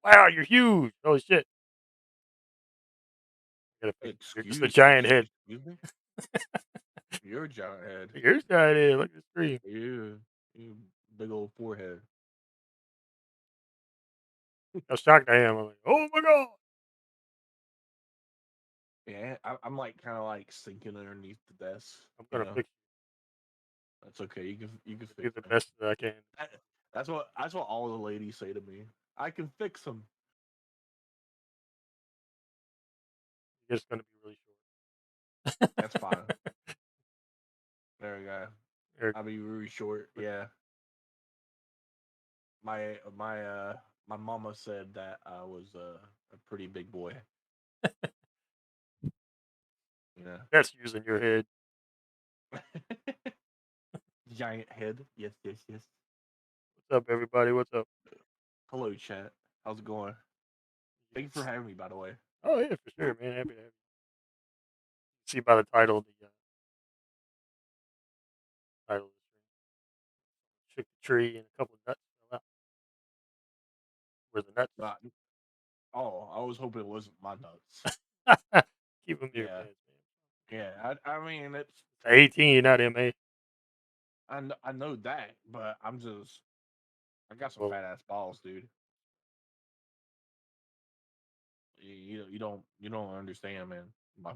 Wow, you're huge. Holy shit. Gotta fix it. You're just a giant head. Excuse me? You're a giant head. You're a giant head. Look at the screen. You big old forehead. How shocked I am. I'm like, oh my god. Yeah, I'm like kind of like sinking underneath the desk. I'm You gonna know, fix that's okay. You can it. Do fix the me. best that I can. That, that's what all the ladies say to me. I can fix him. You're just gonna be really That's short. fine. There we go. There- I'll be really short. Yeah. My mama said that I was a pretty big boy. You That's using your head. know. Giant head. Yes, yes, yes. What's up, everybody? What's up? Hello, chat. How's it going? Thank you for having me, by the way. Oh yeah, for sure, man. Happy to have you. See by the title, the title of the stream. Shook the tree and a couple of nuts fell out. Where the nuts? Uh, oh, I was hoping it wasn't my nuts. Keep them to your Yeah, pants, man. yeah. I mean, it's It's 18, not MA. I know that, but I got some Well, fat ass balls, dude. You don't understand, man. My,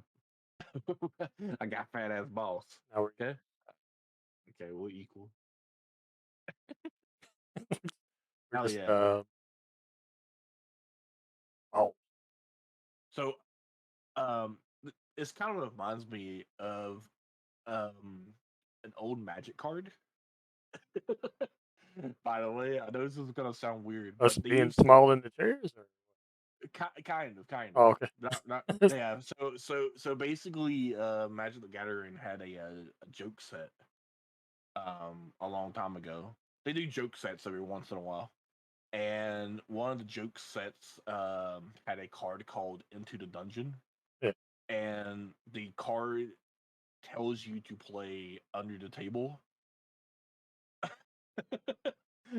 I got fat ass balls. now we're Okay, okay, we're equal. we're Hell just yeah. oh, So this kind of reminds me of um an old Magic card. By the way, I know this is gonna sound weird, us but they being used to small in the chairs, or kind oh, of okay. not yeah. So basically, Magic the Gathering had a joke set a long time ago. They do joke sets every once in a while, and one of the joke sets had a card called Into the Dungeon, Yeah. and the card tells you to play under the table.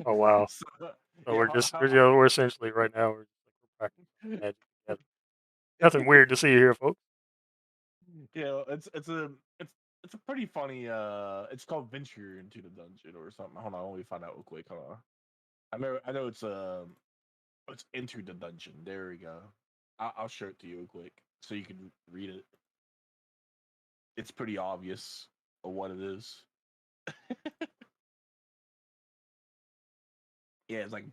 Oh wow. So So yeah, we're essentially right now we're practicing magic together. Nothing weird to see here, folks. yeah, it's a pretty funny. It's called Venture into the Dungeon or something. Hold on, let me find out real quick. Hold on. I know it's Enter the Dungeon. There we go. I'll show it to you real quick so you can read it. It's pretty obvious of what it is. Yeah, it's like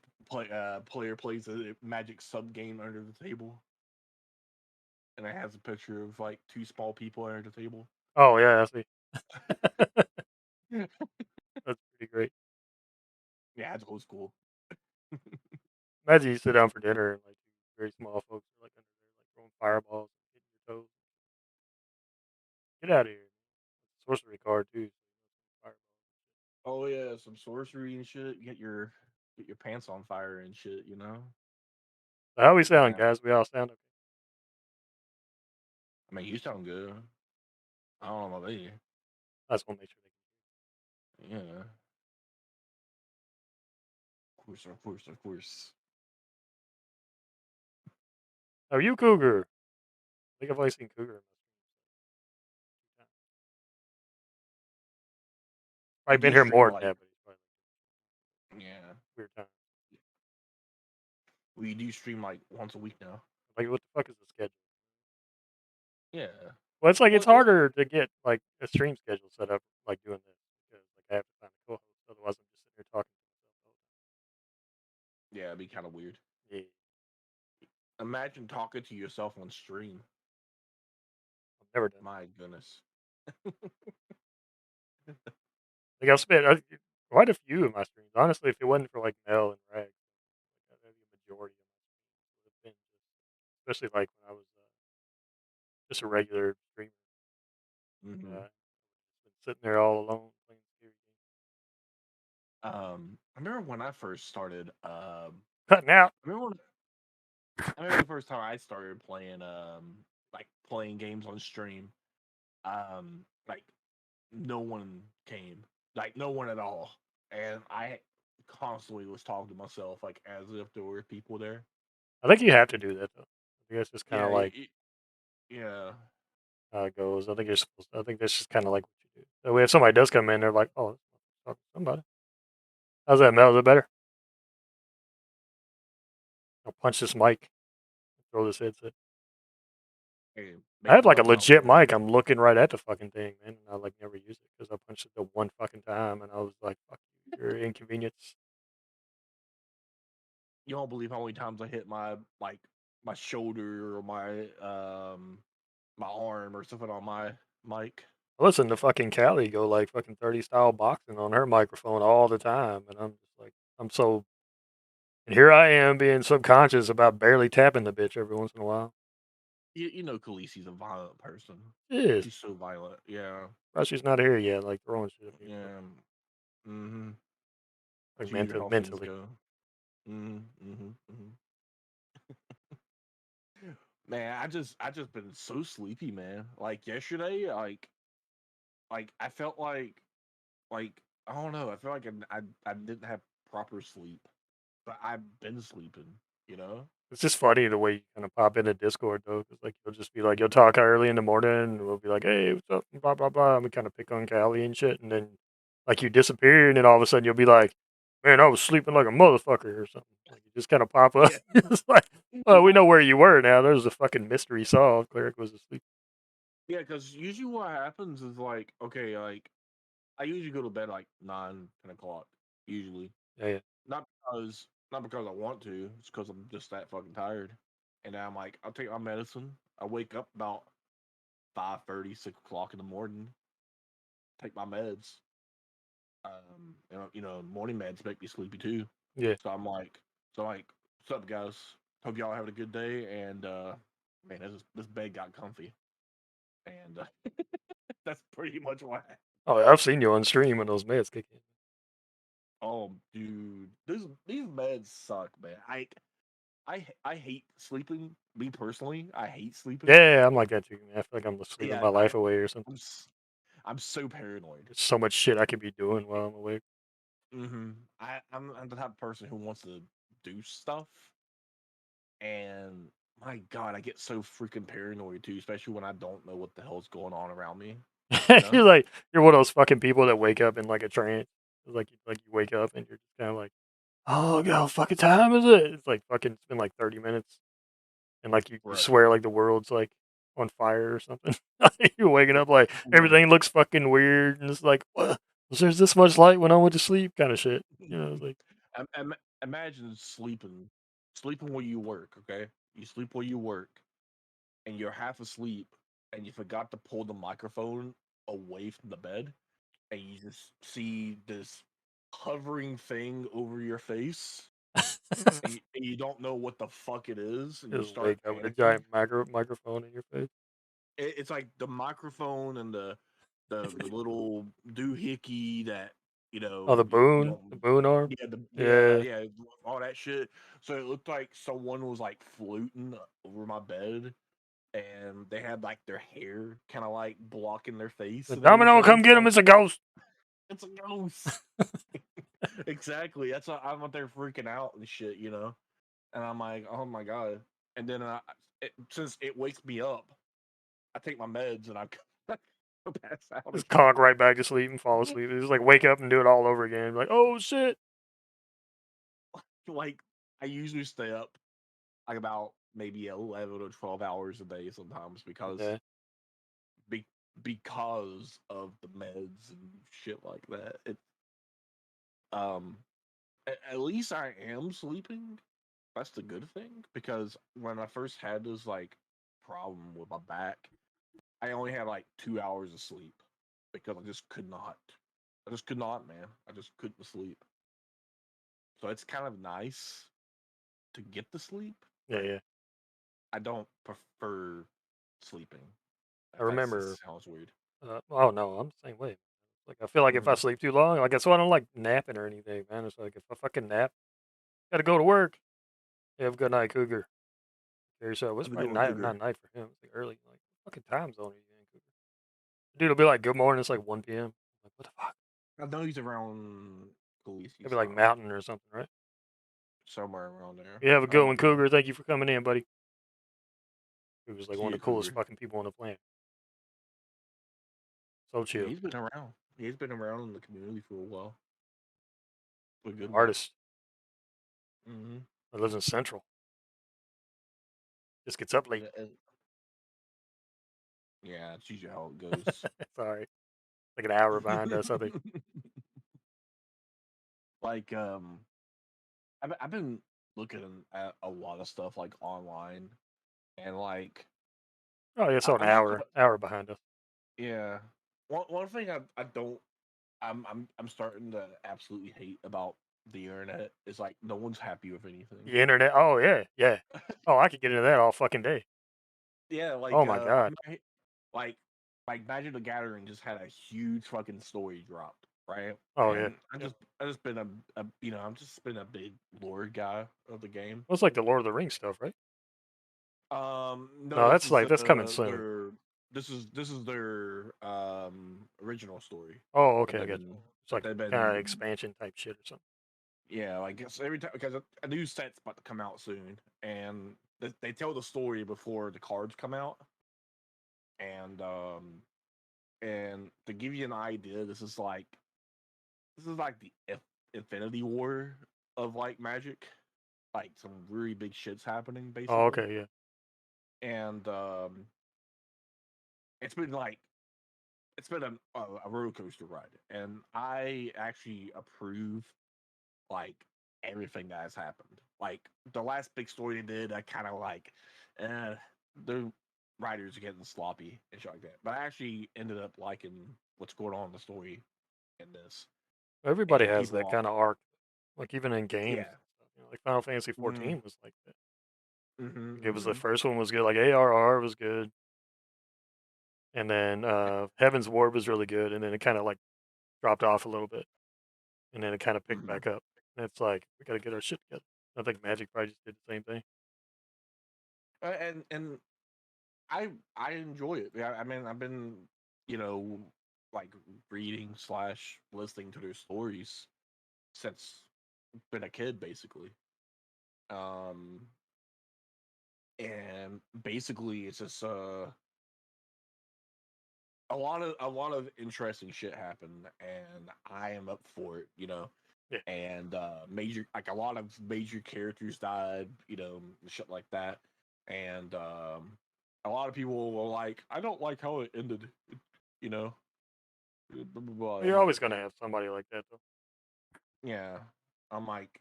player plays a magic sub game under the table, and it has a picture of like two small people under the table. Oh yeah, I see. That's pretty great. Yeah, it's old school. Imagine you sit down for dinner and like two very small folks are like under there like throwing fireballs and hitting your toes. Get out of here. Sorcery card too. Fireballs. Oh yeah, some sorcery and shit. Get your pants on fire and shit. You know. So how we sound, Yeah. guys? We all sound okay. I mean, you sound good. I don't know about me. I just want to make sure they Yeah. Of course, of course, of course. can. Oh, you Cougar. I think I've only seen Cougar in my streams like 2 times. You Probably been do here stream more than like that, but it's probably yeah. weird time. Well, you do stream like once a week now. Like, what the fuck is the schedule? Yeah. Well, it's like it's Well, harder to get like a stream schedule set up like doing this because like I have to find a co-host. Otherwise, I'm just sitting here talking to myself yeah, it'd be kind of weird. all the time. Yeah, Imagine talking to yourself on stream. I've never done that. My goodness. Like I've spent quite a few of my streams. Honestly, if it wasn't for like Mel and Rag, like, that'd be a majority of my streams would have been especially like when I was just a regular streamer. Hmm. Just been sitting there all alone playing scary games. I remember when I first started. Cutting out. I remember when I remember the first time I started playing like playing games on stream. Like no one came, like no one at all, and I constantly was talking to myself like as if there were people there. I think you have to do that though. I think that's just kind Yeah, of like yeah. how it goes. I think you're supposed. I think that's just kind of like what you do. That way, if somebody does come in, they're like, "Oh, let's talk to somebody." How's that, Mel? Is it better? I'll punch this mic. Throw this headset. Hey, I make have the like a love out legit there. mic. I'm looking right at the fucking thing, man. And I like never use it because I punched it the one fucking time, and I was like, "Fuck you, you're an inconvenience." You don't believe how many times I hit my my shoulder or my arm or something on my mic. I listen to fucking Callie go like fucking 30 style boxing on her microphone all the time, and I'm just like, I'm so. And here I am being subconscious about barely tapping the bitch every once in a while. You know Khaleesi's a violent person. It is. She's so violent. Yeah. But she's not here yet, like throwing shit at me, but Yeah. Mm-hmm. like That's usually how things mentally. go. Mm-hmm. Mm-hmm. Mm-hmm. Man, I just been so sleepy, man. Like yesterday, I felt like I don't know. I feel like I didn't have proper sleep, but I've been sleeping. You know? It's just funny the way you kind of pop into Discord though, because like you'll just be like, you'll talk early in the morning, and we'll be like, "Hey, what's up?" and blah blah blah, and we kind of pick on Callie and shit, and then like you disappear, and then all of a sudden you'll be like, "Man, I was sleeping like a motherfucker" or something. Like you just kind of pop up. Yeah. It's like, well, we know where you were now. There's a fucking mystery solved. Cleric was asleep. Yeah, because usually what happens is like, okay, like I usually go to bed like 9, 10 o'clock. Usually, Yeah, yeah, not because I want to. It's because I'm just that fucking tired. And then I'm like, I'll take my medicine. I wake up about 5:30, 6 o'clock in the morning. Take my meds. Morning meds make me sleepy too. yeah. So I'm like, what's up, guys? Hope y'all having a good day. And man, this bed got comfy, and that's pretty much why. Oh, yeah, I've seen you on stream when those meds kick in. Oh, dude, these meds suck, man. I hate sleeping. Me personally, I hate Yeah, sleeping. yeah, yeah, I'm like that too, man. I feel like I'm just sleeping Yeah, my life away or something. I'm s- I'm so paranoid. There's so much shit I could be doing while I'm awake. Mm-hmm. I'm the type of person who wants to do stuff, and my God, I get so freaking paranoid too, especially when I don't know what the hell's going on around me. You know? You're one of those fucking people that wake up in like a trance. It's like you wake up and you're just kind of like, oh god, what fucking time is it? It's like fucking it's been like 30 minutes, and like you Right. swear like the world's like on fire or something. You're waking up like No. everything looks fucking weird, and it's like, what? Was there this much light when I went to sleep? Kind of shit. You know, it's like Imagine sleeping where you work. Okay, you sleep where you work, and you're half asleep, and you forgot to pull the microphone away from the bed, and you just see this hovering thing over your face, and you don't know what the fuck it is, and you just start wake up with a panicking. giant microphone in your face. It's like the microphone and the little doohickey that Oh, you the don't. boon arm. Yeah, Yeah, yeah, all that shit. So it looked like someone was like floating over my bed, and they had like their hair kind of like blocking their face the and domino, everything. come get him. So It's a ghost. it's a ghost. Exactly. That's why I'm out there freaking out and shit. And I'm like, oh my god. And then since it wakes me up, I take my meds and I pass out Just again. conk right back to sleep and fall asleep. It's just like wake up and do it all over again. Like, oh shit. Like I usually stay up like about maybe 11 or 12 hours a day sometimes Yeah, be, because of the meds and shit like that. Um at least I am sleeping. That's the good thing, because when I first had this like problem with my back, I only had like 2 hours of sleep because I just could not. I just could not, man. I just couldn't sleep. So it's kind of nice to get the sleep, yeah, but yeah. I don't prefer sleeping. I If that remember. sounds weird. Oh no, I'm the same way. Like I feel like if I Hmm. sleep too long, like that's why I don't like napping or anything, man. It's like if I fucking nap, gotta go to work. Yeah, have a good night, Cougar. Here, so it's Have a probably good one, night, Cougar. not night for him. It's like early. Like fucking time zone are you in, Cougar? Dude, it'll be like good morning. It's like 1 p.m. Like what the fuck? I know he's around It'll be Khaleesi's like time. mountain or something, right? somewhere around there. You have a I good don't one, know. Cougar. Thank you for coming in, buddy. He was like See one you, of the coolest Cougar. fucking people on the planet. So Yeah, chill. he's been around. He's been around in the community for a while. A good one. Artist Mm-hmm. that lives in Central. Just gets up late. Yeah, it's usually how it goes. Sorry. Like an hour behind us, I think. like, I've been looking at a lot of stuff like online, and like, Oh, yeah, so an I'm just hour behind us. yeah. One thing I don't I'm starting to absolutely hate about the internet is like no one's happy with anything. The internet. Oh, yeah, yeah. Oh, I could get into that all fucking day. Yeah, Oh my god. like like Magic the Gathering just had a huge fucking story dropped, right? Oh yeah. And I just been a I'm just been a big lore guy of the game. Well, it's like the Lord of the Rings stuff, right? No, No, that's like that's coming soon. this is their original story Oh, that okay, I they've got you. been It's like kind of been expansion type shit or something. yeah, like it's every time because a new set's about to come out soon, and they tell the story before the cards come out, and to give you an idea, this is like the Infinity War of like Magic, like some really big shits happening Oh, basically, okay, yeah. and it's been like it's been a roller coaster ride, and I actually approve like everything that has happened. Like the last big story they did, I kind of like, eh, the writers are getting sloppy and shit like that. But I actually ended up liking what's going on in the story in this, Everybody and has people that are kind of arc, like even in games. yeah, Like Final Fantasy mm, 14 was like that. Like, it was the mm-hmm. first one was good. Like ARR was good, and then Heaven's Ward was really good, and then it kind of like dropped off a little bit, and then it kind of picked Mm-hmm. back up. And it's like we got to get our shit together. I think Magic probably just did the same thing. And I enjoy it. Yeah, I mean I've been you know like reading slash listening to their stories since been a kid basically. Um, and basically it's just a lot of interesting shit happened, and I am up for it, Yeah. and major like a lot of major characters died, shit like that, and a lot of people were like, I don't like how it ended, you know blah, blah, blah. Well, I'm you're always like, gonna have somebody like that though. yeah, I'm like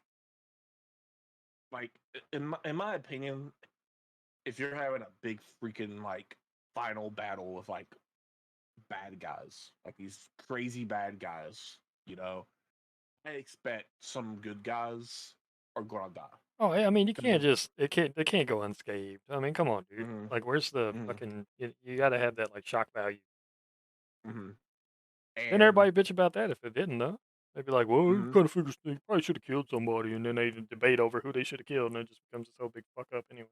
in my opinion, if you're having a big freaking like final battle with like bad guys, like these crazy bad guys, I expect some good guys are gonna die. Oh, yeah, I mean, you can't Because just they can't go unscathed. I mean, come on, dude. mm-hmm, Like, where's the mm-hmm, fucking? You got to have that like shock value. mm-hmm. Then And everybody bitch about that if it didn't, though. They'd be like, "Well, we mm-hmm, kind of figures they probably should have killed somebody," and then they debate over who they should have killed, and it just becomes this whole big fuck up anyway.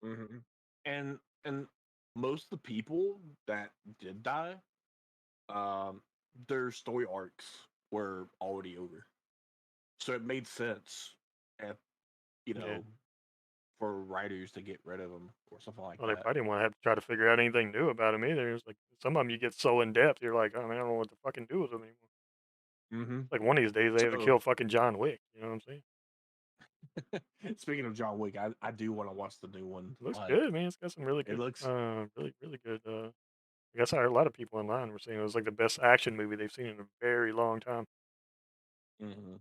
mm-hmm. and most of the people that did die, um, their story arcs were already over. So it made sense if, you Yeah. know, for writers to get rid of them or something like Well, they that. probably didn't want to have to try to figure out anything new about him either. It's like some of them you get so in depth, you're like, oh man, I don't know what to fucking do with them anymore. Mm-hmm. Like one of these days they have to So kill fucking John Wick. You know what I'm saying? speaking of John Wick, I do want to watch the new one. It looks Like good, man. It's got some really it good, looks. really good. I guess I heard a lot of people online were saying it was like the best action movie they've seen in a very long time. Mhm.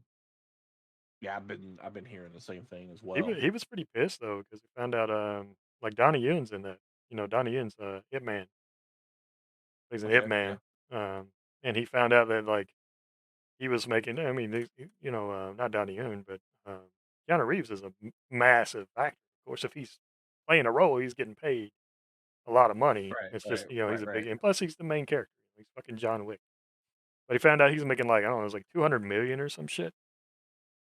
Yeah, I've been hearing the same thing as He well. was he was pretty pissed though because he found out like Donnie Yun's in that. You know, Donnie Yun's Ip Man. He's an Ip Okay, yeah. Man, and he found out that like he was making. I mean, not Donnie Yun, but Keanu Reeves is a massive actor. Of course, if he's playing a role, he's getting paid a lot of money. Right, It's right, just he's right, a big, right. and plus he's the main character. He's fucking John Wick. But he found out he's making like I don't know, it was like 200 million or some shit,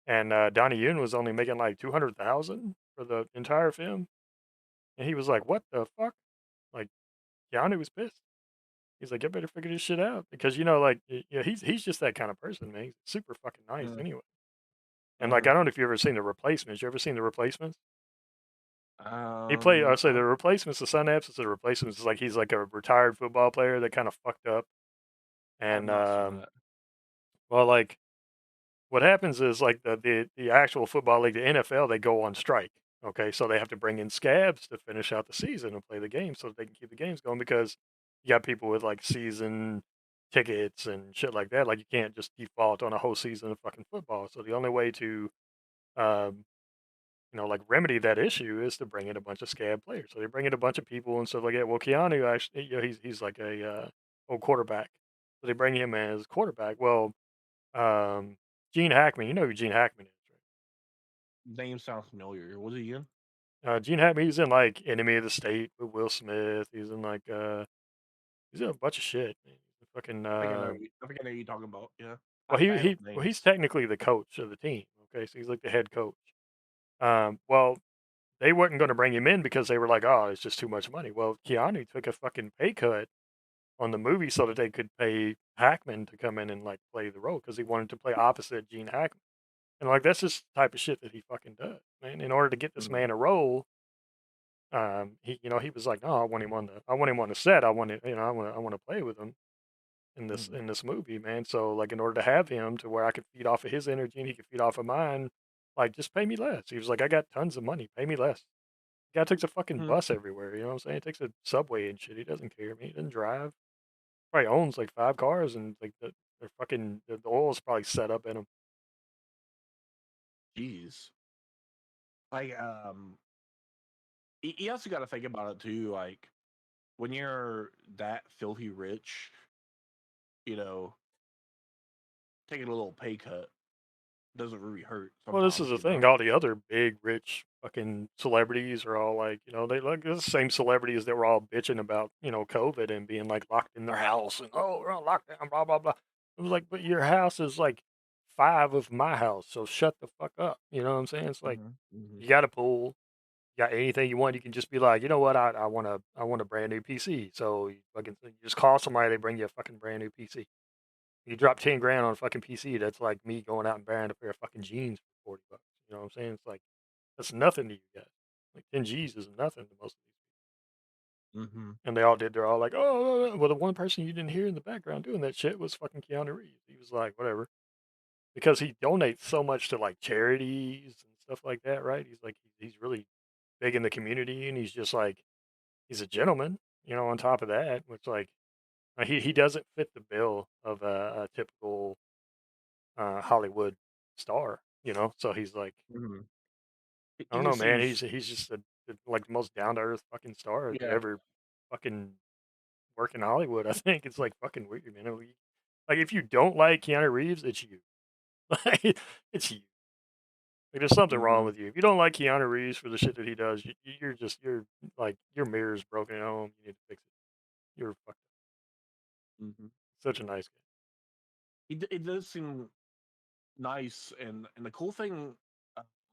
and Donnie Yen was only making like 200,000 for the entire film, and he was like, "What the fuck?" Like Keanu was pissed. He's like, "I better figure this shit out," because like he's just that kind of person, man. He's super fucking nice Mm, anyway. And, like, Uh-huh. I don't know if you ever seen The Replacements. You ever seen The Replacements? I say The No, Replacements, the Synapse is The Replacements is like he's like a retired football player that kinda fucked up, I've and, not seen that. well, like, what happens is, like, the actual football league, the NFL, they go on strike, okay? So they have to bring in scabs to finish out the season and play the game so that they can keep the games going because you got people with, like, season tickets and shit like that, like, you can't just default on a whole season of fucking football, so the only way to, um like, remedy that issue is to bring in a bunch of scab players. So they bring in a bunch of people and stuff like that. Well, Keanu actually, he's like a old quarterback, so they bring him in as quarterback. Well, um, Gene Hackman, you know who Gene Hackman is, Name sounds familiar. Was it you? right? Gene Hackman, he's in like Enemy of the State with Will Smith. He's in like he's in a bunch of shit. Man. Fucking I think I know. I think I know who you're talking about. Yeah, well, I'm bad with he's names. technically the coach of the team. Okay, so he's like the head coach. Well, they weren't going to bring him in because they were like, oh, it's just too much money. Well, Keanu took a fucking pay cut on the movie so that they could pay Hackman to come in and like play the role because he wanted to play opposite Gene Hackman. And like that's just the type of shit that he fucking does, man. In order to get this Mhm, man a role, he was like, no, I want him on the set. I want it, I want to play with him mhm, in this movie, man. So like in order to have him to where I could feed off of his energy and he could feed off of mine, like just pay me less. He was like, I got tons of money, pay me less. Guy takes a fucking mhm. bus everywhere, you know what I'm saying? He takes a subway and shit. He doesn't care, man. He doesn't drive. Probably owns like 5 cars and like they're fucking the oil's probably set up in them. Jeez. Like, you also got to think about it too. Like, when you're that filthy rich, you know, taking a little pay cut doesn't really hurt Well, this is sometimes. the You know. thing. All the other big rich fucking celebrities are all like, they like the same celebrities that were all bitching about, COVID and being like locked in their house and oh, we're on lockdown, blah blah blah. It was like, but your house is like 5 of my house, so shut the fuck up. You know what I'm saying? It's like Mhm, mhm, you got a pool, you got anything you want, you can just be like, you know what, I want a brand new PC. So you just call somebody, they bring you a fucking brand new PC. You drop 10 grand on a fucking PC, that's like me going out and buying a pair of fucking jeans for $40. You know what I'm saying? It's like that's nothing to you guys. Like 10 G's is nothing to most of these. mhm, And they all did. They're all like, oh, well, the one person you didn't hear in the background doing that shit was fucking Keanu Reeves. He was like, whatever, because he donates so much to like charities and stuff like that, right? He's like, he's really big in the community, and he's just like, he's a gentleman, on top of that, which like he doesn't fit the bill of a typical Hollywood star, So he's like, mhm. I He don't know, just man. seems, He's just like the most down to earth fucking star to yeah. ever fucking work in Hollywood. I think it's like fucking weird, man. Like if you don't like Keanu Reeves, it's you. Like it's you. Like there's something wrong Mhm, with you. If you don't like Keanu Reeves for the shit that he does, you're like your mirror's broken at home. You need to fix it. You're fucking mhm. such a nice guy. It does seem nice, and the cool thing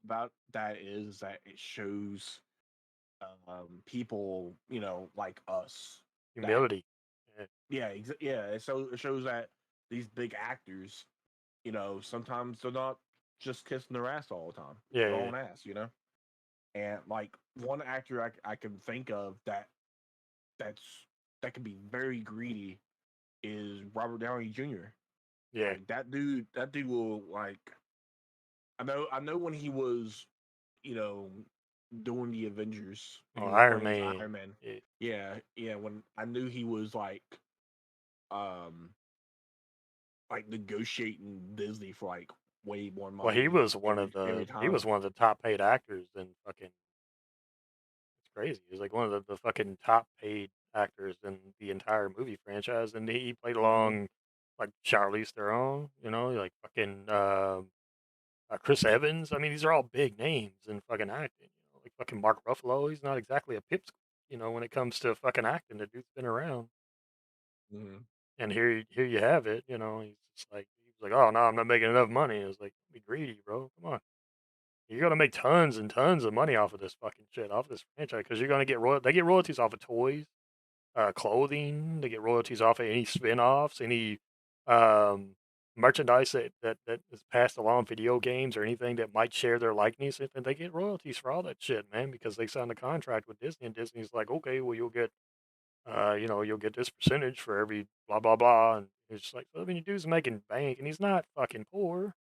about that is that it shows people, like us that Humility. Yeah, yeah, so it shows that these big actors, sometimes they're not just kissing their ass all the time, yeah, their yeah. own ass, and like one actor I can think of that's that can be very greedy is Robert Downey Jr. Yeah. Like that dude will like I know when he was, you know, doing the Avengers and Oh, he was Iron playing as Man. Iron Man. Yeah. Yeah, yeah. When I knew he was um, like negotiating Disney for like way more Well, money every he was time. one of the top paid actors in fucking it's crazy. He's like one of the fucking top paid actors in the entire movie franchise, and he played Hmm. along like Charlize Theron, like fucking Chris Evans. I mean, these are all big names in fucking acting. Like fucking Mark Ruffalo. He's not exactly a pipsqueak, when it comes to fucking acting. The dude's been around, Hmm. and here you have it. He's just like oh no, I'm not making enough money. It's like be greedy, bro. Come on. You're gonna make tons and tons of money off of this fucking shit, off this franchise, because you're gonna get they get royalties off of toys, clothing. They get royalties off of any spin-offs, any, um, merchandise that is passed along, video games or anything that might share their likeness, and they get royalties for all that shit, man, because they signed a contract with Disney, and Disney's like, "Okay, well, you'll get, you'll get this percentage for every blah, blah, blah," and it's just like, I mean, the dude's making bank, and he's not fucking poor.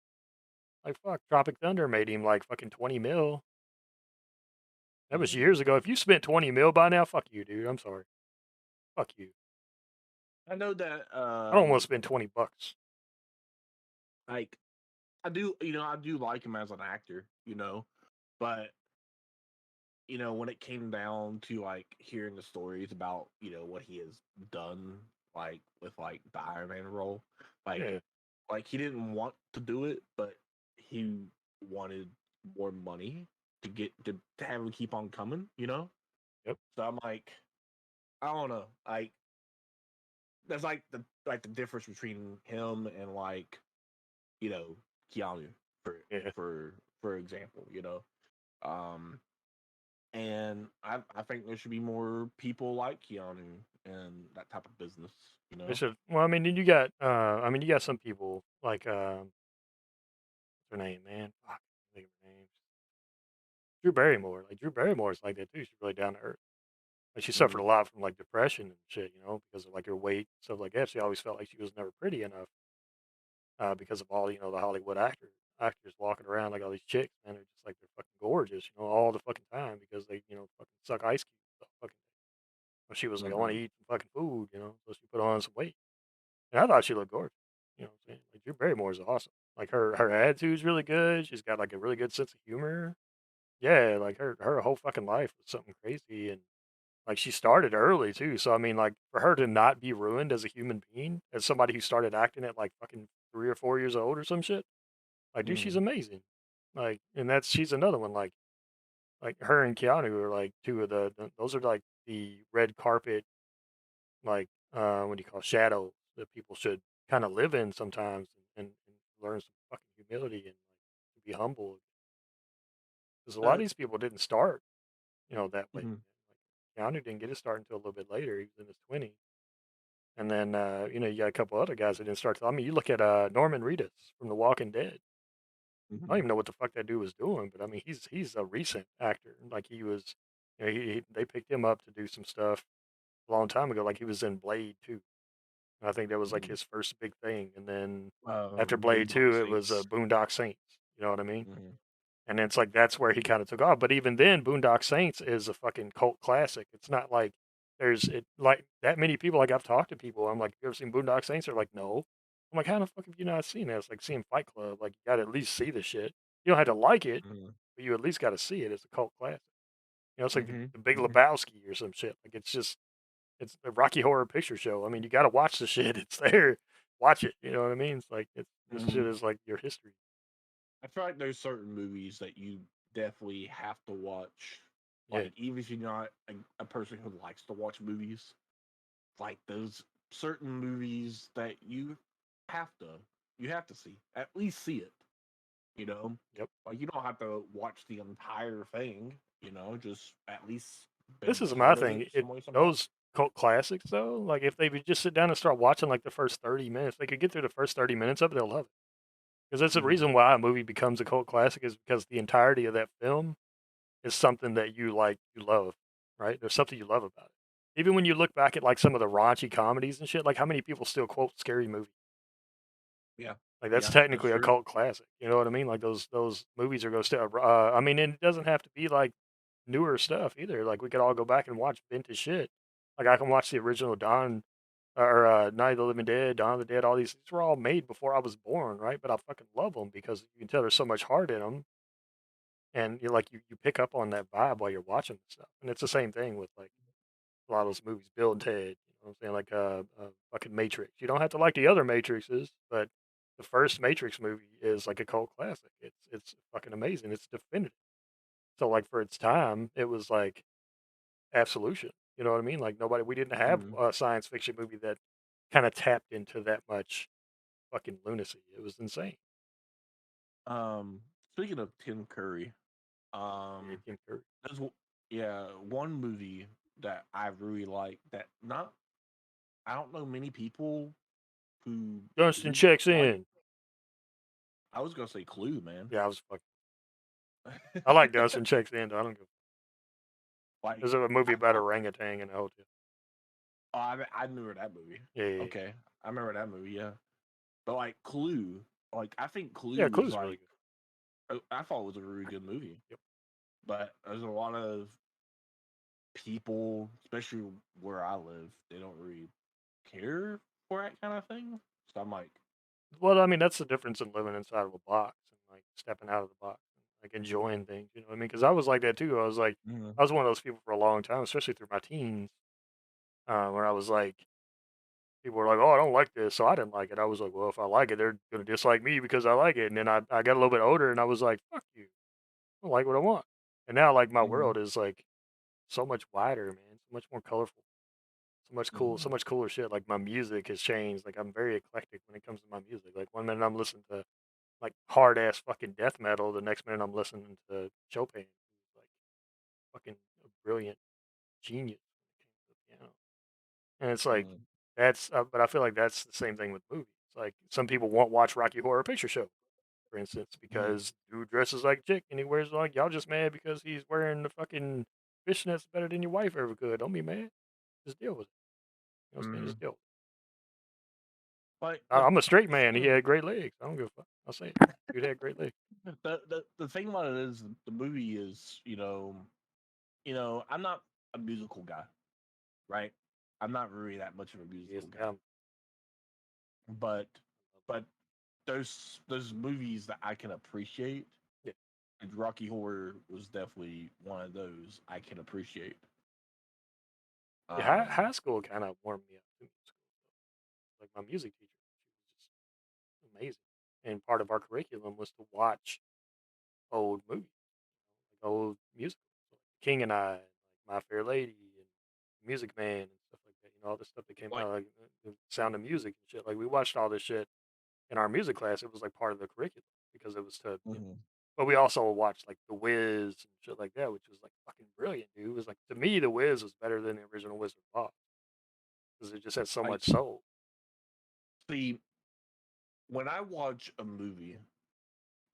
Like, fuck, Tropic Thunder made him, like, fucking 20 mil. That was Mm. years ago. If you spent 20 mil by now, fuck you, dude, I'm sorry. Fuck you. I know that I don't wanna spend $20. like I do like him as an actor, but when it came down to like hearing the stories about, what he has done like with like the Iron Man role, like Yeah, he didn't want to do it, but he wanted more money to have him keep on coming. yep, So I'm like, I don't know. Like that's like the difference between him and like, you know, Keanu for yeah. for example. Um and I think there should be more people like Keanu in that type of business, you They know? should well, I mean, then you got, you got some people like, what's her name, man? Fuck, I can't think of her name. Drew Barrymore, like, Drew Barrymore's like that too, she's really down to earth. Like, she suffered Mm-hmm. a lot from, like, depression and shit, because of, like, her weight, stuff like that. She always felt like she was never pretty enough, because of all, the Hollywood actors walking around like all these chicks, man, they're just like they're fucking gorgeous, all the fucking time because they, fucking suck ice cubes. So fucking, well, she was like, I want Mm-hmm. to eat some fucking food, so she put on some weight, and I thought she looked gorgeous. You know what I'm saying? Like Drew Barrymore is awesome. Like her attitude's really good. She's got like a really good sense of humor. Yeah, like her whole fucking life was something crazy, and like she started early too. So I mean, like for her to not be ruined as a human being, as somebody who started acting at like fucking 3 or 4 years old or some shit. Like, dude, she's Mm-hmm. amazing. Like, and she's another one. Like her and Keanu are like two of those are like the red carpet, like what do you call shadows that people should kind of live in sometimes and learn some fucking humility and like to be humble. Because a lot of Uh, these people didn't start, that way. mhm. Like, Keanu didn't get his start until a little bit later. He was in his 20s. And then, you got a couple other guys that didn't start. I mean, you look at Norman Reedus from The Walking Dead. I don't Mhm. even know what the fuck that dude was doing, but I mean, he's a recent actor. Like he was, they picked him up to do some stuff a long time ago. Like he was in Blade 2. I think that was like Mhm. his first big thing. And then after Blade Boondock 2, it was Saints. Boondock Saints. You know what I mean? Mhm. And it's like that's where he kind of took off. But even then, Boondock Saints is a fucking cult classic. It's not like there's it like that many people. Like I've talked to people. I'm like, you ever seen Boondock Saints? They're like, no. I'm like, how the fuck have you not seen that? It's like seeing Fight Club. Like you got to at least see the shit. You don't have to like it, Mhm. but you at least got to see it. It's a cult classic. It's like Mhm. the Big Mhm. Lebowski or some shit. Like it's the Rocky Horror Picture Show. I mean, you got to watch the shit. It's there. Watch it. You know what I mean? It's like this shit Mhm. is like your history. I feel like there's certain movies that you definitely have to watch. Yeah. Like, even if you're not a person who likes to watch movies, like those certain movies that have to you have to see. At least see it, you know? Yep. Like you don't have to watch the entire thing, just at least This been is my part of thing. it some It way somehow. those cult classics though, like if they would just sit down and start watching like the first 30 minutes, they could get through the first 30 minutes of it, they'll love it. Because that's the Mhm. reason why a movie becomes a cult classic is because the entirety of that film is something that you like, you love, right? There's something you love about it. Even when you look back at like some of the raunchy comedies and shit, like how many people still quote Scary Movie? Yeah. Like that's Yeah, that's technically a true. cult classic. You know what I mean? Like those movies are going to still. I mean, and it doesn't have to be like newer stuff either. Like we could all go back and watch vintage shit. Like I can watch the original Dawn or Night of the Living Dead, Dawn of the Dead. All these were all made before I was born, right? But I fucking love them because you can tell there's so much heart in them, and you pick up on that vibe while you're watching the stuff. And it's the same thing with like a lot of those movies, Bill and Ted. You know what I'm saying? Like fucking Matrix. You don't have to like the other Matrixes, but the first Matrix movie is like a cult classic. It's fucking amazing. It's definitive. So like for its time, it was like absolution. You know what I mean? Like we didn't have Mhm. a science fiction movie that kind of tapped into that much fucking lunacy. It was insane. Speaking of Tim Curry, Yeah, um, Tim Curry. there's one movie that I really like that not I don't know many people who Dunstan checks like. in. I was gonna say Clue, man. Yeah, I was fucking I like Dustin Checks In, I don't give Like, there's a movie I about a thought, orangutan in a hotel. oh, I remember that movie. Yeah, yeah, yeah. Okay, I remember that movie. Yeah, but like Clue, like I think Yeah, Clue was Clue's really like good. I thought it was a really good movie, Yep. but there's a lot of people, especially where I live, they don't really care for that kind of thing. So I'm like, Well, I mean, that's the difference in living inside of a box and, like, stepping out of the box and, like, enjoying things, you know what I mean? Because I was like that too, I was like mhm, I was one of those people for a long time, especially through my teens, where I was like people were like, "Oh, I don't like this," so I didn't like it. I was like, "Well, if I like it, they're gonna dislike me because I like it." And then I got a little bit older, and I was like, "Fuck you, I like what I want." And now, like, my mhm, world is like so much wider, man, so much more colorful, so mhm, much cooler shit. Like my music has changed. Like I'm very eclectic when it comes to my music. Like one minute I'm listening to like hard ass fucking death metal, the next minute I'm listening to Chopin, who's like fucking a brilliant genius when it came to the piano. And it's like mhm, but I feel like that's the same thing with movies. Like some people won't watch Rocky Horror Picture Show, for instance, mhm, because dude dresses like a chick and he wears like y'all just mad because he's wearing the fucking fishnets better than your wife ever could. Don't be mad. Just deal with it. You know what I'm saying? Just mhm. deal. Like I'm a straight the man. He thing, had great legs. I don't give a fuck. I'll say it. Dude had great legs. the thing about it is the movie is I'm not a musical guy, right? I'm not really that much of a Yes, musical guy, yeah, but but there's movies that I can appreciate, yeah. and Rocky Horror was definitely one of those I can appreciate. Yeah, Um, high school kind of warmed me up to music. Like my music teacher, she was just amazing. And part of our curriculum was to watch old movies, like old music. So, like King and I, and like My Fair Lady, and Music Man, and stuff like that. You know, all this stuff that came like, out, like the Sound of Music and shit. Like we watched all this shit in our music class. It was like part of the curriculum because it was to, mhm. but we also watched like The Wiz and shit like that, which was like fucking brilliant, dude. It was like to me, The Wiz was better than the original Wizard of Oz because it just had so Like, much soul. see, when I watch a movie,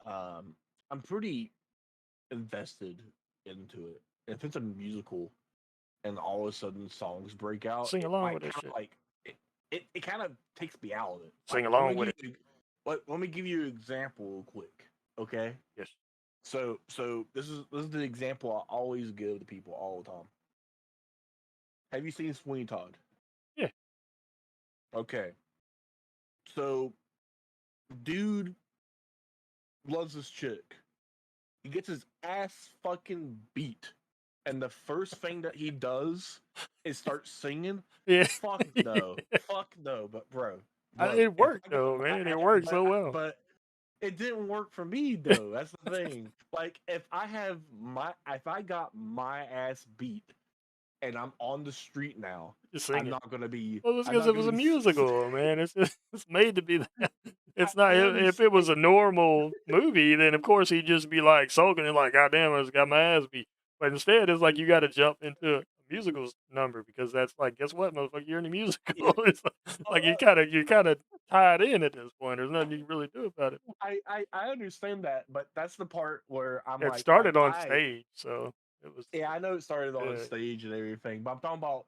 um, I'm pretty invested into it. If it's a musical and all of a sudden songs break out, Sing it along like with that kind of shit. like it kind of takes me out of it. Sing Like, let me along with give it. you let me give you an example real quick, okay? Yes. So this is the example I always give to people all the time. Have you seen Sweeney Todd? Yeah. Okay, so dude loves this chick. He gets his ass fucking beat, and the first thing that he does is start singing. Yeah. Fuck no, fuck no. But bro, It if worked I got though, my, man. It worked so well. but it didn't work for me though. That's the thing. Like if I got my ass beat and I'm on the street now, Just sing it. Well, it's I'm because not it gonna was a be. musical, man. It's just, it's made to be that. It's not. I If it was understand. a normal movie, then of course he'd just be like sulking and like, "God damn, I just got my ass beat." But instead, it's like you got to jump into a musical number because that's like, guess what, motherfucker, you're in a musical. Yeah. It's Uh, like uh, you're kind of tied in at this point. There's nothing you can really do about it. I understand that, but that's the part where I'm It like, started on stage, so it was. yeah, I know it started on Yeah. stage and everything, but I'm talking about,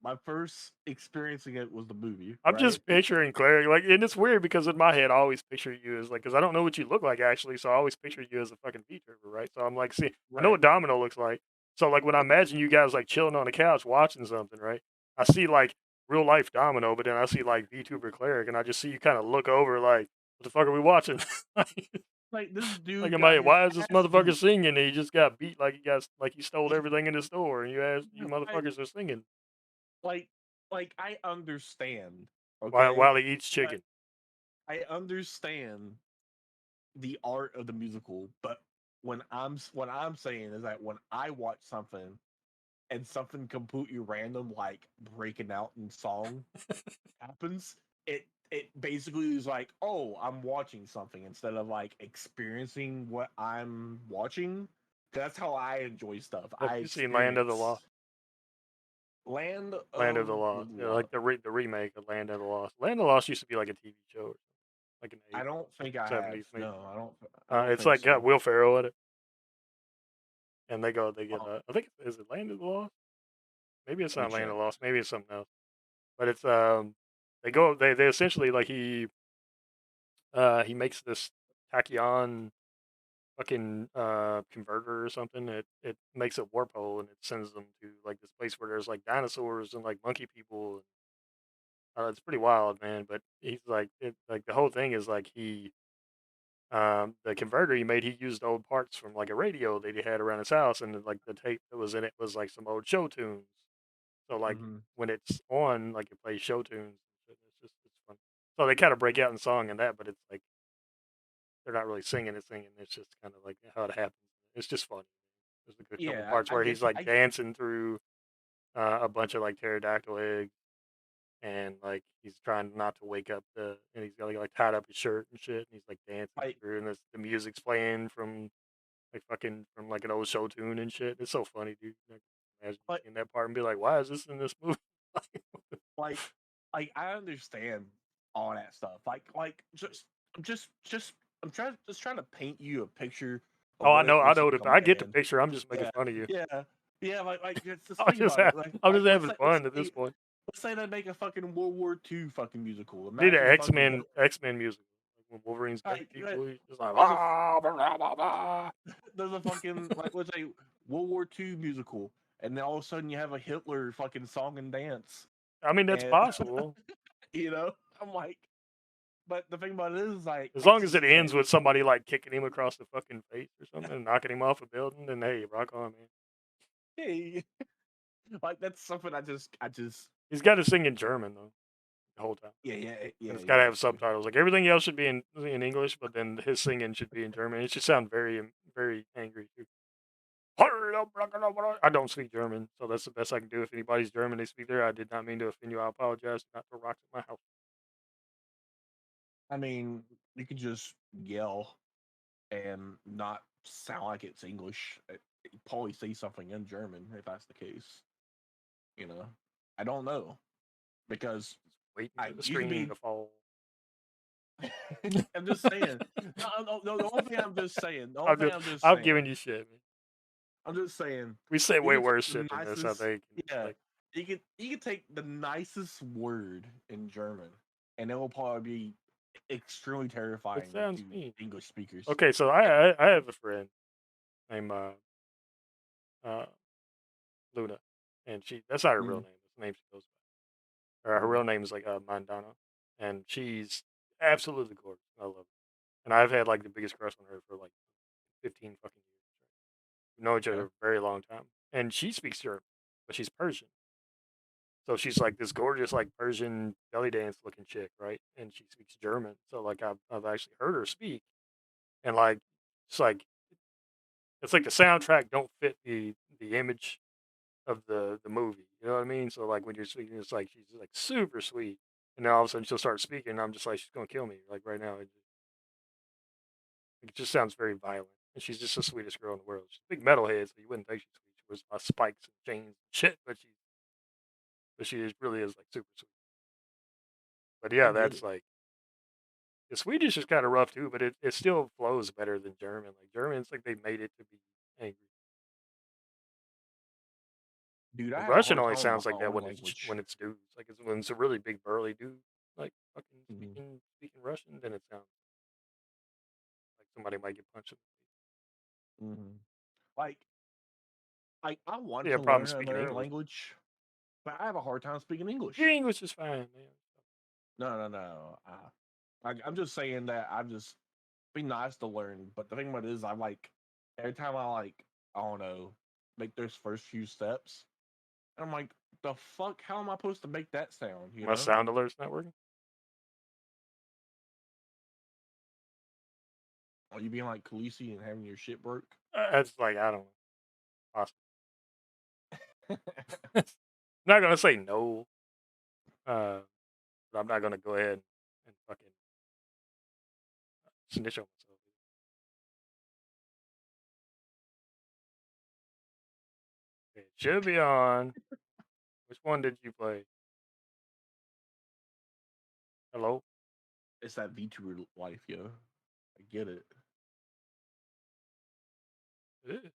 my first experiencing it was the movie, I'm right? just picturing Claire, like, and it's weird because in my head, I always picture you as like, because I don't know what you look like actually, so I always picture you as a fucking beat tripper, right? So I'm like, see, I know Right. what Domino looks like. So like when I imagine you guys like chilling on the couch watching something, right? I see like real life Domino, but then I see like VTuber Cleric, and I just see you kind of look over like, what the fuck are we watching? Like this Like, dude am I? got his Why is this ass motherfucker beat. singing? And he just got beat like he stole He, everything in the store, and you I, motherfuckers are singing like, I understand, while okay, he eats but chicken. I understand the art of the musical, but what I'm saying is that when I watch something and something completely random like breaking out in song happens, it basically is like, oh, I'm watching something instead of like experiencing what I'm watching. That's how I enjoy stuff. Have I you seen Land of the experience Lost? Land Land of of the the Lost, yeah, like Lost. the remake of Land of the Lost. Land of the Lost used to be like a TV show. like in the I 80s, don't think I have. 70s maybe. No, I don't. I don't It's think like got so. Will Ferrell in it, and they get Uh, I think is it Land of the Lost? Maybe it's Let me not Land of check. the Lost. Maybe it's something else. But it's they essentially like he makes this tachyon fucking converter or something. It makes a warp hole and it sends them to like this place where there's like dinosaurs and like monkey people. It's pretty wild, man. But he's like like the whole thing is like the converter he made, he used old parts from like a radio that he had around his house, and then, like the tape that was in it was like some old show tunes. So like Hmm. when it's on, like it plays show tunes. It's fun. So they kind of break out in song and that, but it's like they're not really singing it, singing. It's just kind of like how it happens. It's just funny. There's like a couple Yeah, parts I where he's get. like dancing through a bunch of like pterodactyl eggs, and like he's trying not to wake up and he's got like tied up his shirt and shit, and he's like dancing Like, through, and the music's playing from like fucking from like an old show tune and shit. It's so funny, dude. Like, imagine like, seeing that part and be like, why is this in this movie? like, I understand all that stuff. Just, just trying to paint you a picture of Oh, what it I looks know. like on I my get the end. picture. I'm just making Yeah, fun of you. yeah, yeah. Just think about it. I'm just having fun at this point. Let's say they make a fucking World War II fucking musical. Need an Imagine fucking X Men music. Like when Wolverine's cutting like people, he's just like there's a ah, blah, blah, blah, blah. there's a fucking like let's say World War II musical, and then all of a sudden you have a Hitler fucking song and dance, I mean, that's and possible you know I'm like, but the thing about it is like as long that's as just it ends with somebody like kicking him across the fucking face or something, and knocking him off a building. Then hey, rock on, man. hey, like that's something I just He's got to sing in German though the whole time, and yeah it's got you to got have to. subtitles. Like everything else should be in English, but then his singing should be in German. It should sound very angry too. I don't speak German, so that's the best I can do. If anybody's German, they speak there. I did not mean to offend you. I apologize. Not throw rocks at my house. I mean, you could just yell and not sound like it's English. You'd probably say something in German if that's the case. You know, I don't know because Waiting I for the you could screen be. to fall. I'm just saying. No, no, no. The only thing I'm just saying. The only I'm thing just I'm just I'm saying. giving you shit, man. I'm just saying. We say You way can take worse the shit than this. I nicest. think. Yeah. Like You can take the nicest word in German, and it will probably be extremely it terrifying sounds to mean. English speakers. Okay, so Yeah. I have a friend named uh Luna, and she that's not her real Mm, name. That's the name she goes by. Her mm, real name is like Mandana, and she's absolutely gorgeous. I love her, and I've had like the biggest crush on her for like 15 fucking years. We've known each other okay. a very long time, and she speaks German, but she's Persian. So she's like this gorgeous, like Persian belly dance looking chick, right? And she speaks German. So like I've actually heard her speak, and like it's like it's like the soundtrack don't fit the image of the movie. You know what I mean? So like when you're speaking, it's like she's like super sweet, and then all of a sudden she'll start speaking, and I'm just like she's gonna kill me like right now. It just sounds very violent, and she's just the sweetest girl in the world. She's a big metalhead, so you wouldn't think she's sweet. She wears my spikes and chains and shit, but she is, really is like super sweet. But I yeah, get that's it. like the Swedish is kind of rough too, but it still flows better than German. Like German, it's like they made it to be angry. Dude, I And have a Russian hard only time with sounds like my that own language. when it's dudes. Like when it's a really big burly dude, like fucking Mhm, speaking Russian, then it sounds like somebody might get punched. mhm. Like, I You want have to a problem learn speaking another English. language, but I have a hard time speaking Your English. English is fine, man. No, no, no. I'm just saying that I'm just be nice to learn, but the thing about it is, I like every time I don't know make those first few steps, I'm like, the fuck? How am I supposed to make that sound? You My know? sound alert's not working. Are you being like Khaleesi and having your shit broke? That's like I don't know. Possible. I'm not gonna say no, but I'm not gonna go ahead and fucking snitch on myself. It should be on. Which one did you play? Hello? it's that VTuber life, yo. I get it. It is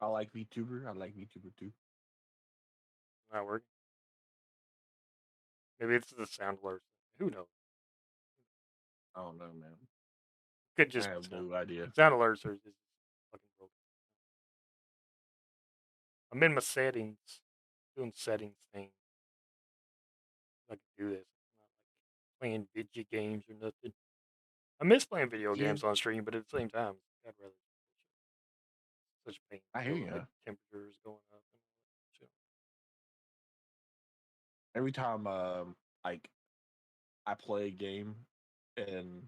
I like VTuber. I like VTuber too. not working. Maybe it's the sound alerts. Who knows? I don't know, man. Could I just be have sound. no idea. Sound alerts are just fucking broken. I'm in my settings, doing settings thing. I can do this. Not like playing video games or nothing. I miss playing video Yeah, games on stream, but at the same time, I'd rather such pain. I hear Feel the you. temperatures going up and all that shit. Every time, like I play a game and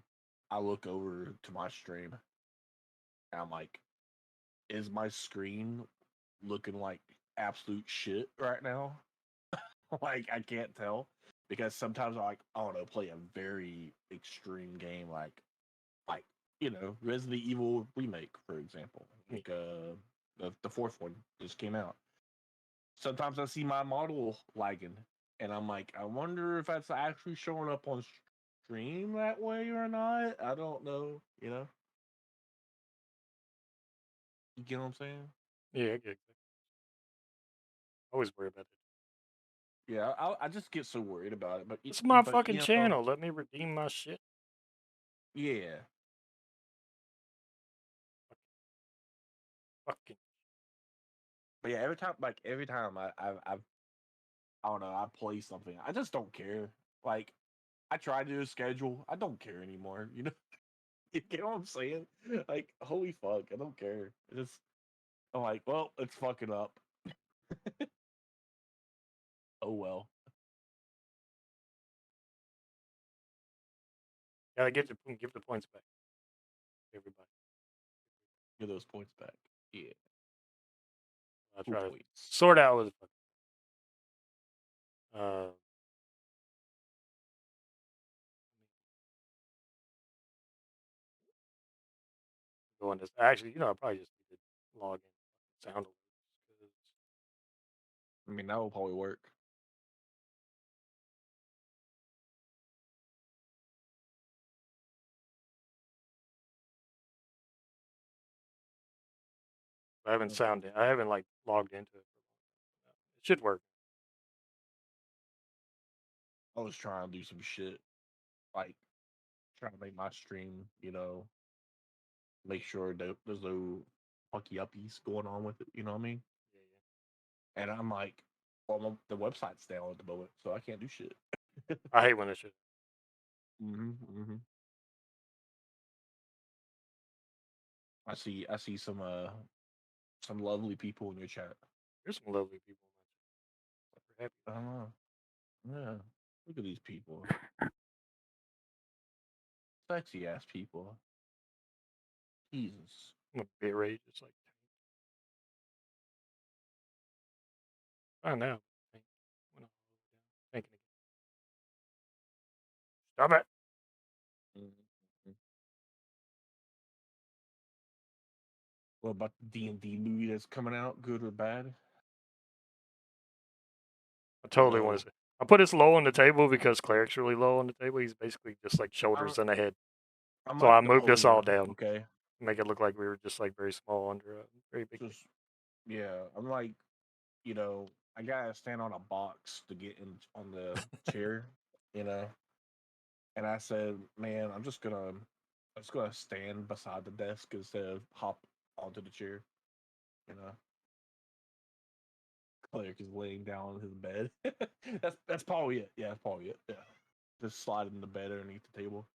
I look over to my stream, and I'm like, is my screen looking like absolute shit right now? Like I can't tell because sometimes I don't know, play a very extreme game like Resident Evil remake, for example. Yeah, Like the fourth one just came out. Sometimes I see my model lagging, and I'm like, I wonder if that's actually showing up on stream that way or not. I don't know. You get what I'm saying? yeah, I get it. I always worry about it. Yeah, I just get so worried about it. But It's my but fucking channel. Let me redeem my shit. yeah. Fucking. But yeah, every time I don't know, I play something. I just don't care. Like I try to do a schedule. I don't care anymore. You get what I'm saying? Like, holy fuck, I don't care. I'm like, well, it's fucking up. Oh well. Gotta give the points back. Everybody. Get those points back. Yeah. I Cool try to points. sort out with uh going this. Actually, I probably just need to log in sound alerts because I mean, that will probably work. I haven't like logged into it. It should work. I was trying to do some shit, like trying to make my stream, make sure that there's no fucky uppies going on with it. You know what I mean? Yeah, yeah. And I'm like, well, the website's down at the moment, so I can't do shit. I hate when it should. hmm I see some lovely people in your chat. There's some lovely people in my chat. Super happy. I don't know. Yeah. Look at these people. Sexy ass people. Jesus. My bit rate is like I know. Thank- went all the way down. Thinking again. Stop it. Mhm. What about the D&D movie that's coming out? Good or bad? I You totally want know, to say. I put this low on the table because Cleric's really low on the table. He's basically just like I'm shoulders and a head. I'm So like I moved this all Napoleon. down Okay, to make it look like we were just like very small under a very big table. just yeah. I'm like, I gotta stand on a box to get in on the chair. You know, and I said, man, I'm just gonna stand beside the desk instead of hop onto the chair. You know, Cleric is laying down on his bed. That's probably it. Yeah, that's probably it. Yeah, just slide in the bed underneath the table.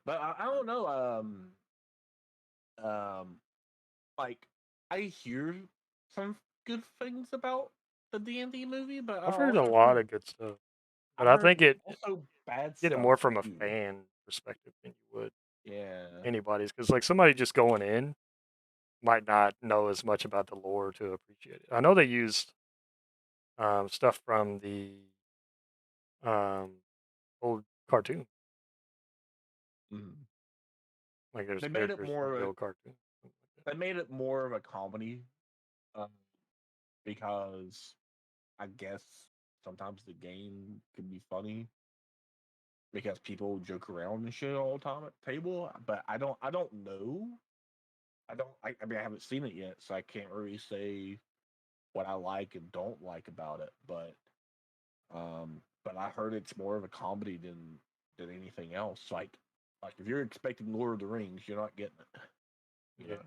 But I don't know. Um, like I hear some good things about the D&D movie, but I I've heard a also lot heard of good stuff, I but I heard think it also bad get it stuff more from a too. fan perspective than you would Yeah. anybody's because like somebody just going in might not know as much about the lore to appreciate it. I know they used stuff from the um, old cartoon, Mhm. like there's They made it characters from more the of a old cartoon. Something like that. they made it more of a comedy, um, because I guess sometimes the game can be funny because people joke around and shit all the time at the table. But I don't know. I mean, I haven't seen it yet, so I can't really say what I like and don't like about it. But I heard it's more of a comedy than anything else. Like if you're expecting Lord of the Rings, you're not getting it. You Yeah. know.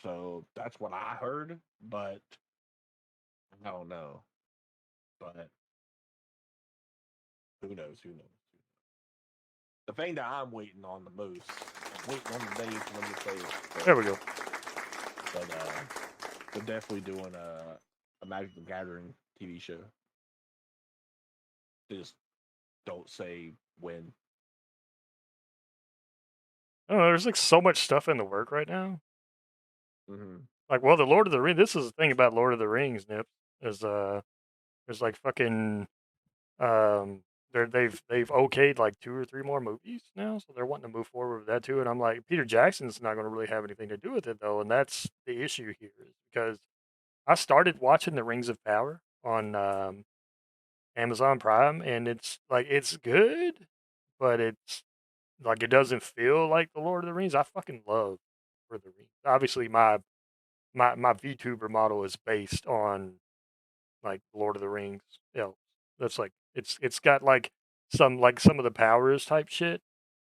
So that's what I heard, but I don't know. But who knows? Who knows? The thing that I'm waiting on the most, I'm waiting on the day for them to say it. There we go. But they're definitely doing a Magic the Gathering TV show. They just don't say when. I don't know, there's, like, so much stuff in the work right now. Hmm. Like, well, the Lord of the Rings. This is the thing about Lord of the Rings, Nip, is, there's, like, fucking, um, they've okayed, like, 2 or 3 more movies now, so they're wanting to move forward with that too, and I'm like, Peter Jackson's not gonna really have anything to do with it, though, and that's the issue here is because I started watching The Rings of Power on, Amazon Prime, and it's, like, it's good, but it's like, it doesn't feel like The Lord of the Rings. I fucking love Lord of the Rings. Obviously, my VTuber model is based on, like, Lord of the Rings elves. That's, like it's got, like, some of the powers type shit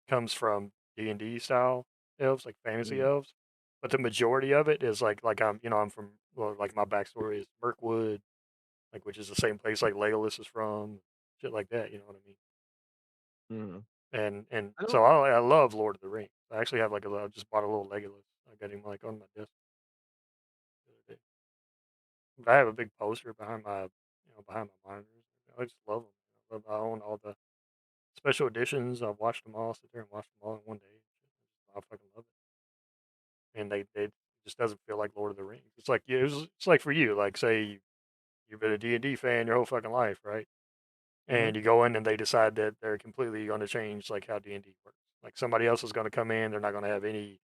comes from D&D style elves, like, fantasy Hmm. elves, but the majority of it is, like, I'm from well, like, my backstory is Mirkwood, like, which is the same place, like, Legolas is from, shit like that, you know what I mean? Hmm. And I so don't. I love Lord of the Rings. I actually have, like, I just bought a little Legolas. I got him, like, on my desk the other day. I have a big poster behind behind my monitors. I just love them. I own all the special editions. I've watched them all, sit there and watch them all in one day. I fucking love it. And they just doesn't feel like Lord of the Rings. It's like, yeah, it's like for you, like, say you've been a D&D fan your whole fucking life, right? Hmm. And you go in and they decide that they're completely going to change like how D&D works. Like somebody else is going to come in, they're not going to have any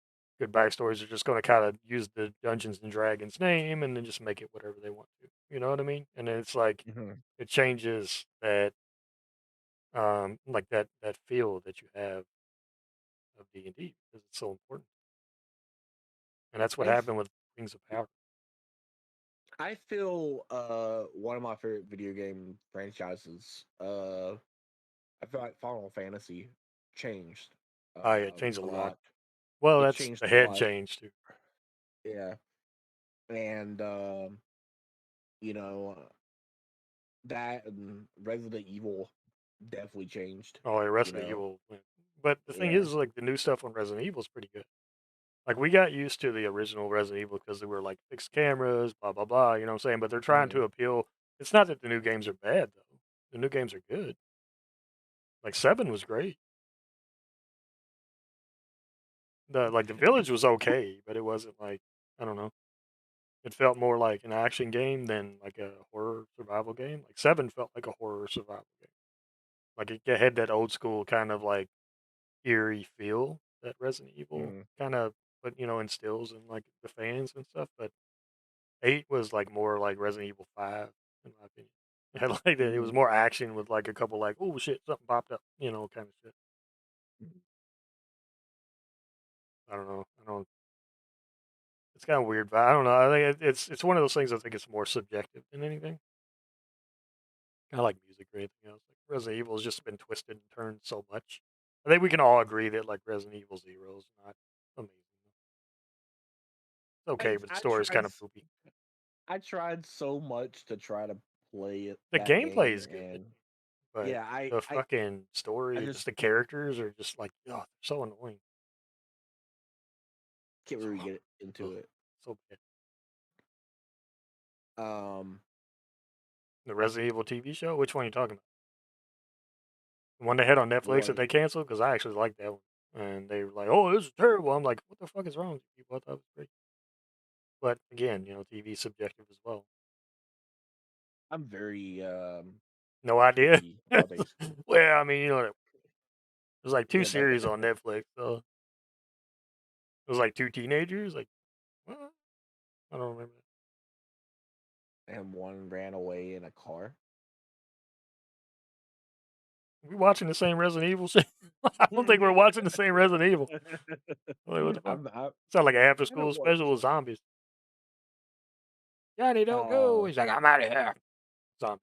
good backstories. They're just going to kind of use the Dungeons and Dragons name and then just make it whatever they want to. You know what I mean? And then it's like Hmm. it changes that like that feel that you have of D&D because it's so important. And that's what I happened with Rings of Power. I feel one of my favorite video game franchises. I feel like Final Fantasy changed Oh yeah, it changed a a lot. lot. Well, It that's changed the a head lot. changed too. Yeah, and you know that and Resident Evil definitely changed. Oh, the You Resident know, Evil. But the thing yeah. is, like the new stuff on Resident Evil is pretty good. Like, we got used to the original Resident Evil because they were, like, fixed cameras, blah, blah, blah, you know what I'm saying? But they're trying Hmm. to appeal it's not that the new games are bad, though. The new games are good. Like, 7 was great. The Village was okay, but it wasn't like I don't know. It felt more like an action game than, like, a horror survival game. Like, 7 felt like a horror survival game. Like, it had that old school kind of, like, eerie feel that Resident Evil Hmm. kinda instills in, like, the fans and stuff, but 8 was, like, more like Resident Evil 5, in my opinion. It had, like, it was Hmm. more action with, like, a couple, like, "Oh, shit, something popped up," kinda shit. I don't know. I don't it's kinda weird, but I don't know. I think it's one of those things I think it's more subjective than anything. Kinda like music or anything else. Like, Resident Evil's just been twisted and turned so much. I think we can all agree that, like, Resident Evil Zero is not amazing. It's okay, but the I story is tried kinda poopy. I tried so much to try to play The that gameplay game, is good, and but yeah, the fucking I story and just just the characters are just, like, ugh, so annoying. can't So really get into ugh, it. so bad. Um, The Resident Evil TV show? Which one are you talking about? The one they had on the Netflix that one they canceled? Because I actually liked that one. And they were like, "Oh, this is terrible." I'm like, "What the fuck is wrong with you people? I thought it was great." But again, TV is subjective as well. I'm very No idea. picky about things. Well, I mean, there's like 2 Yeah, but series on Netflix, so it was like 2 teenagers. Like, what? I don't remember. and one ran away in a car. We watching the same Resident Evil shit? I don't think we're watching the same Resident Evil. Like, what the fuck? I Sound like an after haven't school watched. special with zombies. Johnny, don't go. Uh, He's like, I'm out of here. Zombies.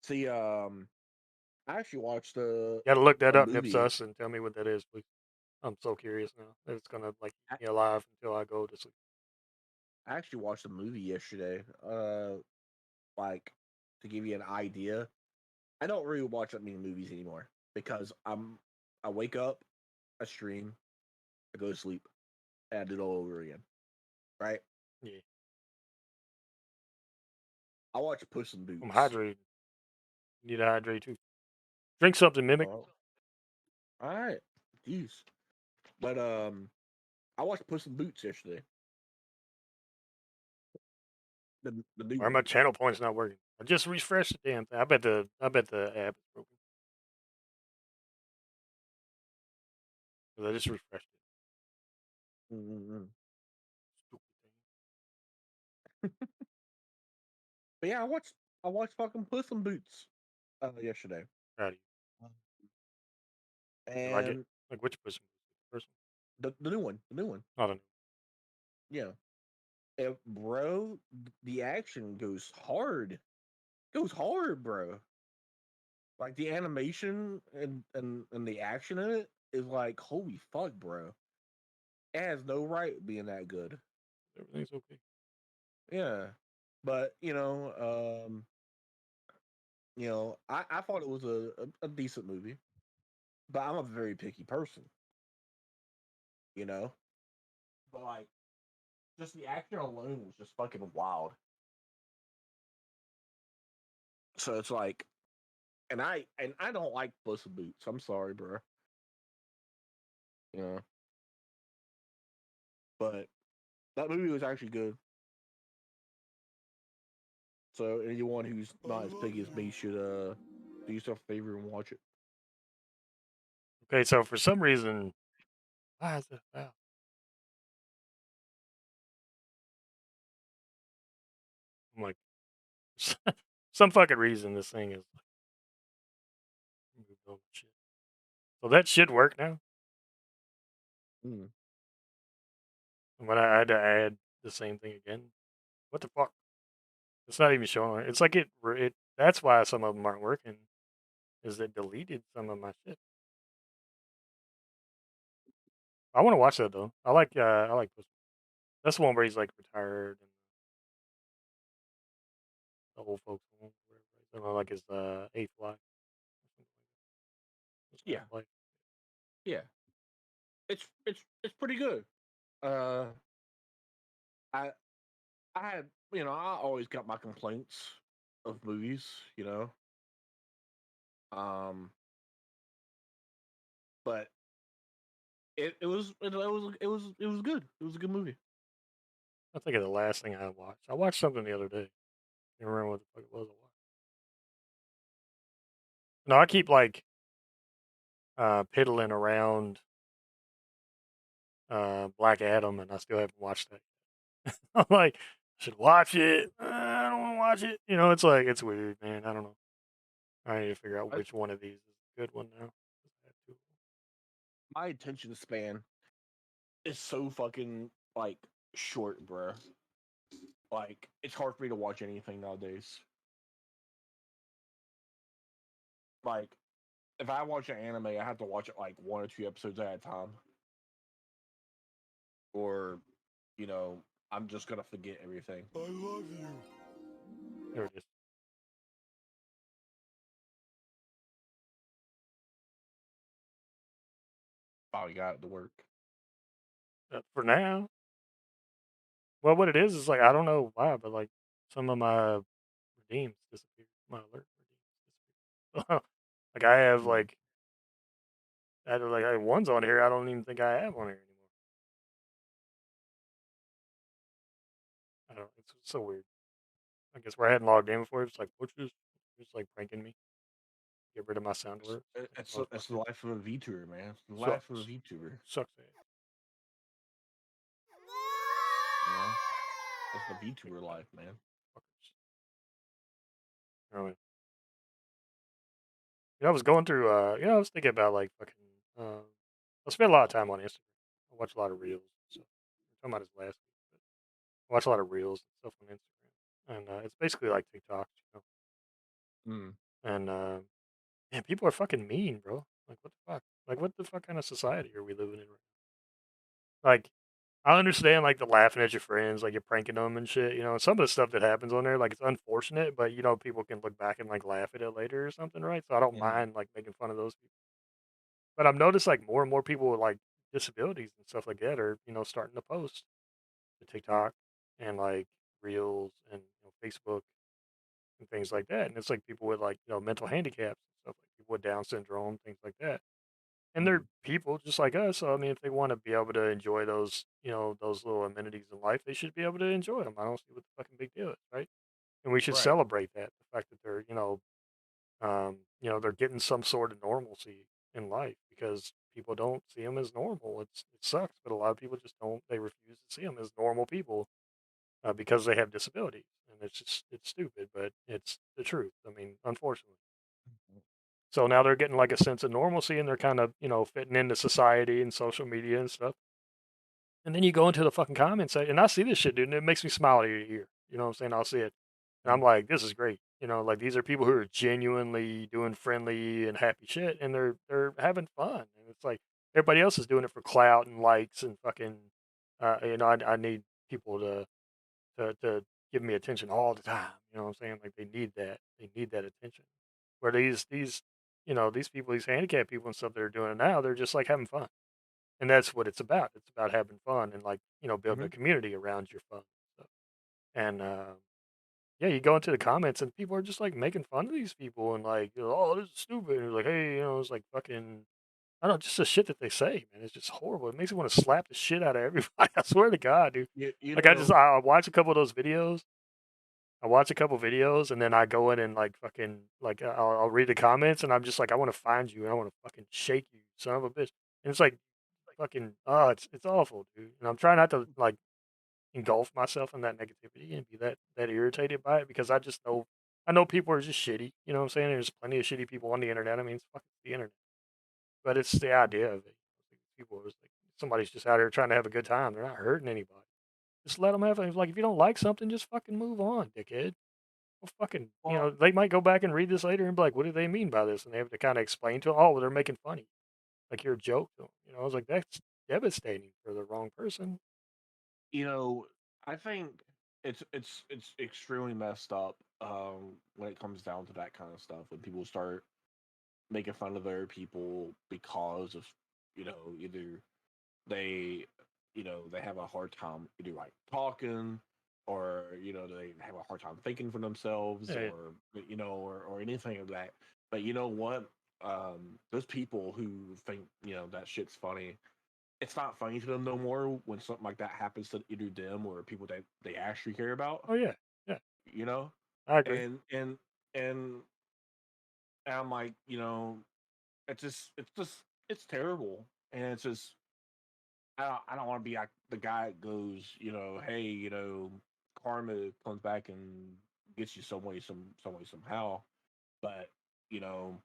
see, I actually watched You gotta look that a up, movie. Nipsus, and tell me what that is, please. I'm so curious now. It's gonna like I, keep me alive until I go to sleep. I actually watched a movie yesterday. Like to give you an idea, I don't really watch that many movies anymore because I wake up, I stream, I go to sleep, and I do it all over again. Right? Yeah, I watch Puss in I'm Boots. hydrated. Need to hydrate too. Drink something, mimic. Oh, all right, jeez. But I watched Puss in Boots yesterday. The new Why my one. channel point's not working? I just refreshed the damn thing. I bet the app is broken. 'Cause I just refreshed it. Mm-hmm. Stupid thing. But yeah, I watched fucking Puss in Boots yesterday, Proud of you. You like it? and Like which person? First the new one, the new one. one? I don't know. Yeah, and bro, the action goes hard, bro. Like the animation and the action in it is like holy fuck, bro. It has no right being that good. Everything's okay. Yeah, but I thought it was a decent movie, but I'm a very picky person, you know. But like, just the action alone was just fucking wild. So it's like, and I don't like Puss in Boots. I'm sorry, bro. You know, but that movie was actually good. So anyone who's not as picky as me should do yourself a favor and watch it. Okay, so for some reason, why is it? Wow. I'm like, some fucking reason this thing is like moved over shit. So that should work now. Mm. When I had to add the same thing again. What the fuck? It's not even showing. It's like it. That's why some of them aren't working. Is it deleted some of my shit? I want to watch that though. I like this. That's the one where he's like retired and the old folks home, whatever. He's on like his eighth life, or something like that. His Yeah, last life. yeah. It's pretty good. Uh, I I had I always got my complaints of movies. You know, um, but it was good. It was a good movie. I think of the last thing I watched. I watched something the other day. I can't remember what the fuck it was. I watched. No, I keep like piddling around Black Adam, and I still haven't watched that. I'm like, I should watch it. I don't want to watch it. It's like it's weird, man. I don't know. I need to figure out I, which one of these is a good one now. I have two. my attention span is so fucking like short, bruh. Like it's hard for me to watch anything nowadays. Like if I watch an anime, I have to watch it like one or two episodes at a time, or you know, I'm just gonna forget everything. I love you. There it is. Finally got it to work. For now, well, what it is like I don't know why, but like some of my redeems disappeared. My alert redeems disappeared. Like I have Mm. I have ones on here I don't even think I have on here anymore. I don't. It's so weird. I guess where I hadn't logged in before, it's like it's like pranking me. Get rid of my sound alerts. Like It's the motherfucker. life of a VTuber, man. It's the life of a Sucks. VTuber. Sucks. You know. That's the Think VTuber about it, life, man. fuckers. I was going through, I was thinking about like fucking, uh, I spend a lot of time on Instagram. I watch a lot of reels. So, I'm talking about his last week, but I watch a lot of reels and stuff on Instagram. And it's basically like TikTok, Mm, And, man, people are fucking mean, bro. Like, what the fuck? Like, what the fuck kind of society are we living in right now? Like, I understand, like, the laughing at your friends, like, you're pranking them and shit, and some of the stuff that happens on there, like, it's unfortunate, but, people can look back and, like, laugh at it later or something, right? So I don't mhm, mind, like, making fun of those people. But I've noticed, like, more and more people with, like, disabilities and stuff like that are, starting to post to TikTok and, like, Reels and, Facebook and things like that. And it's like people with, like, mental handicaps and stuff, like people with Down syndrome, things like that. And they're mhm. people just like us. So, I mean, if they want to be able to enjoy those, those little amenities in life, they should be able to enjoy them. I don't see what the fucking big deal is, right? And we should Right. celebrate that the fact that they're, they're getting some sort of normalcy in life because people don't see them as normal. It sucks, but a lot of people just don't. They refuse to see them as normal people because they have disabilities, and it's stupid, but it's the truth. I mean, unfortunately. So now they're getting like a sense of normalcy, and they're kind of fitting into society and social media and stuff. And then you go into the fucking comments, and I see this shit, dude, and it makes me smile ear to ear. You know what I'm saying? I'll see it, and I'm Mhm. like, this is great. Like these are people who are genuinely doing friendly and happy shit, and they're having fun. And it's like everybody else is doing it for clout and likes and fucking. I need people to give me attention all the time. You know what I'm saying? Like they need that. They need that attention. Where these people, these handicapped people and stuff that are doing it now, they're just like having fun. And that's what it's about. It's about having fun and like, building a Mhm. community around your fun. Stuff. And yeah, you go into the comments and people are just like making fun of these people and like, oh, this is stupid. And like, hey, it's like fucking I don't know, just the shit that they say, man. It's just horrible. It makes me want to slap the shit out of everybody. I swear to God, dude. You Like know, I watch a couple of those videos. I watch a couple videos and then I go in and like fucking like I'll read the comments and I'm just like I want to find you and I want to fucking shake you, son of a bitch. And it's like fucking it's awful, dude. And I'm trying not to like engulf myself in that negativity and be that irritated by it because I know people are just shitty. You know what I'm saying? There's plenty of shitty people on the internet. I mean, it's fucking the internet, but it's the idea of it. People is like somebody's just out here trying to have a good time. They're not hurting anybody. Just let them have it. Like if you don't like something, just fucking move on, dickhead. Well, fucking, well, they might go back and read this later and be like, "What do they mean by this?" And they have to kind of explain to them, "Oh, well, they're making funny, like you're a joke to them." I was like, "That's devastating for the wrong person." you know, I think it's extremely messed up when it comes down to that kind of stuff. When people start making fun of other people because of either they they have a hard time either like talking or they have a hard time thinking for themselves Yeah, or or anything of that. But you know what, those people who think that shit's funny, it's not funny to them no more when something like that happens to either them or people that they actually care about, oh yeah, yeah, you know. I agree. And and and I'm like, it's terrible. And it's just, I don't want to be like the guy that goes, hey, karma comes back and gets you some way somehow. But you know,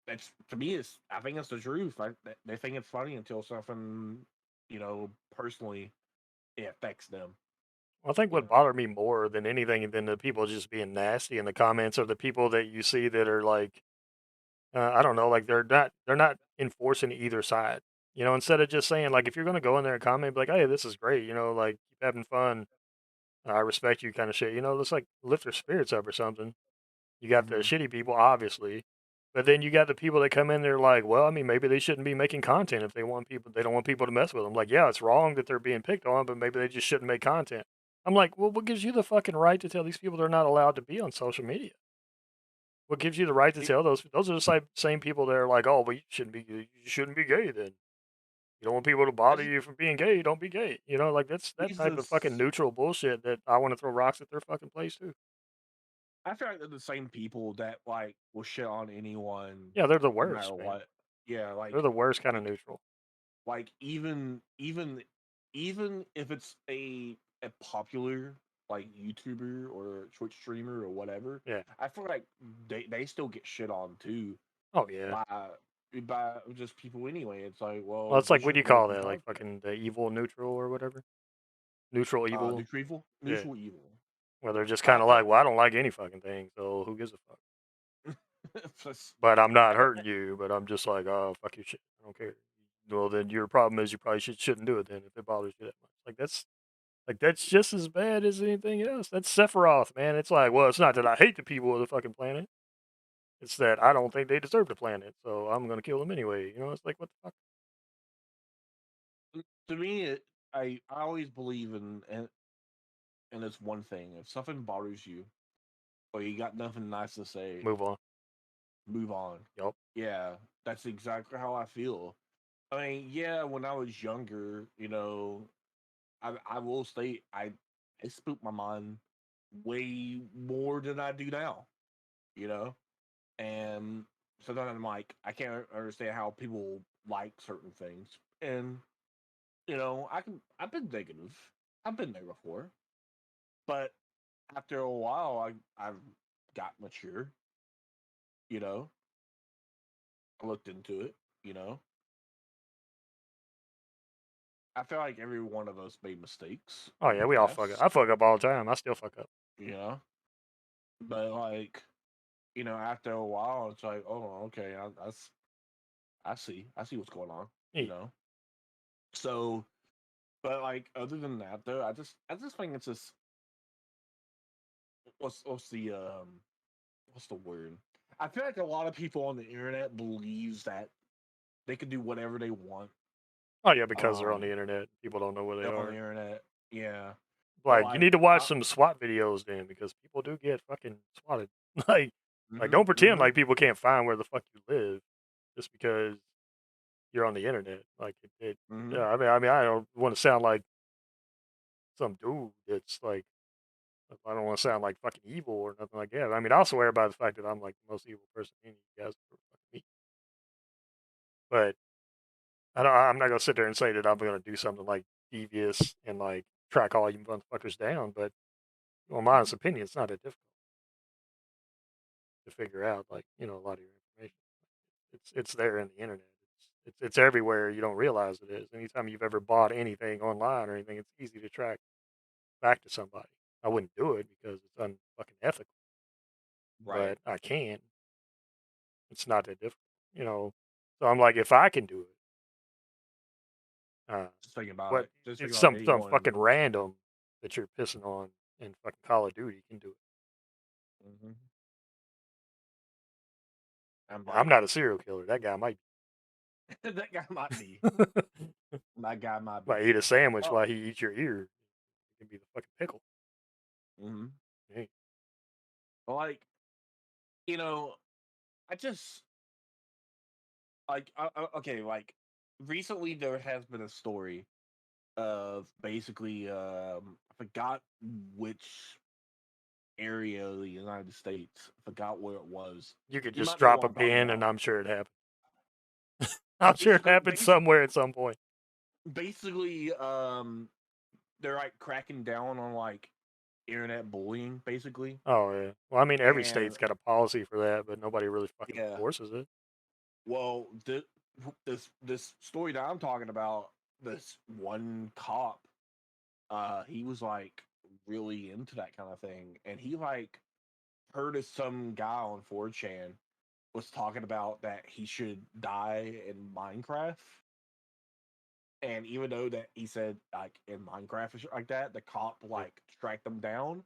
that's, to me, is, I think it's the truth. Like they think it's funny until something, personally, it affects them. I think You what know. bothered me more than anything than the people just being nasty in the comments are the people that you see that are like, I don't know, like they're not enforcing either side. Instead of just saying like, if you're gonna go in there and comment, be like, "Hey, this is great," like keep having fun. I respect you, kind of shit. Let's like lift their spirits up or something. You got the Hmm. shitty people, obviously, but then you got the people that come in there like, well, I mean, maybe they shouldn't be making content if they don't want people to mess with them. Like, yeah, it's wrong that they're being picked on, but maybe they just shouldn't make content. I'm like, well, what gives you the fucking right to tell these people they're not allowed to be on social media? What gives you the right to It, tell those are the same people that are like, oh, well, you shouldn't be gay then. You don't want people to bother it's, you for being gay, don't be gay. Like that's that he's type of fucking this. neutral bullshit that I want to throw rocks at their fucking place too. I feel like they're the same people that like will shit on anyone, Yeah, they're the no matter worst, man. what. Yeah, They're the worst kind of like neutral. like even if it's a a popular like YouTuber or Twitch streamer or whatever, Yeah. I feel like they still get shit on too Oh, yeah. by by just people anyway. It's like, Well, well, it's they like, what do you shouldn't let call you that? Like, talk. fucking the evil neutral or whatever? Neutral evil? Neutral evil, Yeah. neutral evil. Where they're just I kinda felt like, "Well, I don't like any fucking thing, so who gives a fuck? just, But I'm not hurting you, but I'm just like, oh, fuck your shit. I don't care." Well, then your problem is you probably shouldn't do it then if it bothers you that much. That's just as bad as anything else. That's Sephiroth, man. It's like, well, it's not that I hate the people of the fucking planet. It's that I don't think they deserve the planet, so I'm gonna kill them anyway. It's like, what the fuck? to me, I always believe in this one thing. If something bothers you or you got nothing nice to say, Move on. move on. Yup. Yeah, that's exactly how I feel. I mean, yeah, when I was younger, I will state I spooked my mind way more than I do now, you know? And so then I'm like, I can't understand how people like certain things. And, I've been negative. I've been there before. But after a while I've got mature, you know. I looked into it, you know. I feel like every one of us made mistakes Oh in yeah, the we all fuck up. past, I fuck up all the time. I still fuck up. you know. But like, after a while, it's like, oh, okay, I see what's going on, you Yeah. know. So, but like, other than that, though, I just think it's just what's the word? I feel like a lot of people on the internet believes that they can do whatever they want, Oh yeah, because they're on the um, internet. People don't know where they on the are. internet. Yeah, but Like, you need like, to watch some SWAT videos then, because people do get fucking swatted. Like don't pretend mm-hmm. like people can't find where the fuck you live just because you're on the internet. Like, Mm-hmm. yeah, I mean, I don't wanna sound like some dude that's like, I don't wanna sound like fucking evil or nothing like that. I mean, I'll swear by the fact that I'm like the most evil person any of you guys ever fucking meet. But I'm not gonna sit there and say that I'm gonna do something like devious and like track all you motherfuckers down, but well, my honest opinion, it's not that difficult to figure out, like, a lot of your information. It's there in the internet. It's everywhere. You don't realize it is. Anytime you've ever bought anything online or anything, it's easy to track back to somebody. I wouldn't do it because it's unfucking ethical, Right. but I can. It's not that difficult, you know. So I'm like, if I can do it, Just thinking about what it. Just it's thinking about some anyone. fucking random that you're pissing on in fucking Call of Duty can do it. Mhm. I'm I'm like, not a serial killer. That guy might that guy might be. be. That guy might Might be. eat a sandwich Oh. while he eats your ear. It could be the fucking pickle. Hmm. Hey, Like, you know, I just like, okay, like, recently there has been a story of basically, I forgot which area of the United States. I forgot where it was. you could You just might know drop what a I'm talking pin, and about. I'm sure it happened. I'm sure it Basically, happened somewhere at some point. basically, they're like cracking down on like internet bullying, basically. Oh yeah. Well, I mean, every And state's got a policy for that, but nobody really fucking yeah, enforces it. well, this story that I'm talking about, this one cop, he was like really into that kind of thing, and he like heard of some guy on 4chan was talking about that he should die in Minecraft. And even though that he said like in Minecraft and shit like that, the cop Yeah. like tracked them down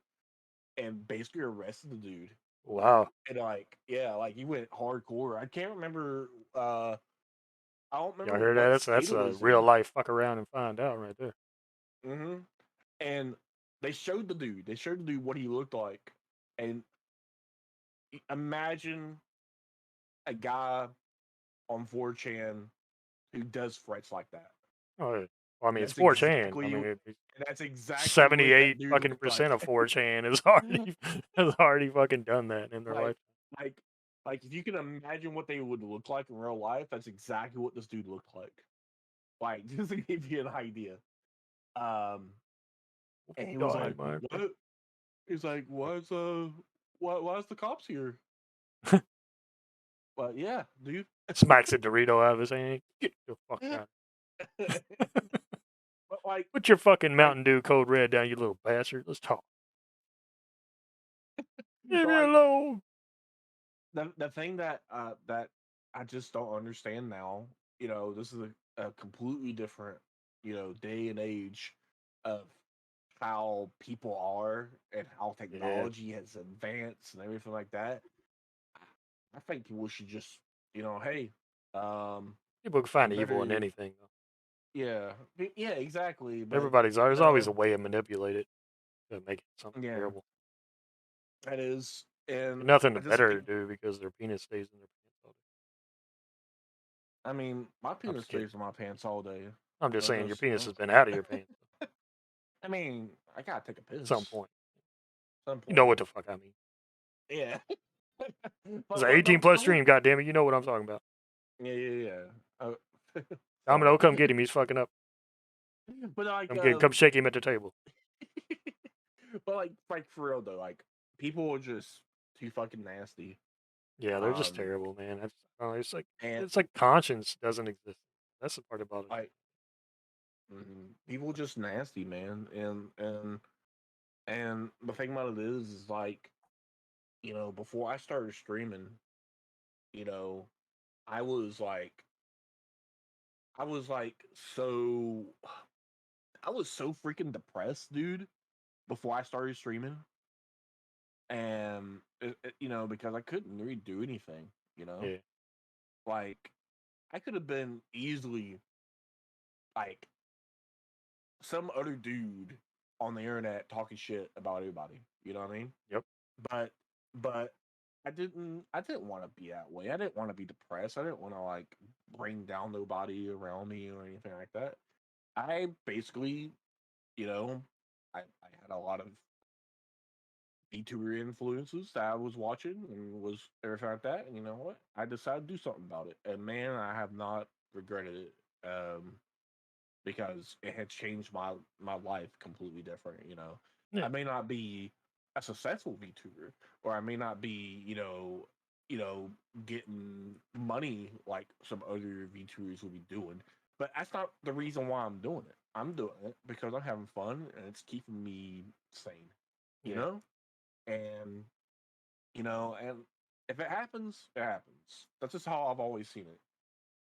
and basically arrested the dude. Wow. And like, yeah, like he went hardcore. I can't remember. I don't Y'all remember hear that? what That's state it a was real in. life fuck around and find out right there. Hmm. And they showed the dude. They showed the dude what he looked like. And imagine a guy on 4chan who does threats like that. Oh yeah. Well, I mean, it's That's 4chan. I exactly. mean, That's exactly what that 78 dude fucking looked like. percent of 4chan is already has already fucking done that in their like, life. like, like, if you can imagine what they would look like in real life, that's exactly what this dude looked like. Like, just to give you an idea. Um, And he was like, Dynamite. "What?" He's like, why's the cops here?" But yeah, dude. Smacks a Dorito out of his hand. Get the fuck out. But like, Put your fucking like, Mountain Dew Code Red down, you little bastard. Let's talk. Leave but me like alone. the thing that I just don't understand now. This is a completely different day and age of how people are and how Yeah. technology has advanced and everything like that. I think people should just, hey, People can find you evil in better, anything, though. yeah, yeah, exactly. But There's always a way to manipulate it to make it something yeah, terrible. that is, And and nothing I just better think, to do because their penis stays in their pants all day. I mean, my I'm penis just kidding. stays in my pants all day. I'm just saying your Just, penis has been out of your pants I mean, I gotta take a at some piss point. at some You know point. what the fuck I mean. Yeah, It's but an what 18 the plus whole, stream, goddamn it. You know what I'm talking about. yeah, yeah, yeah. Domino, Sorry, come get him. He's fucking up. but like, Come get him. Come shake him at the table. but like for real though, like people are just too fucking nasty. Yeah, they're just Um, terrible, man. and It's like conscience doesn't exist. That's the part about it. like people just nasty, man. And the thing about it is like before I started streaming, you know, I was like, I was like so, I was so freaking depressed, dude. Before I started streaming, and because I couldn't really do anything, you know, Yeah. like I could have been easily like some other dude on the internet talking shit about everybody. You know what I mean? Yep. But but I didn't want to be that way. I didn't want to be depressed. I didn't want to like bring down nobody around me or anything like that. I basically, you know, I had a lot of VTuber influences that I was watching and was everything like that. And you know what? I decided to do something about it. And man, I have not regretted it. Because it had changed my life completely different. Yeah. I may not be a successful VTuber, or I may not be getting money like some other VTubers will be doing, but that's not the reason why I'm doing it. I'm doing it because I'm having fun and it's keeping me sane, you Yeah. know, and and if it happens, it happens. That's just how I've always seen it.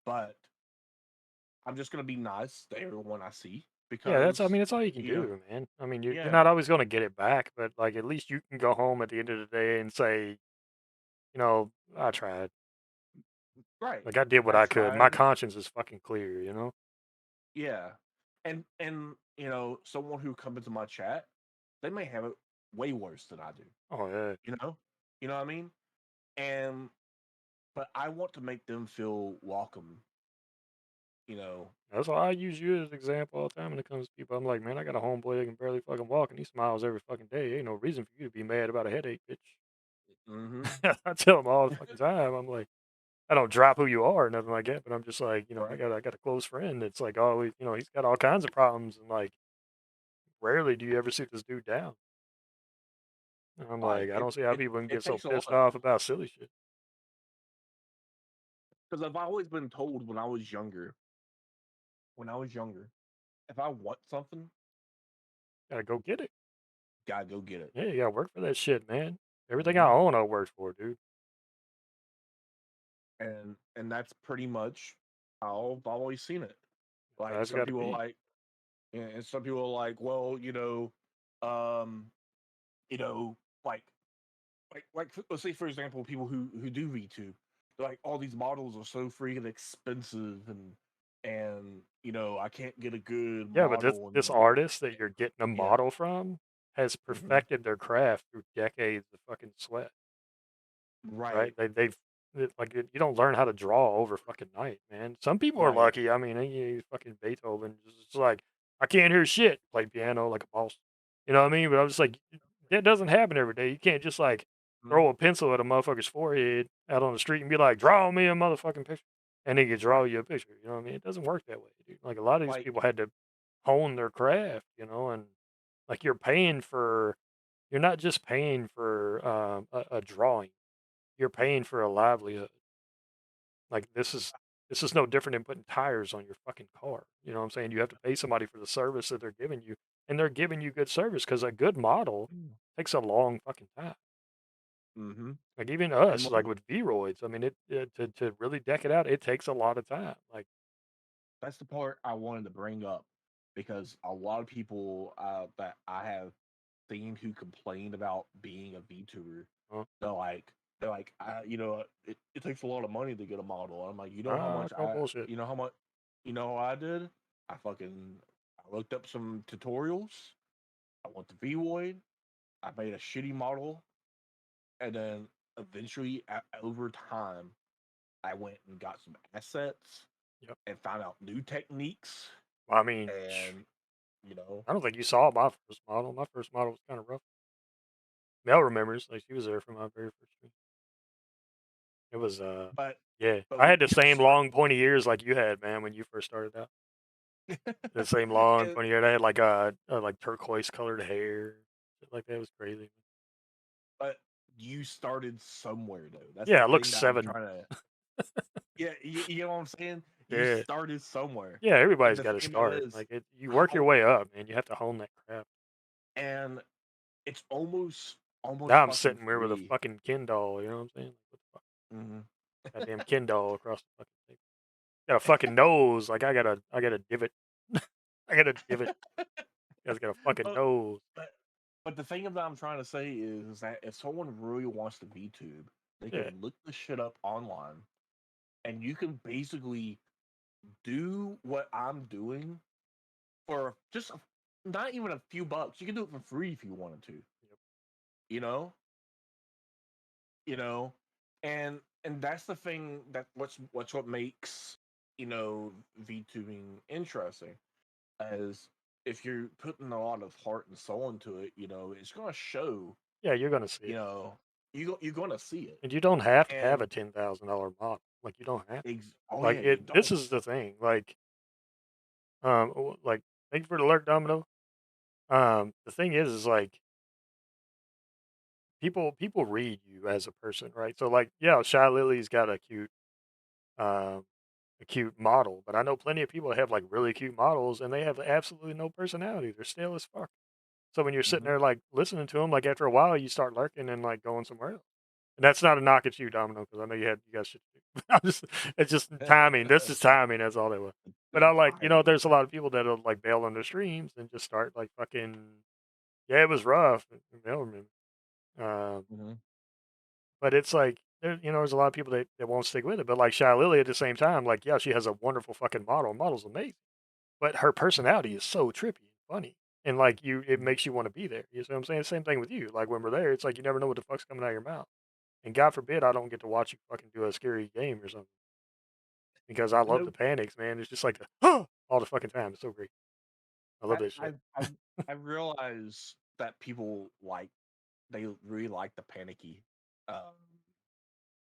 But I'm just gonna be nice to everyone I see Yeah, I because mean, that's all you can you know, do, man. I mean, you're yeah, not always going to get it back, but like at least you can go home at the end of the day and say, I tried. right. Like I did what I I could. My tried, conscience is fucking clear, you know? yeah, and someone who comes into my chat, they may have it way worse than I do. Oh yeah. You know, what I mean. And but I want to make them feel welcome. You know, That's why I use you as an example all the time when it comes to people. I'm like, man, I got a homeboy that can barely fucking walk and he smiles every fucking day. Ain't no reason for you to be mad about a headache, bitch. mm-hmm, I tell him all the fucking time. I'm like, I don't drop who you are or nothing like that, but I'm just like, right. I got a close friend that's like always, he's got all kinds of problems and like rarely do you ever sit this dude down. And I'm Like like, I it, don't see how it, people can it get so takes a pissed lot off about silly shit. because I've always been told when I was younger, if I want something, Gotta go get it. gotta go get it. Yeah, you gotta work for that shit, man. Everything I Hmm. own, I worked for, dude. And that's pretty much how I've always seen it. That's Like how it's some gotta people are be. like, yeah, and some people are like, well, um, you know, like let's say for example, people who do VTube, they're like all these models are so freaking expensive and I can't get a good Yeah, but model this and artist that you're getting a yeah, model from has hmm, perfected their craft through decades of fucking sweat, right? right, You don't learn how to draw over fucking night, man. Some people are right, lucky. I mean, fucking Beethoven, just like I can't hear shit, play piano like a boss. You know what I mean? But I'm just like, that doesn't happen every day. You can't just like hmm, throw a pencil at a motherfucker's forehead out on the street and be like, draw me a motherfucking picture, and he can draw right. you a picture. You know what I mean? It doesn't work that way, dude. Like a lot of these Like people had to hone their craft, and Like you're not just paying for a drawing. You're paying for a livelihood. Like this is no different than putting tires on your fucking car. You know what I'm saying? You have to pay somebody for the service that they're giving you, and they're giving you good service because a good model takes a long fucking time. Mm-hmm. Like even And us, like with V-roids, I mean, to really deck it out, it takes a lot of time. Like, that's the part I wanted to bring up because a lot of people that I have seen who complain about being a VTuber, uh, they're like, it takes a lot of money to get a model. I'm like, you know how much no bullshit. you know how much, you know what I did? I looked up some tutorials. I went to VWoid. I made a shitty model, and then eventually, over time, I went and got some assets Yep. and found out new techniques. Well, I mean, And you know, I don't think you saw my first model. My first model was kind of rough. Mel remembers, like she was there for my very first stream. It was but yeah. but I had the when I same start, long pointy ears like you had, man, when you first started out. The same long and, pointy hair. I had like turquoise colored hair, shit like that. It was crazy. but you started somewhere though. That's the Yeah, I looked thing that I'm 7. trying to. Yeah, you know what I'm saying. You Yeah. started somewhere, Yeah, and everybody's the gotta thing about it start. is Like, you work your how, way up, man. You have to hone that craft. and it's almost Now I'm fucking sitting here with a free. fucking Ken doll, you know what I'm saying? What the fuck? Hmm. Goddamn Ken doll across the fucking thing. Got a fucking nose, like, I got a divot. I got a divot. You guys got a fucking but nose. but but the thing that I'm trying to say is that if someone really wants to VTube, they Yeah. can look the shit up online, and you can basically do what I'm doing for just not even a few bucks. You can do it for free if you wanted to. Yep. You know, you know, and that's the thing that what's what makes VTubing interesting, as if you're putting a lot of heart and soul into it, it's gonna show. Yeah, you're gonna see You it. know, you're gonna see it, And you don't have to have and a $10,000 model. Like, you don't have to. oh Like, yeah, you this don't. is the thing. Like, like, thank you for the alert, Domino. The thing is like people read you as a person, right? So like, yeah, Shy Lily's got um a cute model, but I know plenty of people that have like really cute models and they have absolutely no personality. They're stale as fuck. So when you're sitting Hmm. there like listening to them, like after a while you start lurking and like going somewhere else. And that's not a knock at you, Domino, because I know you guys should. I'm just it's just timing. This is timing. That's all they was. But I like, Timing. there's a lot of people that'll like bail on their streams and just start like fucking. Yeah, it was rough. They'll remember. Um, Hmm. but it's like there's a lot of people that won't stick with it. But like Shy Lily at the same time, like yeah, she has a wonderful fucking model. Model's amazing, but her personality is so trippy and funny, and like it makes you want to be there. You know what I'm saying? Same thing with you. Like when we're there, it's like you never know what the fuck's coming out of your mouth. And God forbid I don't get to watch you fucking do a scary game or something because I love the Nope. panics, man. It's just like the all the fucking time. It's so great. I love I that shit. I I I realize that people they really like the panicky, um,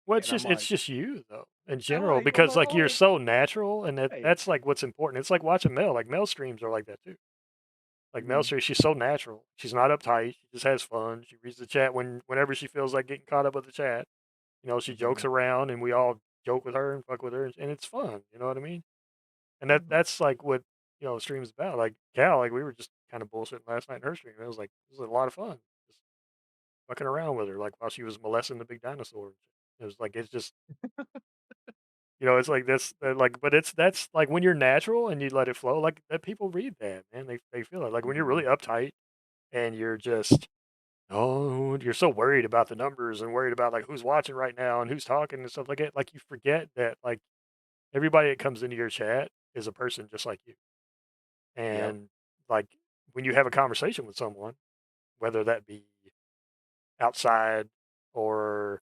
Well, and I'm it's like, just you though, in I'm general, like, I'm because like you're like, so natural, and hey, that's like what's important. It's like watching Mel. Like Mel streams are like that too. Like Mel mm, streams, she's so natural. She's not uptight. She just has fun. She reads the chat whenever she feels like getting caught up with the chat. She jokes mhm, around, and we all joke with her and fuck with her, and it's fun. You know what I mean? And mhm. that's like what streams about. Like Cal, like we were just kind of bullshitting last night in her stream. It was like it was a lot of fun, just fucking around with her, like while she was molesting the big dinosaur. It was like it's just it's like this, like, but that's like when you're natural and you let it flow, like that people read that, man. They feel it. Like when you're really Mhm. uptight and you're just, oh, you're so worried about the numbers and worried about like who's watching right now and who's talking and stuff like that. Like you forget that like everybody that comes into your chat is a person just like you. Yep. And like when you have a conversation with someone, whether that be outside or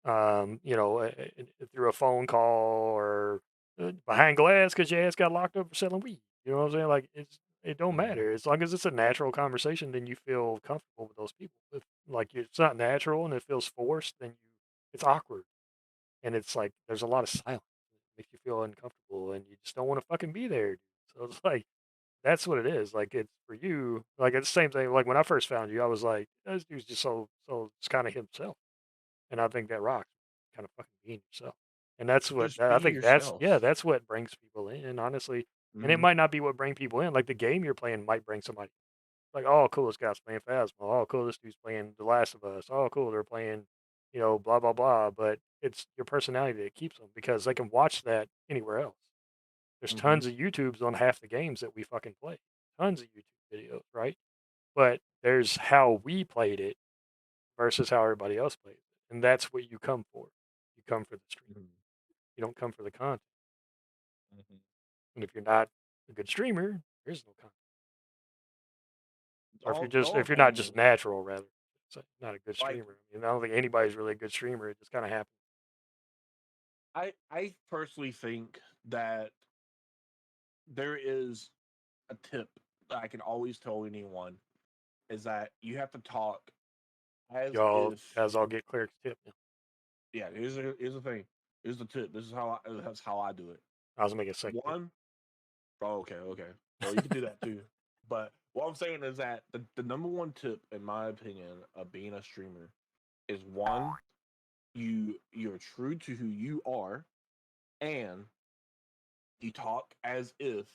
through a phone call or behind glass because your ass got locked up for selling weed. You know what I'm saying? Like it don't Mhm. matter as long as it's a natural conversation. Then you feel comfortable with those people. If like it's not natural and it feels forced, then it's awkward and it's like there's a lot of silence. It makes you feel uncomfortable and you just don't want to fucking be there. So it's like that's what it is. Like it's for you. Like it's the same thing. Like when I first found you, I was like, this dude's just so it's kind of himself, and I think that rocks. Kind of fucking being yourself, and that's what Just be I think. That's yeah, yourself. that's what brings people in. Honestly, and it Hmm. might not be what bring people in. Like the game you're playing might bring somebody. Like, oh, cool, this guy's playing Phasmo. Oh, cool, this dude's playing The Last of Us. Oh, cool, they're playing, blah blah blah. But it's your personality that keeps them because they can watch that anywhere else. There's Hmm. tons of YouTubes on half the games that we fucking play. Tons of YouTube videos, right? But there's how we played it versus how everybody else plays it. And that's what you come for. You come for the stream. Hmm. You don't come for the content. Hmm. And if you're not a good streamer, there's no content. Or All if you're not just things natural rather. It's not a good like streamer. I mean, I don't think anybody's really a good streamer. It just kind of happens. I personally think that there is a tip that I can always tell anyone is that you have to talk as Y'all if guys all get clear tip. Yeah. yeah. Here's the thing. Here's the tip. This is how that's how I do it. I was making a second tip. One, oh, okay. Well, you can do that too. But what I'm saying is that the number one tip, in my opinion, of being a streamer is one, you're true to who you are, and you talk as if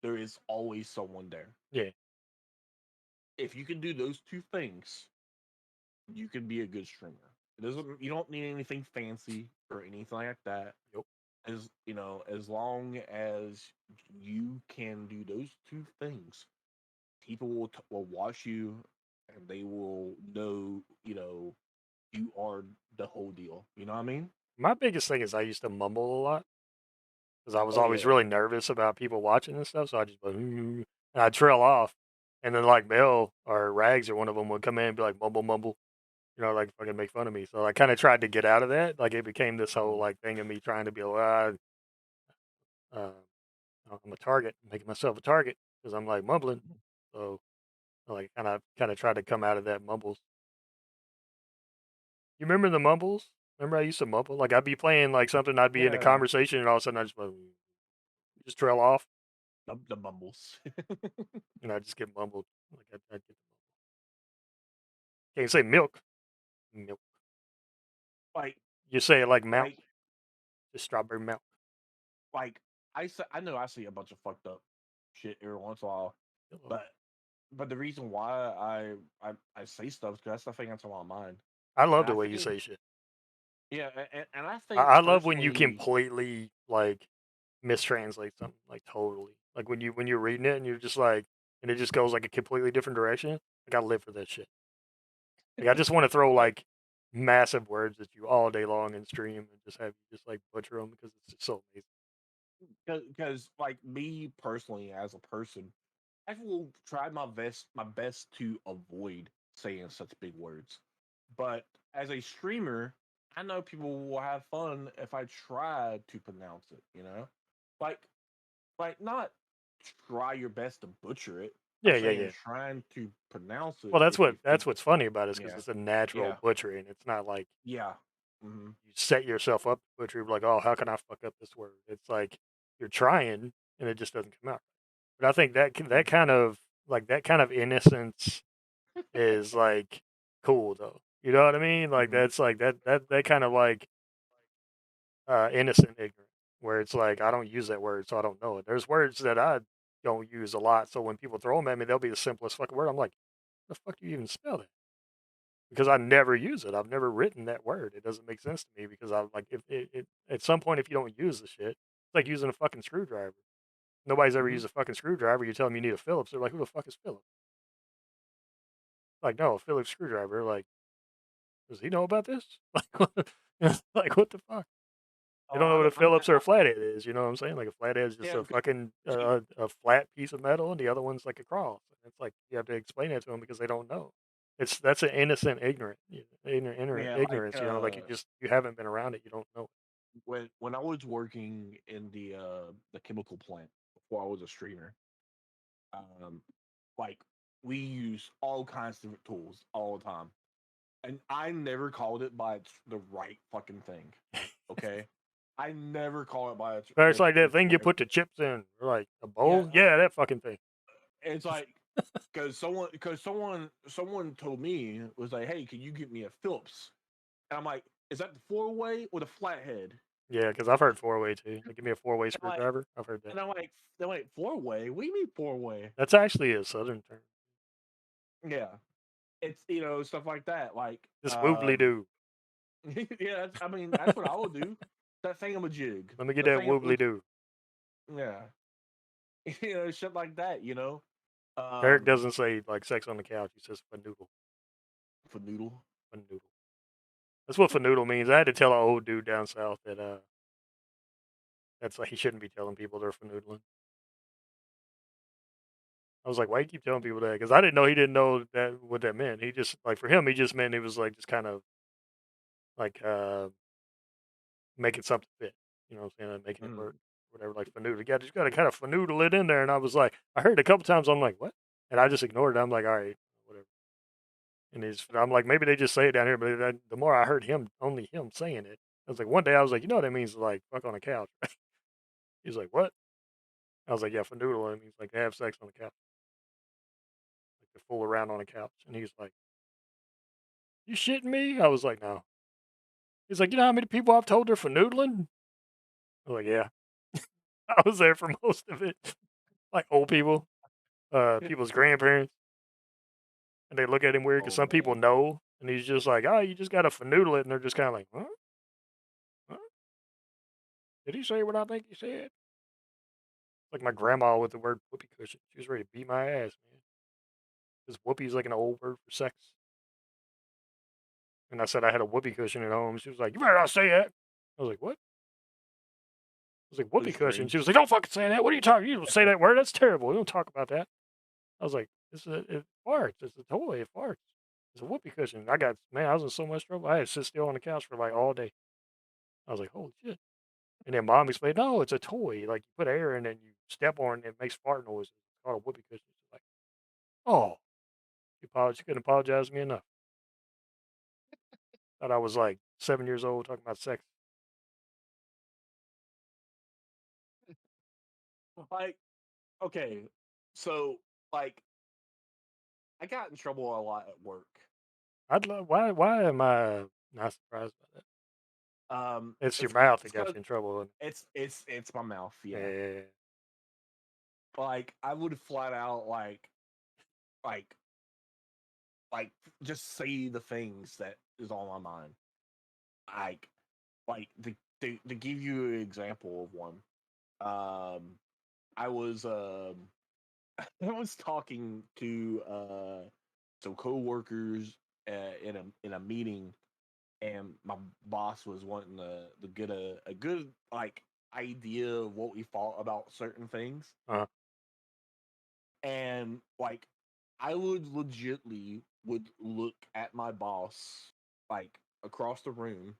there is always someone there. Yeah. If you can do those two things, you can be a good streamer. It doesn't you don't need anything fancy or anything like that. Yep. As you know, as long as you can do those two things, people will watch you and they will know, you are the whole deal. You know what I mean? My biggest thing is I used to mumble a lot because I was Oh always yeah. really nervous about people watching and stuff. So I just go, and I'd trail off. And then like Mel or Rags or one of them would come in and be like, mumble, mumble, like fucking make fun of me. So I kind of tried to get out of that. Like it became this whole Mhm. like thing of me trying to be like, uh, I'm a target, making myself a target because I'm like mumbling. Mhm. So I like kind of tried to come out of that mumbles. You remember the mumbles? Remember I used to mumble? Like I'd be playing like something, I'd be in a Yeah. conversation, and all of a sudden I just trail off, The mumbles. and I just get mumbled. Like I'd get can't say milk, milk. like You say it like milk, like just strawberry milk. like I know I see a bunch of fucked up shit every once in a while, Hello. but the reason why I say stuff is because that's the thing that's on my mind, I love and the I way you think say shit. yeah, and I I, think I love when you personally, completely like mistranslate something, like totally. Like when you're reading it and you're just like, and it just goes like a completely different direction. Like I live for that shit. Like I just want to throw like like massive words at you all day long in stream and just have you just like butcher them because it's just so amazing. because like me personally as a person, I will try my best to avoid saying such big words. But as a streamer, I know people will have fun if I try to pronounce it, Like not try your best to butcher it. I'm Yeah, yeah, saying yeah. trying to pronounce it Well, if you that's think what's funny about it is because yeah. it's a natural Yeah. butchering. It's not like Yeah. Hmm. you set yourself up to butcher. Like, oh, how can I fuck up this word? It's like you're trying and it just doesn't come out. But I think that kind of innocence is like cool though. You know what I mean? Like Hmm. that's like that kind of like innocent ignorant, where it's like I don't use that word, so I don't know it. There's words that I don't use a lot, so when people throw them at me, they'll be the simplest fucking word. I'm like, the fuck do you even spell that? Because I never use it. I've never written that word. It doesn't make sense to me because I'm like, if at some point, if you don't use the shit, it's like using a fucking screwdriver. Nobody's ever Hmm. used a fucking screwdriver. You tell them you need a Phillips. They're like, who the fuck is Phillips? Like, no, a Phillips screwdriver. Like, does he know about this? Like, what the fuck? They Oh, don't know I what know. a Phillips or a flathead is. You know what I'm saying? Like a flathead is just Yeah. a fucking See, a flat piece of metal, and the other one's like a cross. And it's like you have to explain that to them because they don't know. That's an innocent yeah, ignorance. Like you haven't been around it. You don't know. when I was working in the chemical plant before I was a streamer, um, like we use all kinds of different tools all the time, and I never called it by the right fucking thing. Okay, I never call it by But it's like that its thing you right. put the chips in, like a Yeah, bowl. Yeah, that fucking thing. it's like because someone told me was like, hey, can you get me a Phillips? And I'm like, is that the 4-way or the flathead? Yeah, because I've heard four-way too. Like, give me a four-way And I'm like, screwdriver. I've heard that. and I'm like, they're like 4-way. What do you mean 4-way? That's actually a southern term. Yeah, it's stuff like that. Like, This woobly doo. yeah, I mean that's what I would do. That thingamajig, Let me get the that thing, woobly doo. yeah, shit like that. Derek Um, doesn't say like sex on the couch. He says fanoodle. for noodle. Fanoodle. That's what fanoodle means. I had to tell an old dude down south that that's like he shouldn't be telling people they're fanoodling. I was like, why you keep telling people that? Because I didn't know he didn't know that what that meant. He just like for him, he just meant it was like just kind of like making something fit. You know what I'm saying? Like making it Mm. work, whatever. Like fanoodle. You got just got to kind of fanoodle it in there. And I was like, I heard it a couple times. I'm like, what? And I just ignored it. I'm like, all right, whatever. And I'm like, maybe they just say it down here. But the more I heard him, only him saying it, I was like, one day I was like, you know what that means? Like fuck on the couch. He's like, what? I was like, yeah, fanoodle. It means like to have sex on the couch, like to fool around on the couch. And he's like, you shitting me? I was like, no. He's like, you know how many people I've told they're fanoodling? I was like, yeah. I was there for most of it. Like old people, people's grandparents, and they look at him weird because Oh some people man. know, and he's just like, oh, you just gotta fanoodle it, and they're just kind of like, huh? Huh? Did he say what I think he said? Like my grandma with the word whoopee cushion. She was ready to beat my ass, man. Because whoopee is like an old word for sex. And I said I had a whoopee cushion at home. She was like, you better not say that. I was like, what? I was like, So whoopee cushion. She was strange. like, don't fucking say that. What are you talking? You don't say that word. That's terrible. We don't talk about that. I was like, it farts. It's a toy. It farts. It's a whoopee cushion. Man, I was in so much trouble. I had to sit still on the couch for like all day. I was like, holy shit. And then mom explained, no, it's a toy. Like you put air in it and you step on it and it makes fart noises. It's called a whoopee cushion. She's like, oh, you couldn't apologize to me enough. Thought I was like 7 years old talking about sex. Like, okay, so like I got in trouble a lot at work. I'd love, why am I not surprised by that? It's your It's mouth that it's got because you in trouble. And, it's my mouth, yeah. yeah, Like I would flat out like like just say the things that is on my mind. Like to give you an example of one. Um, I was I was talking to some coworkers in a meeting, and my boss was wanting to get a good like idea of what we thought about certain things, uh, and like I would legitly would look at my boss like across the room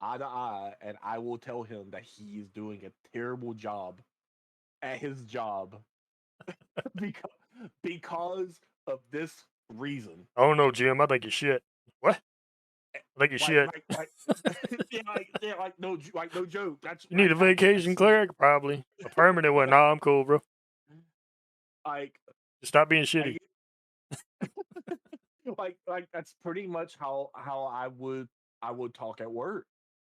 eye to eye, and I will tell him that he is doing a terrible job at his job because because of this reason. oh no, Jim, I think you shit. What? Eh, I think you Like shit. like like yeah, like no joke. That's You need a vacation that's cleric? Probably. A permanent one. Nah, I'm cool, bro. like Just stop being shitty. like like that's pretty much how I would talk at work.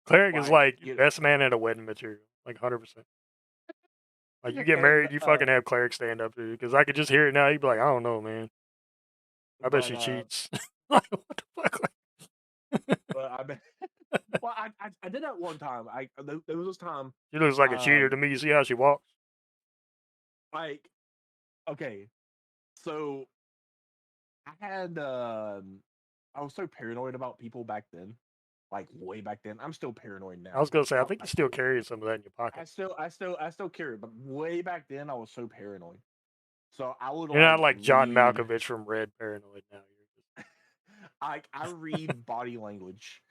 Cleric is Like like best man at a wedding material. Like 100%. Like you get and married, you fucking have cleric stand up to you. Because I could just hear it now. You'd be like, I don't know, man. I bet but she cheats. Like, what the fuck? but I mean, well I did that one time. There was this time She looks like a cheater um to me. You see how she walks? like okay, so I was so paranoid about people back then, like way back then. I'm still paranoid I now, was but gonna say, I think you're still carrying some of that in your pocket. I still carry it. But way back then, I was so paranoid. So I would You're not like like John read, Malkovich from Red Paranoid now. You're just I read body language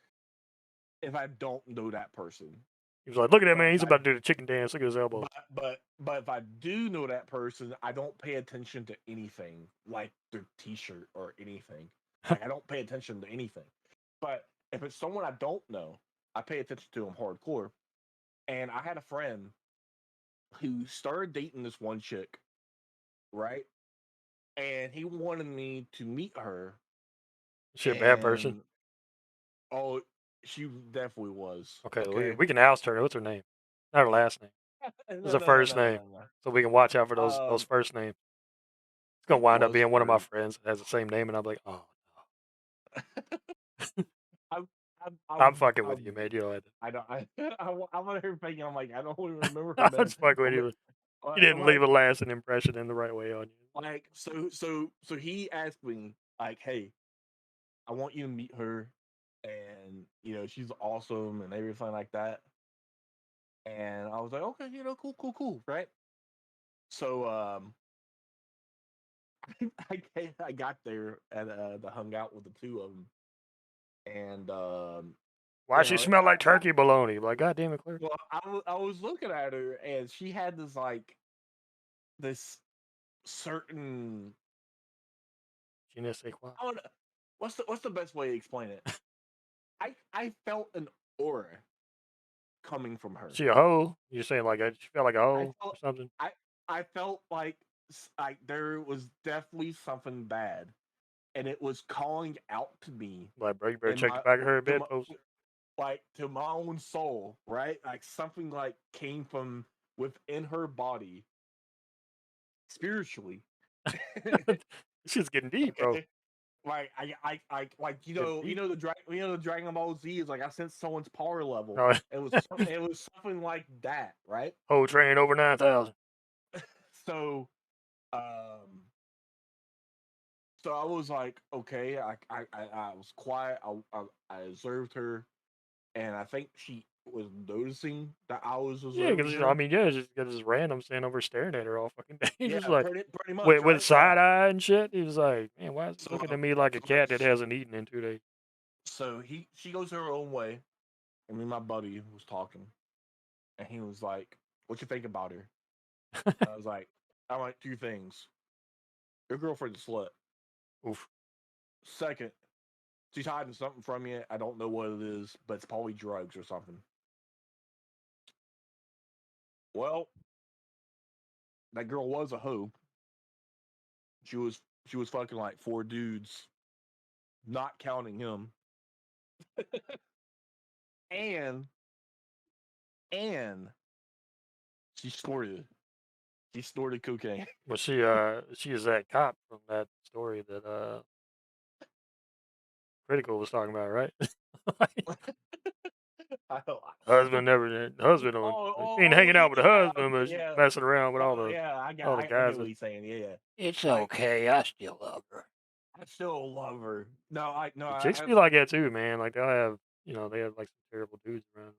if I don't know that person. he was like, look at that But man. if He's I about to do the chicken dance. Look at his elbow. but if I do know that person, I don't pay attention to anything like their T-shirt or anything. Like I don't pay attention to anything. But if it's someone I don't know, I pay attention to them hardcore. And I had a friend who started dating this one chick, right? and he wanted me to meet her. Is she a bad person? And oh, she definitely was. Okay, we Okay. we can oust her. What's her name? Not her last name. What's No, her no, no, first no, name? no, no. So we can watch out for those Um, first names. It's gonna it wind up was being one of my her. friends that has the same name, and I'm like, oh, I'm, I'm, I'm I'm, fucking with you, I'm man. You know, I don't. I'm on her thinking. I'm like, I don't even remember her I name. was fucking with I'm you. You like, didn't leave a lasting impression in the right way on you. so he asked me like, hey, I want you to meet her, and she's awesome and everything like that. And I was like, okay, cool, cool, cool, right? So I got there and hung out with the two of them, and Why she smell like I turkey bologna? Like, God damn it, Claire. well, I was looking at her, and she had this like this certain Je ne sais quoi. I don't know, what's the best way to explain it? I felt an aura coming from her. She a hoe? You're saying like she felt like a I hoe or felt something? I I felt like there was definitely something bad, and it was calling out to me Like, bro, you better in check the my back of her to my bedpost. like to my own soul, right? Like something like came from within her body spiritually. This shit's getting deep, bro. Okay. Like like Getting deep. the Dragon Ball Z is like I sense someone's power level. No, It was something like that, right? whole train over 9,000. So um so I was like, okay, I was quiet. I observed her, and I think she was noticing that I was Yeah, observing because I her. mean, yeah, just got this random standing over staring at her all fucking day. He's just Yeah, like pretty much, with right? Yeah. side eye and shit. He was like, man, why is he So looking at me like a cat that hasn't eaten in 2 days? she goes her own way, and me and my buddy was talking, and he was like, "What you think about her?" I was like, "I like two things. Your girlfriend's a slut. Oof. Second, she's hiding something from you. I don't know what it is, but it's probably drugs or something." Well, that girl was a hoe. She was fucking like four dudes, not counting him, and and she snorted. She snorted cocaine. Well, she is that cop from that story that Critical was talking about, right? Like, I don't, husband don't ain't oh, hanging out with the yeah, husband, okay, but she's yeah. messing around with Oh, yeah, all the I guys get what that he's saying. Yeah, yeah. it's Like, okay, I still love her. I still love her. No, The chicks be like that too, man. Like they'll have they have like some terrible dudes around.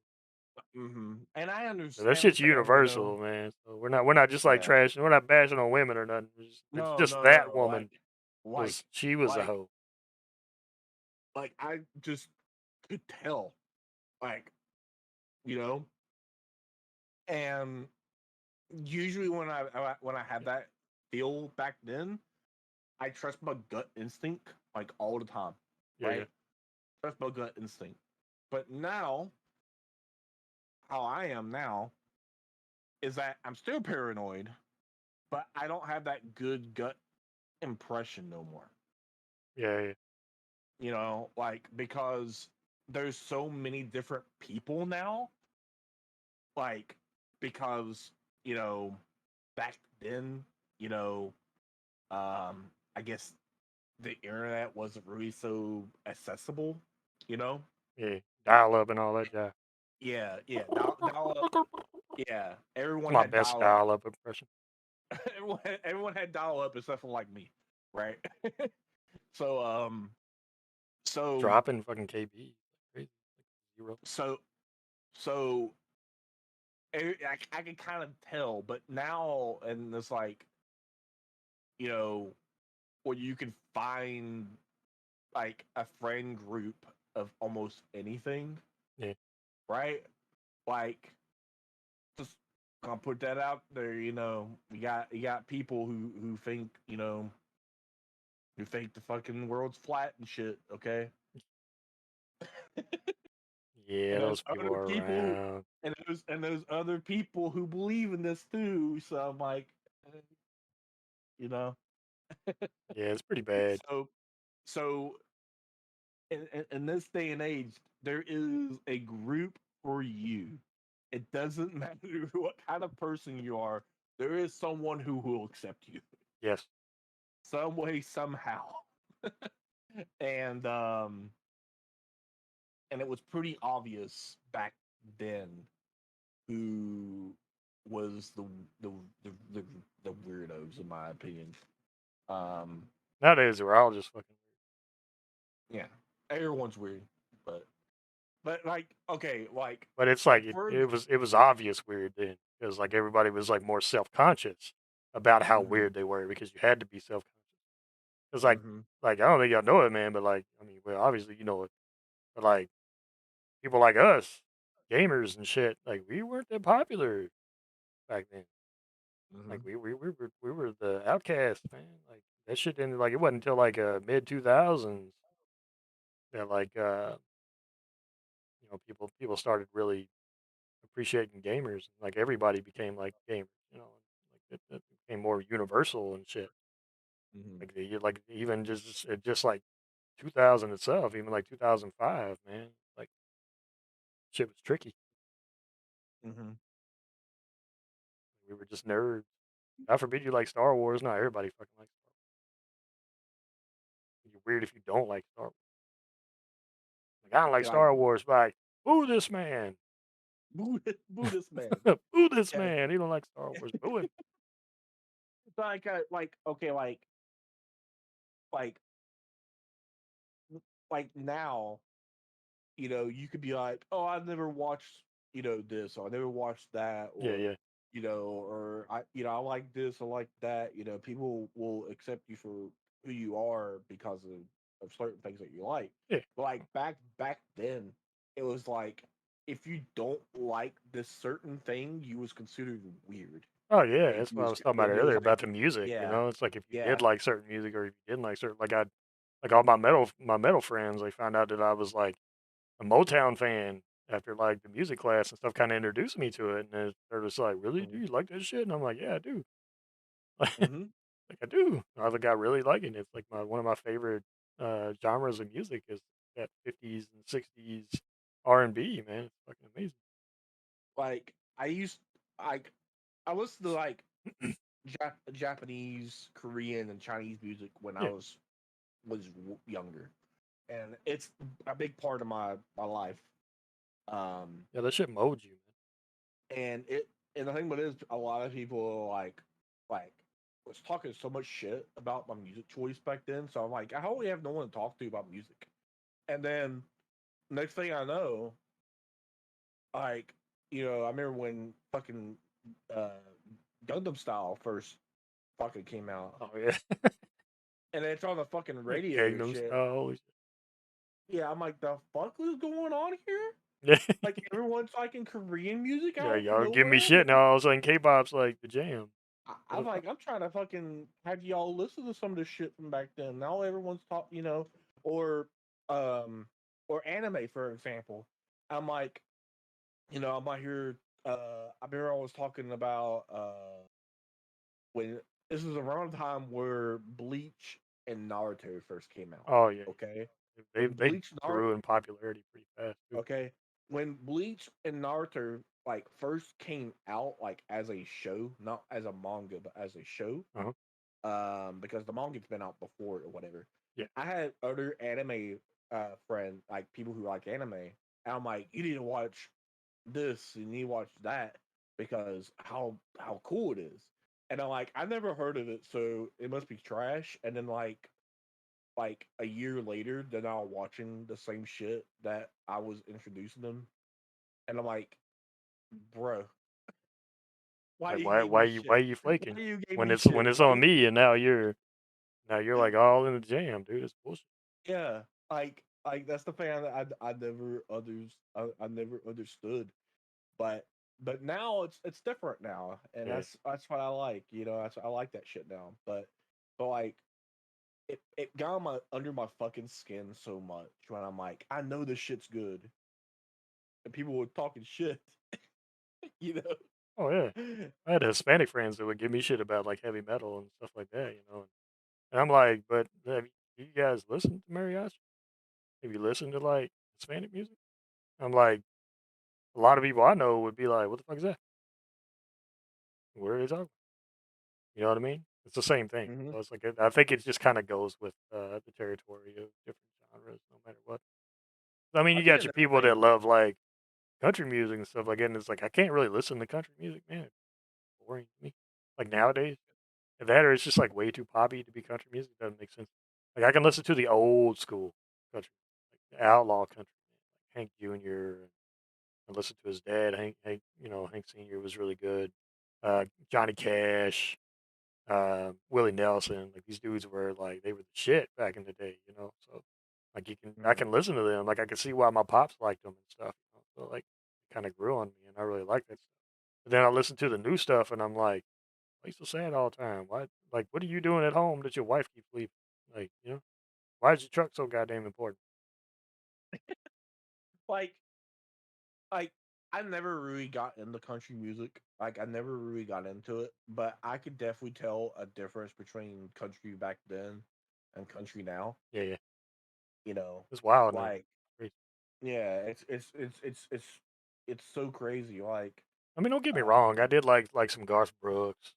and I So that shit's understand, universal, man. So we're not just like yeah. trashing. We're not bashing on women or nothing. It's No, just no, no, that no. woman Like, she was a like, hoe. I just could tell, like, you know, and usually when I had that feel back then, I trust my gut instinct like all the time, Yeah, yeah, right? Trust my gut instinct. But now, how I am now is that I'm still paranoid, but I don't have that good gut impression no more. yeah, yeah. Like because there's so many different people now, like because, you know, back then, you know, I guess the internet wasn't really so accessible, you know? Yeah. Dial up and all that jazz. Yeah, yeah. Dial up. Yeah. It's Everyone my had best dial up. dial up impression. Everyone had dial up except for like me, right? So so Dropping fucking KB. Crazy. Like zero. so so I can kind of tell, but now and it's like, you know, where you can find like a friend group of almost anything, Yeah. right? Like just gonna put that out there, you got people who think, who think the fucking world's flat and shit, okay? Yeah, And those there's people other are people around. and there's other people who believe in this too. So I'm like, eh, you know. Yeah, it's pretty bad. So so in this day and age, there is a group for you. It doesn't matter what kind of person you are. There is someone who will accept you Yes. some way somehow. And and it was pretty obvious back then who was the the, the, the weirdos in my opinion. Um Nowadays, we're all just fucking yeah, everyone's weird, but like okay, but it's like like for it was obvious weird then because like everybody was like more self conscious about how mm-hmm, weird they were because you had to be self conscious. It's mm-hmm, like I don't think y'all know it, man, but like I mean, well, obviously you know it, but like people like us, gamers and shit, like we weren't that popular back then. mm-hmm, Like we were the outcasts, man. Like that shit didn't like it wasn't until like mid 2000s that like people started really appreciating gamers. Like everybody became like gamers, you know, like it became more universal and shit. mm-hmm, Like even just like 2000 itself, even like 2005, man. Like shit was tricky. mm-hmm. We were just nerds. God forbid you like Star Wars. Not everybody fucking likes Star Wars. You're weird if you don't like Star Wars. Like I don't like Yeah, like Star Wars, but like, boo this man. Buddhist man. Boo this Yeah, man. He don't like Star Wars. Boo him. it's like okay, like like now, you could be like, oh, I've never watched, this, or I never watched that, Yeah, or yeah, or I like this, I like that. People will accept you for who you are because of certain things that you like. yeah. But like back then, it was like if you don't like this certain thing, you was considered weird, Oh yeah, and that's what I was talking about it was earlier like, about the music. You yeah, know, it's like if you did yeah, like certain music or if you didn't like certain, like I, like all my metal friends, they found out that I was like a Motown fan after like the music class and stuff. Kind of introduced me to it, and they're just like, "Really? Do mm-hmm, you like this shit?" And I'm like, "Yeah, I do." mm-hmm. Like I do. I like I really like it. It's like one of my favorite genres of music is that 50s and 60s R&B, man. It's fucking amazing. Like I used like I listened to like Japanese, Korean, and Chinese music when I Yeah. was younger, and it's a big part of my life. Um, Yeah, that shit molds you, and the thing about it is, a lot of people like was talking so much shit about my music choice back then. So I'm like, I only have no one to talk to about music. And then next thing I know, like I remember when fucking uh, Gundam Style first fucking came out, man. Oh yeah. and it's on the fucking Like radio and Gangnam shit. Style, holy Yeah, I'm like, the fuck is going on here? shit. Like everyone's liking Korean music Yeah, out of y'all give me nowhere. shit now. All of a sudden, K-pop's like the jam. What I'm the fuck? like, I'm trying to fucking have y'all listen to some of this shit from back then. Now everyone's talk, or um, or anime, for example. I'm like, I'm not here. I remember I was talking about when this was around the time where Bleach and Naruto first came out. Oh yeah, Okay, they when they Bleach Naruto grew in popularity pretty fast too. Okay, when Bleach and Naruto like first came out like as a show, not as a manga, but as a show, Uh-huh. because the manga's been out before or whatever. Yeah. I had other anime friends, like people who like anime, and I'm like, you need to watch this, you need to watch that because how cool it is. And I'm like, I never heard of it, so it must be trash. And then like a year later, they're now watching the same shit that I was introducing them, and I'm like, bro, why Like you gave me why shit? you flaking Why you gave when me when shit? it's on me and now you're like all in the jam, dude. It's bullshit. Yeah, like that's the fan that I never understood, but now it's different now, and Yeah. that's what I like. I like that shit now, but like it got under my fucking skin so much when I'm like, I know this shit's good, and people were talking shit, you Oh yeah. know. I had Hispanic friends that would give me shit about like heavy metal and stuff like that. And I'm like, "But have you guys listened to mariachi? Have you listened to, like, Hispanic music?" I'm like, a lot of people I know would be like, "What the fuck is that? What are they talking?" You know what I mean? It's the same thing. Hmm. So it's like, I think it just kinda goes with, the territory of different genres no matter what. I mean, I you think got your another people that thing. love, like, country music and stuff like that, and it's like, I can't really listen to country music, man, it's boring to me. Like, nowadays, if that or it's just, like, way too poppy to be country music, doesn't make sense. Like, I can listen to the old school country, like, the outlaw country, like Hank Jr. and listen to his dad, Hank Sr. was really good. Johnny Cash, Willie Nelson, like, these dudes were, like, they were the shit back in the day, you know? So, like, I Mhm. can listen to them, like, I can see why my pops liked them and stuff, you know? So, like, it kinda grew on me, and I really like that stuff. But then I listen to the new stuff, and I'm like, "Why you so sad all the time? Why like, what are you doing at home that your wife keeps leaving? Like, you know, why is your truck so goddamn important?" Like, like I never really got into country music. Like, I never really got into it, but I could definitely tell a difference between country back then and country now. Yeah, yeah. You know, It's wild now. like, Crazy. yeah, it's so crazy. Like, I mean, don't get me wrong, I um, did like some Garth Brooks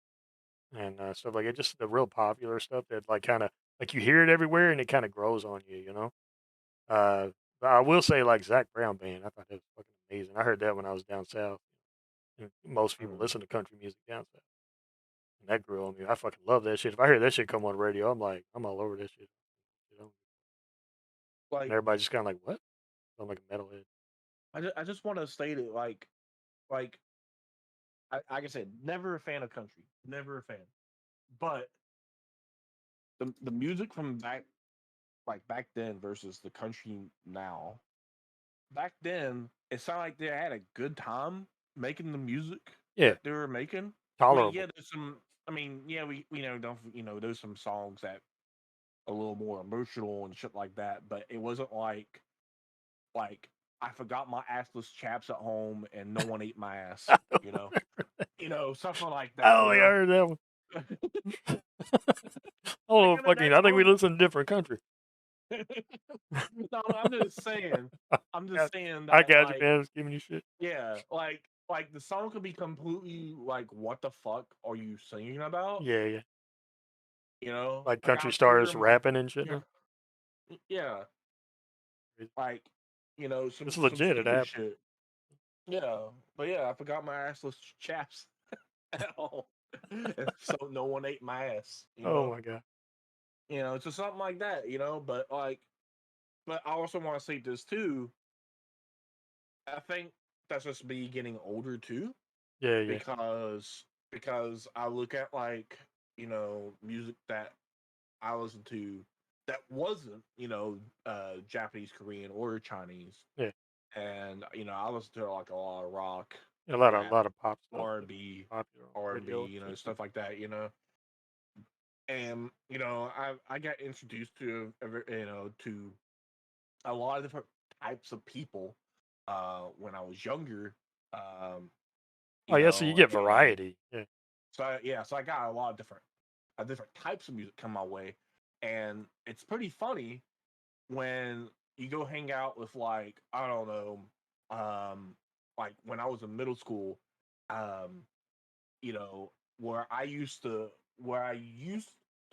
and, stuff like it, just the real popular stuff that, like, kinda like, you hear it everywhere and it kinda grows on you, you know? But I will say, like, Zac Brown Band, I thought that was fucking amazing. I heard that when I was down south, and most people mm, listen to country music down south, and that grew on me. I fucking love that shit. If I hear that shit come on the radio, I'm like, I'm all over that shit, you know? And like everybody's just kinda like, "What?" I'm like a metalhead. I just want to state it like like I said, never a fan of country, never a fan. But the music from back then versus the country now. Back then, it sounded like they had a good time making the music Yeah, that they were making. I mean, yeah, tolerable. there's some. I mean, yeah, we don't there's some songs that are a little more emotional and shit like that, but it wasn't like I forgot my assless chaps at home and no one ate my ass. Something like I that. don't think I heard that one. I don't Like, know fucking I think we I'm listen to different country. no, I'm just saying. I'm Got just saying I that, got you, like, man, just giving you shit. yeah, like the song could be completely like, what the fuck are you singing about? Yeah, yeah. Like Like country I hear stars my rapping and shit yeah now. yeah Crazy. like some It's some legit, it stupid happened. shit. Yeah, but yeah, I forgot my assless chaps at home, and so no one ate my ass. Oh my god. It's just something like that. But I also want to say this too. I think that's just me getting older too, Yeah, yeah. because I look at, like, music that I listen to that wasn't Japanese, Korean, or Chinese, Yeah. and I listen to, like, a lot of rock, A lot of rap, pop stuff R and that's B, popular on R the and B, radio and shit too. stuff like that. And I got introduced to a lot of different types of people when I was younger. Um, Oh yeah, so you get and variety. Yeah. so I got a lot of different types of music come my way, and it's pretty funny when you go hang out with, like, I don't know, like when I was in middle school, um, you know, where I used to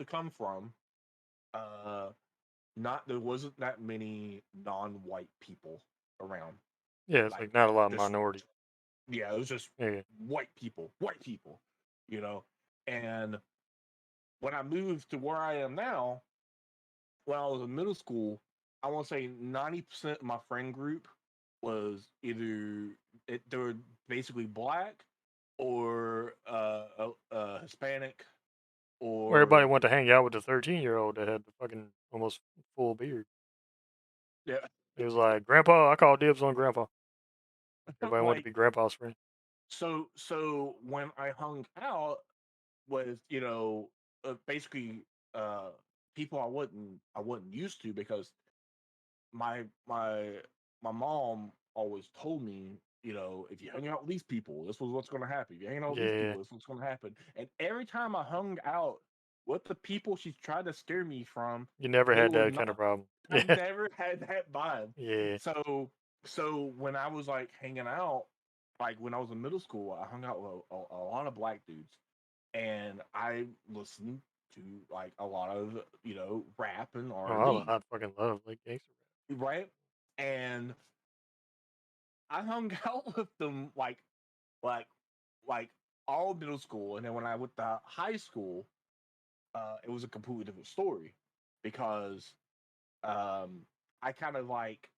come from, uh, not there wasn't that many non-white people around. Yeah, it's Like, like not a lot of just minority. yeah, it was just Yeah, yeah. white people, you know. And when I moved to where I am now, when I was in middle school, I want to say 90% of my friend group was either they were basically black or Hispanic Where everybody or went to hang out with the 13-year-old that had the fucking almost full beard. yeah, It was like, "Grandpa," I called dibs on grandpa. Everybody wanted to like, be grandpa's friend. so when I hung out with basically uh people I wasn't used to, because my my my mom always told me, if you hang out with these people, this was what's going to happen. If you hang out with Yeah, these yeah. people, this is what's going to happen. And every time I hung out what the people she's trying to scare me from, You never they had were that kind of not. problem. I Yeah. never had that vibe. Yeah. So so when I was like hanging out, like when I was in middle school, I hung out with a lot of black dudes, and I listened to like a lot of rap and R and Oh, B, I fucking love, like, gangster right? And I hung out with them like like all middle school, and then when I went to high school, it was a completely different story because um, I kind of like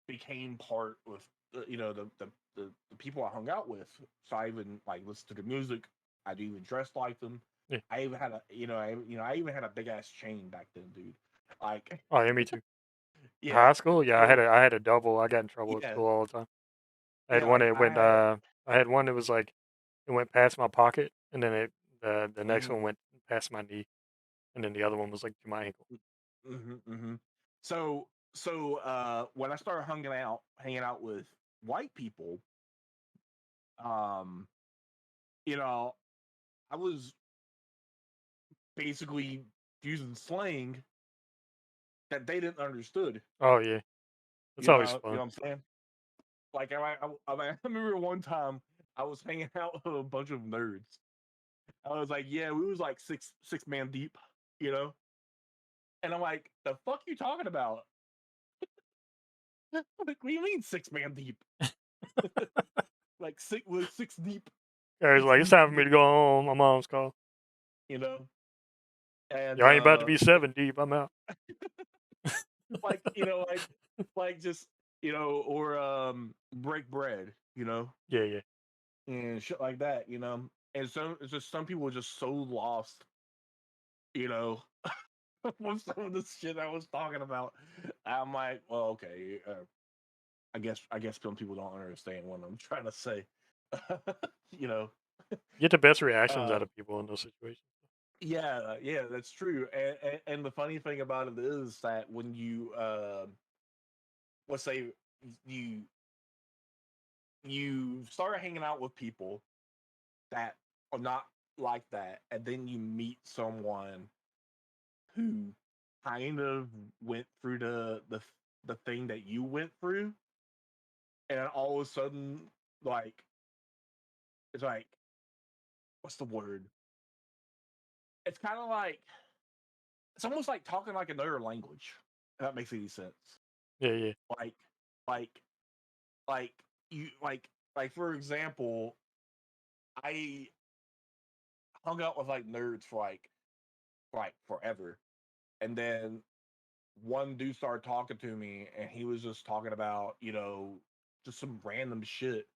became part with the people I hung out with. So I even like listened to the music. I even dressed like them. rap. Yeah. I even had a I even had a big ass chain back then, dude. Like Oh, yeah, me too. yeah, High school? Yeah, so I had a double. I got in trouble at yeah, school all the time. I had yeah. one Like that I went, had I had one that was, like, it went past my pocket, and then the next mhm, one went past my knee, and then the other one was, like, to my ankle. mhm. When I started hanging out with white people, um, you know, I was basically using slang that they didn't understood. Oh, yeah. That's always You fun. know what I'm saying? Like I remember one time I was hanging out with a bunch of nerds. I was like, yeah, we was like six man deep, you know. And I'm like, the fuck you talking about? Like, what do you mean 6 man deep? Like six deep, Yeah, it's six like, "It's deep, time for me to go home. My mom's calling. you know. And Y'all ain't about to be 7 deep. I'm out." like like just or break bread, Yeah, yeah. and shit like that, and so it's just some people are just so lost, you know, with some of the shit I was talking about. I'm like, well, okay, I guess some people don't understand what I'm trying to say, you know. Get the best reactions Uh, out of people in those situations. yeah, yeah, that's true. And the funny thing about it is that when you let's say you you start hanging out with people that are not like that, and then you meet someone who kind of went through the thing that you went through, and all of a sudden, like it's like what's the word? It's kind of like it's almost like talking like another language. If that makes any sense. Yeah, yeah. Like, like, like you like for example, I hung out with like nerds for like forever, and then one dude started talking to me and he was just talking about, just some random shit.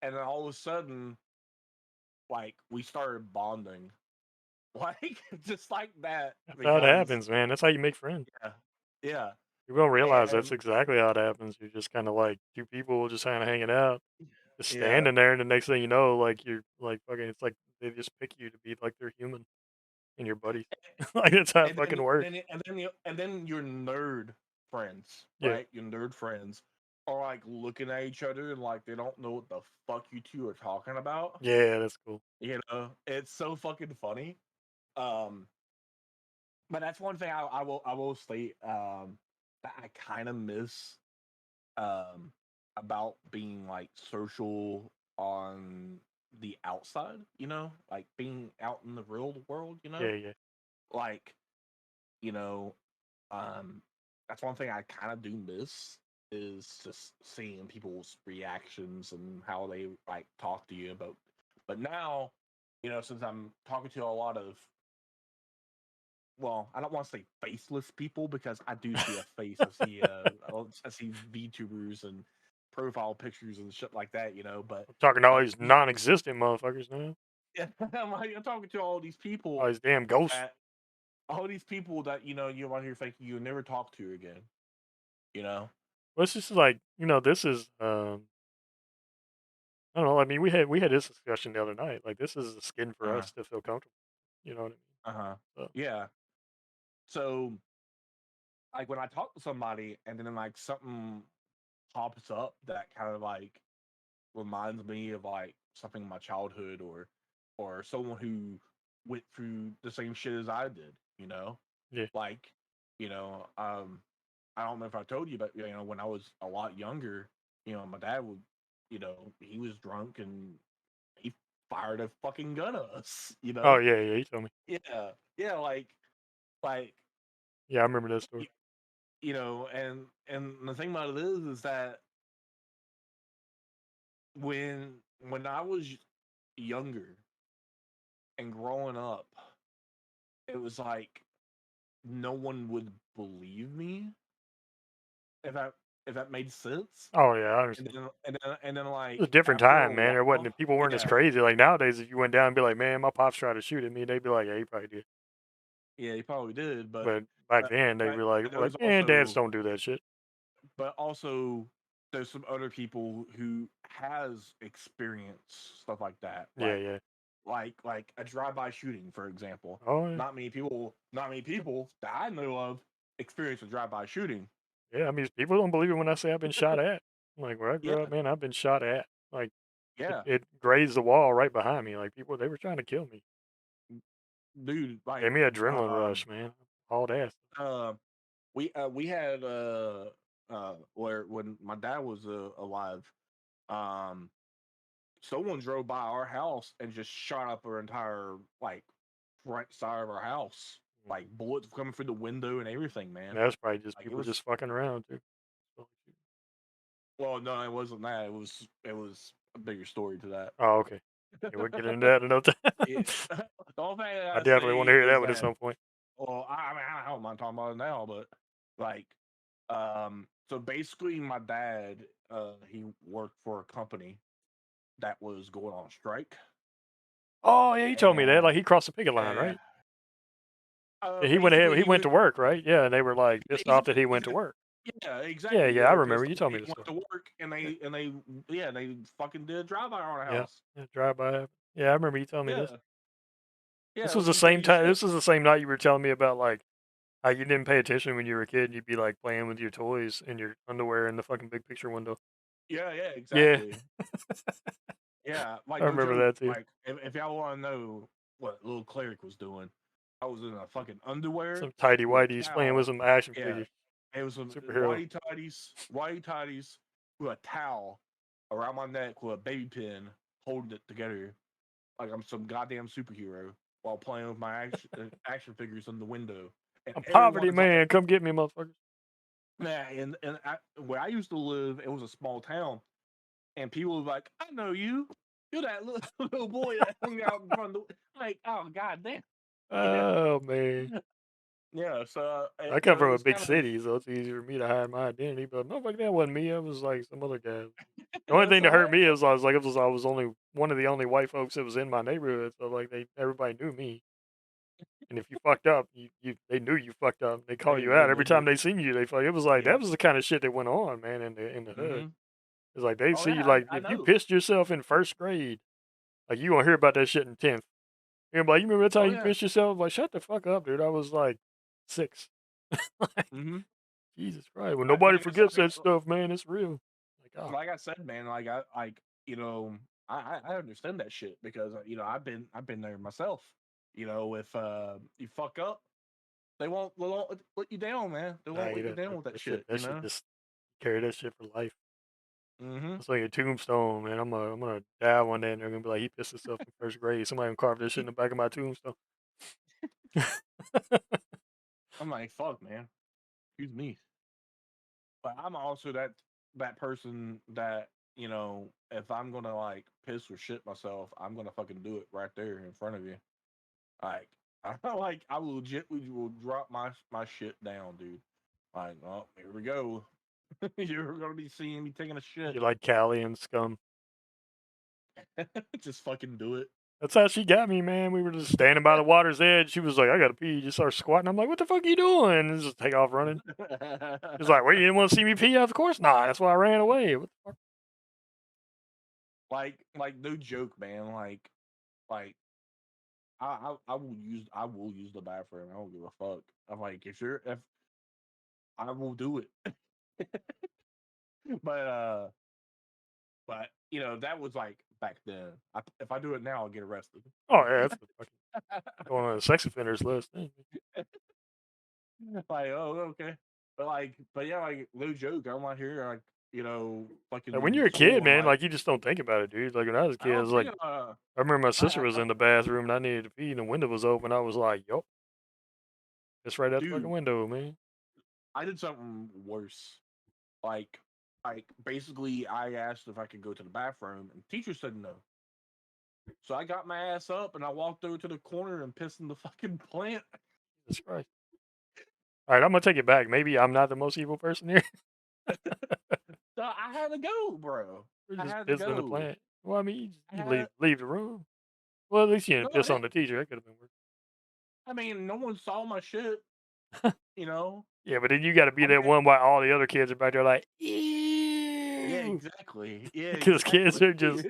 And then all of a sudden, like we started bonding. Like just like that That's how it because happens, man. That's how you make friends. yeah. Yeah. You don't realize that's And exactly how it happens. You're just kinda like 2 people just kinda hanging out, just yeah. standing there, and the next thing you know, like, you're like, fucking it's like they just pick you to be like their human and your buddies. Like, that's how it And fucking works. then your nerd friends, Yeah. right? Your nerd friends are like looking at each other and like they don't know what the fuck you two are talking about. Yeah, that's cool. It's so fucking funny. Um, but that's one thing I will state that I kind of miss um about being like social on the outside, like being out in the real world, Yeah, yeah. like you know um that's one thing I kind of do miss is just seeing people's reactions and how they like talk to you about. But now, since I'm talking to a lot of, well, I don't want to say faceless people because I do see a face. I see VTubers and profile pictures and shit like that, but I'm talking to all like these non-existent motherfuckers now. I'm talking to all these All people these damn ghosts. that you want to hear fake you'll never talk to again, you know. Well, it's just like, this is, I don't know, I mean, we had this discussion the other night, like, this is a skin for Uh-huh. us to feel comfortable, you know what I mean? Uh-huh. So, Yeah. So like when I talk to somebody and then like something pops up that kind of like reminds me of like something in my childhood or someone who went through the same shit as I did. You know, Yeah. like you know, I don't know if I told you, but when I was a lot younger, my dad would, he was drunk and he fired a fucking gun at us. Oh, yeah, yeah, you told me. Yeah, yeah, like Yeah, I remember that story. y- and the thing about it is that when I was younger and growing up, it was like no one would believe me if that made sense. Oh, yeah, I And understand. then and then It was a like different after a time, man. There while, wasn't people weren't as yeah, crazy. Like, nowadays, if you went down and be like, "Man, my pops tried to shoot at me," they'd be like, "Yeah, he probably did." yeah, he probably did, But back but then, they but were but like, there was "Man, dads also don't do that shit." but also there's some other people who has experienced stuff like that, Yeah, yeah. like a drive-by shooting, for example. Oh, yeah. Not many people that I know of experience a drive-by shooting. Yeah, I mean, people don't believe it when I say I've been shot at. Like, where I grew up, Yeah, man, I've been shot at. Like, it yeah, it grazed the wall right behind me. Like, people, they were trying to kill me. dude. Gave me adrenaline rush, man. Hauled ass. Uh, we had where when my dad was alive, um, someone drove by our house and just shot up our entire like front side of our house. Mm. Like bullets coming through the window and everything, man. That's probably just Like it people was. just fucking around, too. So Well, no, it wasn't that. It was a bigger story to that. oh, okay. Yeah, we'll get into that another Yeah. time. The only thing I I gotta definitely say wanna hear is that one at that, some point. well, I mean, I don't mind talking about it now, but like, so basically, my dad, he worked for a company that was going on strike, Oh, yeah, he told me that, and like, he crossed the picket line, yeah, right? Yeah, he went ahead basically he he went went. to work, right? Yeah, and they were, like, pissed He off that went, he he went to went work. yeah, Yeah, exactly. yeah, They I were remember, pissed you off told that me he the went story. to work, and they yeah, they fucking did a drive by on our Yeah, house. yeah, drive-by. Yeah, I remember you telling me this. Yeah, yeah, This it was was the some same crazy time. shit. This was the same night you were telling me about, like, how you didn't pay attention when you were a kid, and you'd be, like, playing with your toys and your underwear in the fucking big picture window. Yeah, yeah, Yeah. exactly. Yeah, I like no remember joke. that too. Like if y'all want to know what little cleric was doing, I was in a fucking underwear Some tidy with a whities playing with towel. some action Yeah, figures, it was some superhero. whitey tidies with a towel around my neck with a baby pin holding it together like I'm some goddamn superhero while playing with my action figures in the window. And I'm poverty everyone's like, man, come get me, motherfuckers. man, where I used to live, it was a small town, and people were like, "I know you. You're that little, little boy that hung out in front of the." Like, oh god damn, you know? Oh man. Yeah. So, I come so it from a was big kind of city, so it's easier for me to hide my identity. But motherfucker, that wasn't me. It was like some other guy. The only thing that so hurt me is I was only one of the only white folks that was in my neighborhood. So like everybody knew me. And if you fucked up, you they knew you fucked up. They call you they out every time did. they seen you. They fuck. It was like that Yep. was the kind of shit that went on, man, in the hood. Hmm. It's like they Oh see you yeah, like I if you know. pissed yourself in first grade, like you gonna hear about that shit in 10th. You're like, you remember that Oh time you yeah. pissed yourself? Like, shut the fuck up, dude. I was like 6. Like, Hmm. Jesus Christ. When Like, nobody like I said, forgets that stuff, man, it's real. Like, oh, like I said, man, like I like I understand that shit because I've been there myself. If you fuck up, they won't let you down, man. They nah, won't let you down with that shit. that shit just carry that shit for life. Mm-hmm. It's like a tombstone, man. I'm gonna die one day and they're gonna be like, he pissed himself in first grade. Somebody gonna carve this shit in the back of my tombstone. I'm like, fuck, man. Excuse me, but I'm also that person that if I'm gonna like piss or shit myself, I'm gonna fucking do it right there in front of you. Like, I legitly will drop my shit down, dude. Like, oh, here we go. You're gonna be seeing me taking a shit. You like Callie and Scum. Just fucking do it. That's how she got me, man. We were just standing by the water's edge. She was like, I gotta pee. Just start squatting. I'm like, what the fuck are you doing? And just take off running. She's like, well, you didn't want to see me pee? Of course not. That's why I ran away. What the fuck? like no joke, man. Like I will use the bathroom. I don't give a fuck. I'm like, if I will do it. but but that was like back then. If I do it now, I'll get arrested. Oh, yeah, that's the fucking going on the sex offenders list. Like, oh, okay. But yeah, like, no joke. I'm out here, like, Like, when fucking you're a kid, school. I'm man, like, like, you just don't think about it, dude. Like, when I was a I kid, I don't was think like I remember my sister was I, in the bathroom and I needed to pee and the window was open. I was like, "Yup, it's right at the fucking dude, window, man." I did something worse. Like, basically, I asked if I could go to the bathroom, and the teacher said no. So I got my ass up and I walked over to the corner and pissed in the fucking plant. Jesus Christ. Alright, I'm gonna take it back. Maybe I'm not the most evil person here. So I had to go, bro. We're I just had to pissing in the go. plant. Well, I mean, I you had leave the room. Well, at least you didn't no. piss on the teacher. That could have been I mean, no one saw my shit. worse. You know. Yeah, but then you gotta be I'm that dead. one while all the other kids are back there like, Yeah, "Ew." exactly. Yeah, Because kids exactly. are just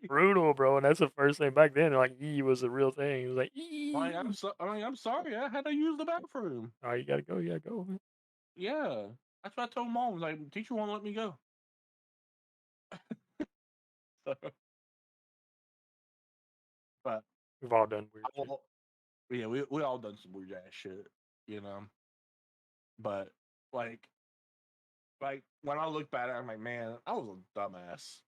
brutal, bro, and that's the first thing back then, like, "E" was a real thing. It was like, Like, "E." I'm sorry. I had to use the bathroom. "Alright, you gotta go, man." Yeah, that's what I told mom. I was like, teacher won't let me go. But We've all done I weird shit. will, yeah, we all done some weird ass shit, you know. But like when I look back, I'm like, man, I was a dumbass.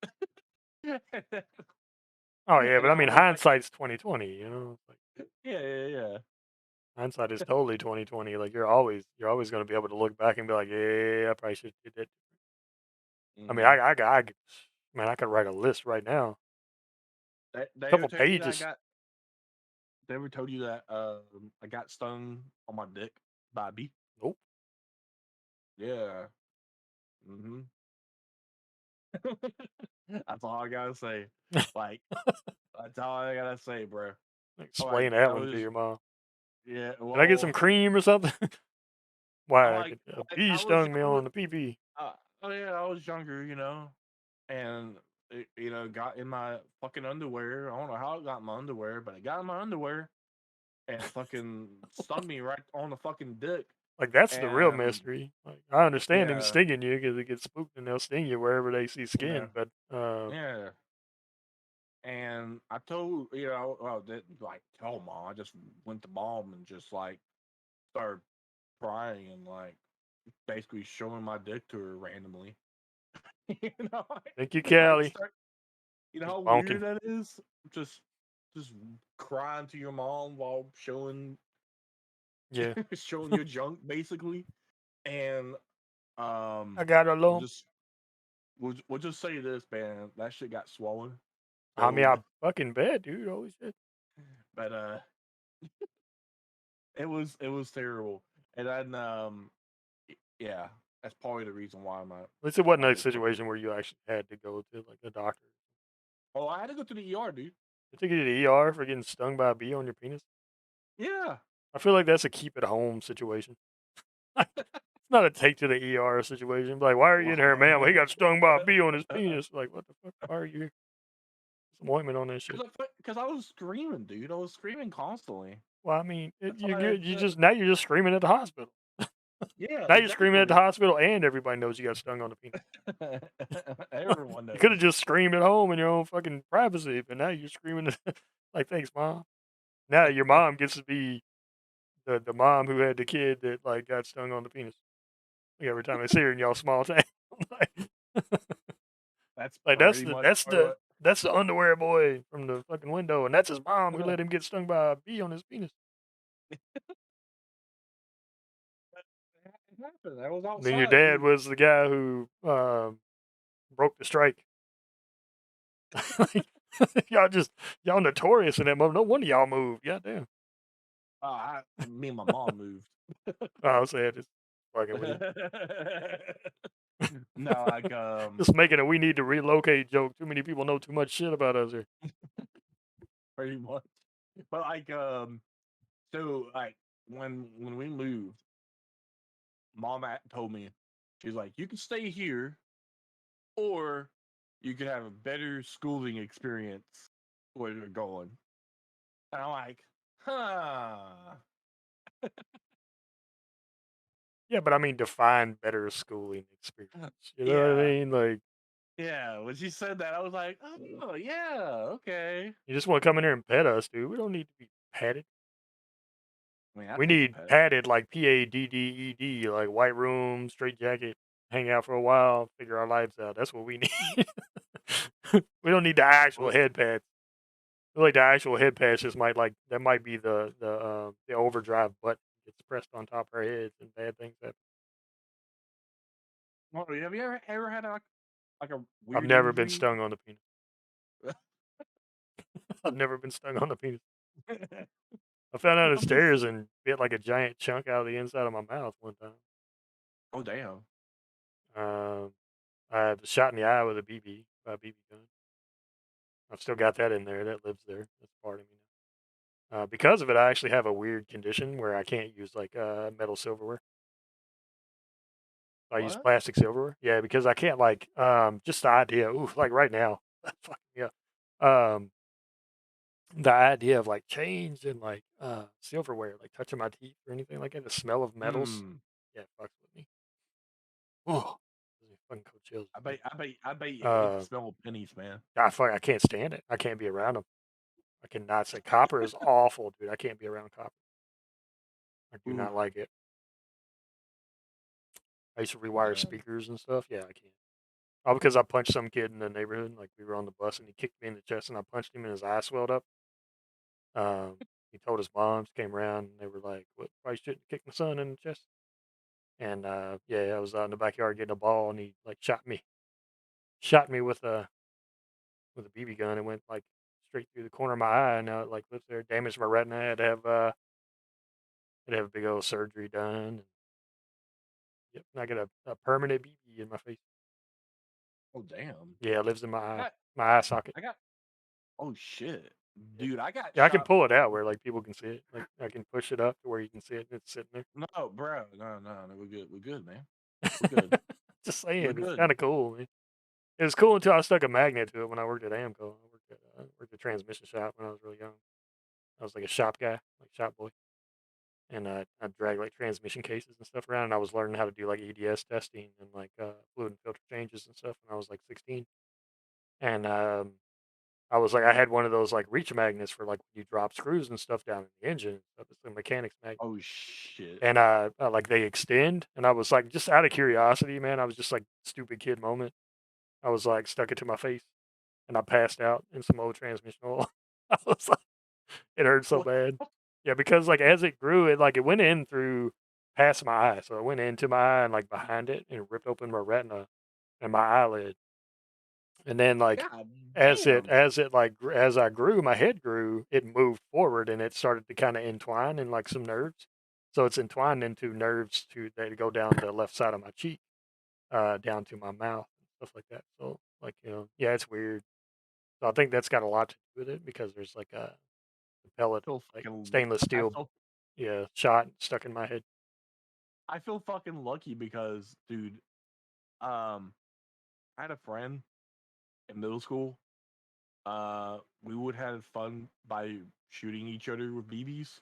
Oh, yeah, And but I I mean, was like, hindsight's 20/20, you know? Like, yeah, yeah, yeah. hindsight is totally 20/20. Like, you're always gonna be able to look back and be like, "Yeah, I probably should have did that." I mean, Hmm. man, I could write a list right now. They ever Couple tell you that pages. they ever told you that I got stung on my dick by a bee? Nope. Yeah. Hmm. That's all I gotta say. Like, that's all I gotta say, bro. Like, Explain that I one to was, your mom. yeah, "Can I get some well, cream or something?" I'm "Why? like, A like bee I was stung me younger. on the pee-pee." Oh yeah, I was younger, and got in my fucking underwear. I don't know how it got in my underwear, but it got in my underwear and it fucking stung me right on the fucking dick. Like, that's the real And mystery. Like, I understand them yeah, stinging you because it gets spooked and they'll sting you wherever they see yeah, skin, but, yeah. And I told well, didn't like tell mom. I just went to mom and just like started crying and like basically showing my dick to her randomly. you know, "Thank you, like Callie." start. You know Just how bonking. weird that is? Just just crying to your mom while showing Yeah. showing your junk basically. And "I um got a we'll lump." just we'll just say this, man. That shit got swollen I mean, so I bad. fucking bet, dude. Holy shit. But it was terrible. And then yeah, that's probably the reason why At least it wasn't my a dick broke. situation where you actually had to go to, like, a doctor. Oh, I had to go to the ER, dude. They took you to the ER for getting stung by a bee on your penis? Yeah. I feel like that's a keep at home situation. It's not a take to the ER situation. Like, "Why are you in here, man?" "Well, he got stung by a bee on his penis." Like, "What the fuck? Why are you here?" Some ointment on that shit. Because I was screaming, dude. I was screaming constantly. Well, I mean, That's you're why. good. You just now you're just screaming at the hospital. Yeah, Now you're screaming at the exactly. hospital, and everybody knows you got stung on the penis. Everyone You could have knows. just screamed at home in your own fucking privacy, but now you're screaming like, "Thanks, mom." Now your mom gets to be the mom who had the kid that, like, got stung on the penis. Like, every time I see her in y'all small town, like That's like, pretty much what. that's the underwear boy from the fucking window, and that's his mom who That let him get stung by a bee on his penis. happened. I was And then your outside, dad dude. was the guy who, broke the strike. Like, y'all just y'all notorious in that mother no wonder y'all moved, goddamn. Me and my mom moved. Oh, I was saying just fucking with you. No, like Just making a "we need to relocate" joke. Too many people know too much shit about us here. pretty much. But like so like when we moved, told me she's like, you can stay here or you could have a better schooling experience where you're going. And I'm like, huh. Yeah, but I mean, define better schooling experience. You know what I Yeah. mean? Like, Yeah, when she said that, I was like, oh yeah, okay. You just want to come in here and pet us, dude. We don't need to be petted. I mean, I We take a need pet. padded like PADDED, like white room, straight jacket, hang out for a while, figure our lives out. That's what we need. We don't need the actual Well, head pad. I feel like the actual head patch just might like that might be the overdrive button gets pressed on top of our heads and bad things happen. well, have you ever had like a I've weird never been injury? stung on the penis. I've never been stung on the penis. I found out the I'm just stairs and bit like a giant chunk out of the inside of my mouth one time. oh damn. Um, I was shot in the eye with a BB by a BB gun. I've still got that in there. That lives there. That's part of me now. Because of it, I actually have a weird condition where I can't use like metal silverware. I use What? plastic silverware. Yeah, because I can't like just the idea. Ooh, like right now, fucking yeah. The idea of like change and like silverware, like touching my teeth or anything like that. The smell of metals, Hmm. yeah, it fucks with me. Oh, fucking cold chills. I bet you hate the Uh, smell of pennies, man. I can't stand it. I can't be around them. I cannot say copper is awful, dude. I can't be around copper. I do Ooh, not like it. I used to rewire damn. speakers and stuff. Yeah, I can't. All because I punched some kid in the neighborhood. Like we were on the bus and he kicked me in the chest and I punched him and his eye swelled up. He told his moms came around and they were like, "What? Why you shouldn't kick my son in the chest?" And yeah, I was out in the backyard getting a ball and he like shot me with a BB gun. It went like straight through the corner of my eye and now it like lives there, damaged my retina. I had to have a big old surgery done. And, yep, and I got a permanent BB in my face. Oh damn. Yeah, it lives in I got my eye socket. I got oh shit. Yeah. Dude, I got Yeah, I can shot. pull it out where like people can see it. Like I can push it up to where you can see it and it's sitting No, bro. No, we're good. We're good, man. We're there. good. Just We're saying, it's good. kind of cool, man. It was cool until I stuck a magnet to it when I worked at Amco. I worked at a transmission shop when I was really young. I was like a shop guy, like shop boy, and I dragged like transmission cases and stuff around. And I was learning how to do like EDS testing and like fluid and filter changes and stuff when I was like 16. And I was like, I had one of those like reach magnets for like when you drop screws and stuff down in the engine and stuff. It's a mechanics magnet. Oh shit. And like they extend, and I was like, just out of curiosity, man, I was just like stupid kid moment. I was like stuck it to my face, and I passed out in some old transmission oil. I was like, it hurt so What? bad. Yeah, because like as it grew, it went in through past my eye, so it went into my eye and like behind it, and it ripped open my retina and my eyelid. And then like God damn. as I grew, my head grew, it moved forward and it started to kind of entwine in like some nerves. So it's entwined into nerves that go down the left side of my cheek, down to my mouth and stuff like that. So like, yeah, it's weird. So I think that's got a lot to do with it because there's like a pellet of Feel like fucking stainless I steel, feel yeah, shot stuck in my head. I feel fucking lucky because dude, um I had a friend in middle school. We would have fun by shooting each other with BBs.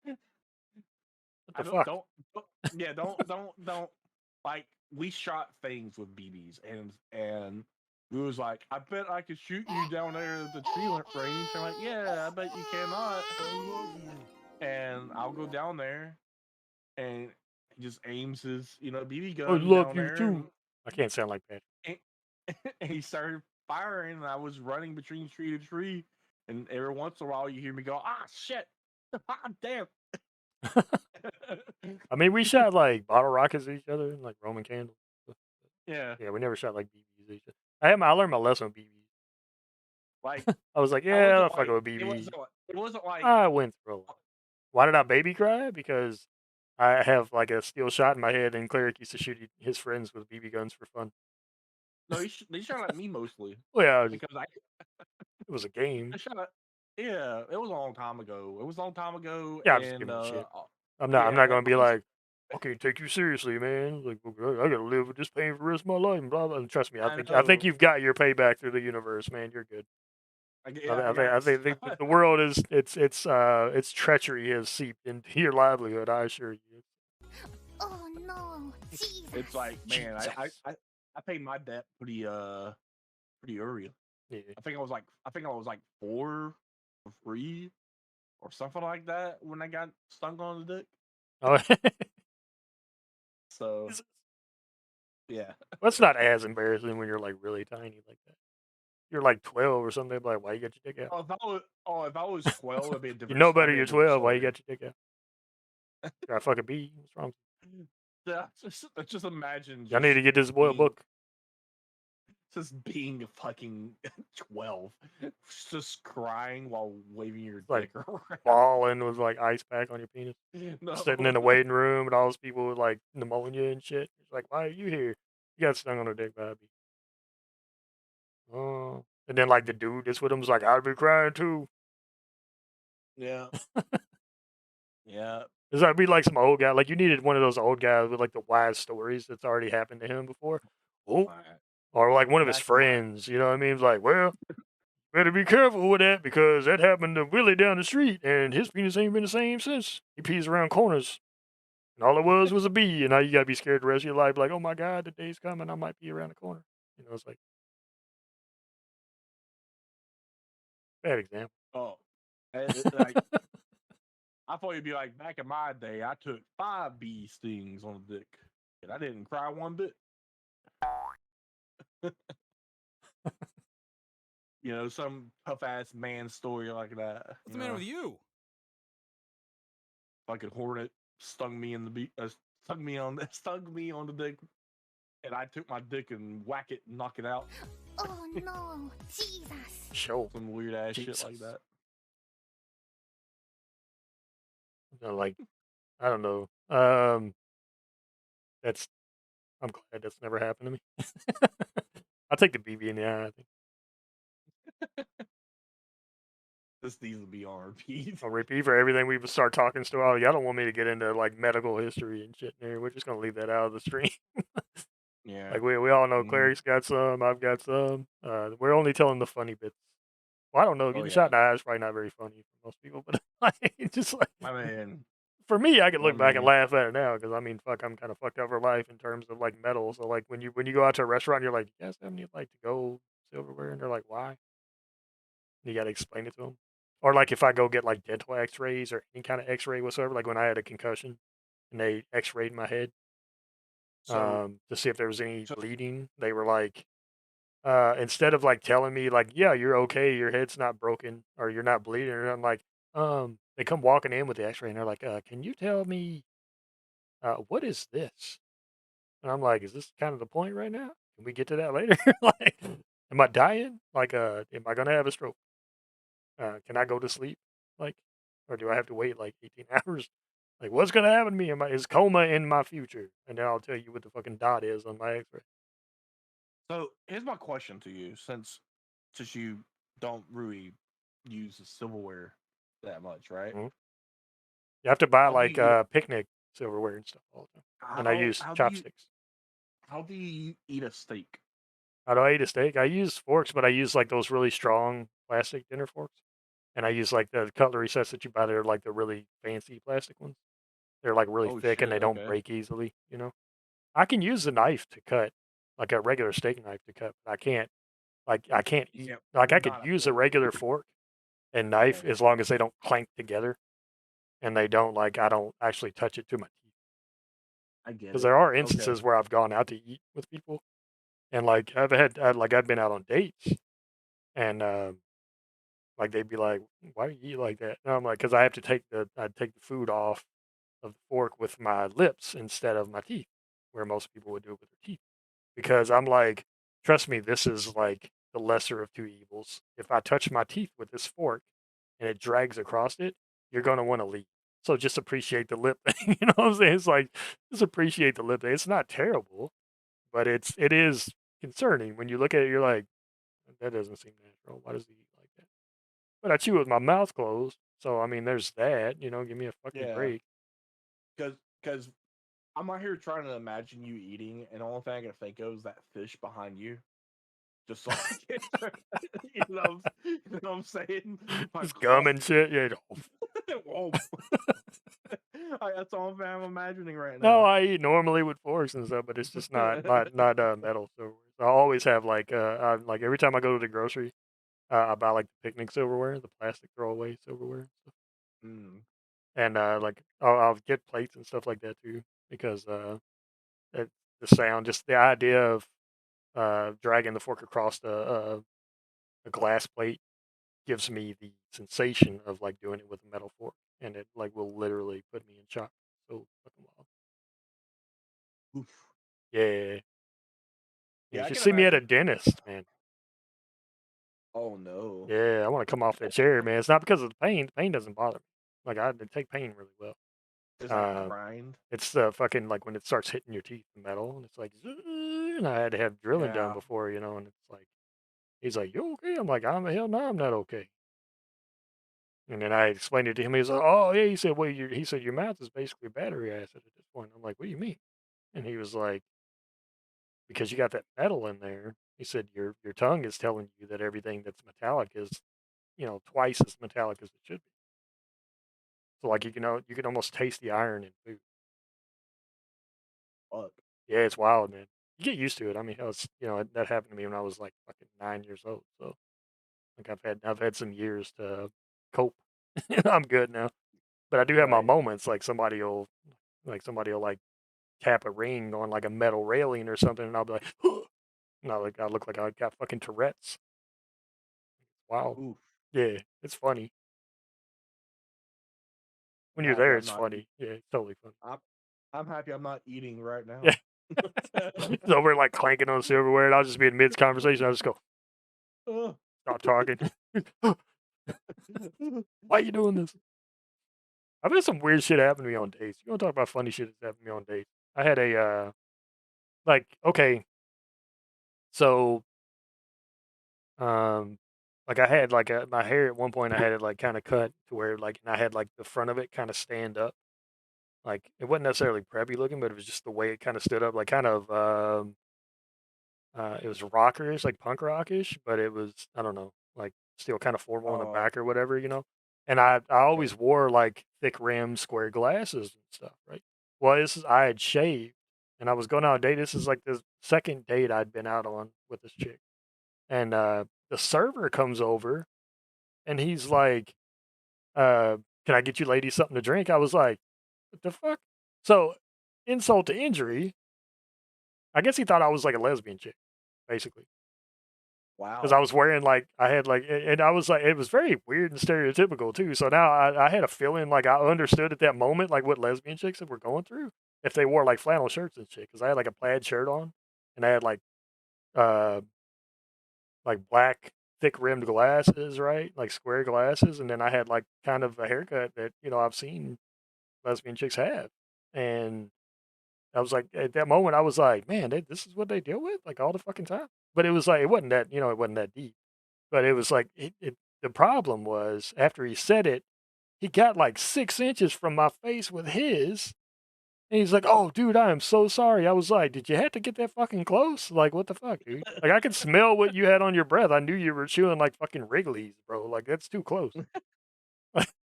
What I the fuck? don't yeah, don't like we shot things with BBs and we was like, I bet I could shoot you down there at the range. I'm like, yeah, I bet you cannot. I love you. And I'll go down there and he just aims his, BB I gun love down you there too. I can't sound like that. and, and he started firing and I was running between tree to tree and every once in a while you hear me go, ah shit. Ah damn. I mean, we shot like bottle rockets at each other and like Roman candles. Yeah. Yeah, we never shot like BBs at each other. I learned my lesson with BBs. Like I was like, I yeah, wasn't I'll fuck like with BB. it wasn't like I went through a lot. Why did I baby cry? Because I have like a steel shot in my head, and Cleric used to shoot his friends with BB guns for fun. no, they shot at me mostly Well, yeah, because it was a game. I shot at yeah, it was a long time ago. It was a long time ago, Yeah, I'm just and giving you shit. I'm not yeah, going to I be was like, I can't take you seriously, man. Like, I got to live with this pain for the rest of my life. And blah blah. And trust me, I I think know you've got your payback through the universe, man. You're good. I got I think the world is its treachery has seeped into your livelihood. I assure you. Oh no, it's Jesus. like man, Jesus. I paid my debt pretty early. Yeah. I think I was like 4 or 3 or something like that when I got stung on the dick. Oh, So it's yeah. that's not as embarrassing when you're, like, really tiny like that. You're, like, 12 or something, they'd be like, "Why you got your dick out?" If I was 12, "You know that'd better, be a you're different 12, why you story. got your dick out?" "Got a fucking bee, what's wrong?" Yeah, just imagine "Y'all need to get this boy a book." just being a fucking 12, just crying while waving your It's like dick around. bawling with, like, ice pack on your penis. Sitting in No. the waiting room and all those people with, like, pneumonia and shit. It's like, "Why are you here?" "You got stung on the dick by a bee." "Oh." And then, like, the dude that's with him is like, "I'd be crying too." Yeah. Yeah. It's like be like some old guy, like, you needed one of those old guys with, like, the wise stories that's already happened to him before. Oh, Alright. or, like, one of his Back in my friends, you know what I mean? It's like, "Well, better be careful with that because that happened to Willie down the street, and his penis ain't been the same since. He pees around corners, and all it was a bee, and now you gotta be scared the rest of your life, like, 'Oh my god, the day's coming, I might be around the corner.'" You know, it's like, bad example. oh, like I thought you'd be like, back in my day, I took 5 bee stings on the dick, and I didn't cry one bit. Some tough ass man story like that. What's the matter with you? Like a hornet stung me in the stung me on the dick, and I took my dick and whack it, and knock it out. Oh no, Jesus. Show, Some weird ass shit like Jesus. that. Like, I don't know. That's I'm glad that's never happened to me. I'll take the BB in the eye, I think. This needs to be on repeat. I'll repeat for everything we start talking to. Oh, y'all don't want me to get into like medical history and shit there. We're just gonna leave that out of the stream. Yeah. Like we all know Mhm. Clary's got some, I've got some. We're only telling the funny bits. Well, I don't know. Oh Getting shot in yeah. the eye is probably not very funny for most people, but like, just like My man. for me, I can My look back and man. laugh at it now because I mean, fuck, I'm kind of fucked up for life in terms of like metal. So like when you go out to a restaurant, you're like, "You guys have any like to go silverware?" And they're like, "Why?" You got to explain it to them. Or like if I go get like dental X-rays or any kind of X-ray whatsoever, like when I had a concussion and they X-rayed my head So to see if there was any so bleeding, they were like, instead of like telling me like, "Yeah, you're okay, your head's not broken or you're not bleeding," or I'm like, they come walking in with the X-ray and they're like, "Can you tell me what is this?" And I'm like, "Is this kind of the point right now? Can we get to that later? Like, am I dying? Like, am I gonna have a stroke?" Can I go to sleep? Like, or do I have to wait like 18 hours? Like, what's gonna happen to me? Is coma in my future? And then I'll tell you what the fucking dot is on my X-ray. so here's my question to you, since you don't really use the silverware that much, right? Mhm. You have to buy How do like you eat a picnic silverware and stuff all the time. And I how use how do you chopsticks. how do you eat a steak? How do I eat a steak? I use forks, but I use like those really strong plastic dinner forks. And I use like the cutlery sets that you buy. They're like the really fancy plastic ones. They're like really Oh thick and shit, they don't okay. break easily. You know, I can use a knife to cut, like a regular steak knife to cut, but I can't You eat can't like, I could not a use a fork. regular fork and Yeah, knife yeah. as long as they don't clank together and they don't like, I don't actually touch it to my teeth. I get Because it. there are Okay. instances where I've gone out to eat with people and, like, I've been out on dates and, like, they'd be like, "Why do you eat like that?" And I'm like, "'Cause I take the food off of the fork with my lips instead of my teeth, where most people would do it with their teeth." Because I'm like, trust me, this is like the lesser of two evils. If I touch my teeth with this fork and it drags across it, you're gonna want to leave. So just appreciate the lip thing. You know what I'm saying? It's like just appreciate the lip thing. It's not terrible, but it is concerning when you look at it. You're like, that doesn't seem natural. Why does he eat like that? But I chew with my mouth closed. So I mean, there's that. You know, give me a fucking Yeah, break. because I'm out here trying to imagine you eating, and the only thing I can think of is that fish behind you. Just so I can, you know what I'm saying? Like, Just gum and shit. Yeah. oh, That's all I'm imagining right No, now. I eat normally with forks and stuff, but it's just not metal silverware. So I always have like every time I go to the grocery, I buy like the picnic silverware, the plastic throwaway silverware, and stuff. Mm. And like I'll get plates and stuff like that too because it, the sound, just the idea of dragging the fork across a glass plate gives me the sensation of like doing it with a metal fork, and it like will literally put me in shock. So fucking wild. Oof. Yeah. You Yeah, I should can see me at a imagine. dentist, man. Oh no, Yeah, I want to come off that chair, man. It's not because of the pain. The pain doesn't bother me. Like I take pain really well. is that Uh, grind? it's fucking like when it starts hitting your teeth, the metal, and it's like, "Zzz," and I had to have drilling done Yeah. before, and it's like, he's like, "You okay?" I'm like, hell no, I'm not okay." And then I explained it to him. He's like, "Oh yeah," he said, he said your mouth is basically battery acid at this point. I'm like, "What do you mean?" And he was like, "Because you got that metal in there." He said, "Your tongue is telling you that everything that's metallic is, twice as metallic as it should be. So like you can almost taste the iron in food." Fuck. Yeah, it's wild, man. You get used to it. I mean, that happened to me when I was like fucking 9 years old. So like I've had some years to cope. I'm good now. But I do have my Right. moments. Like somebody will like tap a ring on like a metal railing or something, and I'll be like, and I look like I got fucking Tourette's. Wow. Oof. Yeah, it's funny. I'm When you're happy there, I'm it's not. funny. Yeah, it's totally funny. I'm, I'm happy I'm not eating right Yeah. now. It's over like clanking on silverware, and I'll just be in mid conversation. I'll just go, Ugh. stop talking. Why are you doing this? I've had some weird shit happen to me on dates. You want to talk about funny shit that's happened to me on dates? I had okay, so, um, like I had like my hair at one point, I had it like kind of cut to where like, and I had like the front of it kind of stand up. Like it wasn't necessarily preppy looking, but it was just the way it kind of stood up, like kind of, it was rockerish, like punk rockish, but it was, I don't know, like still kind of formal in the Oh, back or whatever. And I okay. always wore like thick rimmed square glasses and stuff, right? Well, I had shaved and I was going on a date. This is like the second date I'd been out on with this chick. And the server comes over and he's like, uh, "Can I get you ladies something to drink?" I was like, "What the fuck?" So, insult to injury, I guess he thought I was like a lesbian chick, basically. 'Cause I Wow. was wearing, like I had, like and I was, like it was very weird and stereotypical too, so now I had a feeling like I understood at that moment, like, what lesbian chicks were going through if they wore, like, flannel shirts and shit. Cause I had, like, a plaid shirt on, and I had, uh, like, black thick-rimmed glasses, right? Like, square glasses, and then I had, like, kind of a haircut that, I've seen lesbian chicks have, and I was like at that moment, I was like, "Man, this is what they deal with, like, all the fucking time?" But it was like it wasn't that deep. But it was like the problem was after he said it, he got like 6 inches from my face with his, and he's like, "Oh, dude, I am so sorry." I was like, "Did you have to get that fucking close? Like, what the fuck, dude? Like, I could smell what you had on your breath. I knew you were chewing like fucking Wrigley's, bro. Like, that's too close."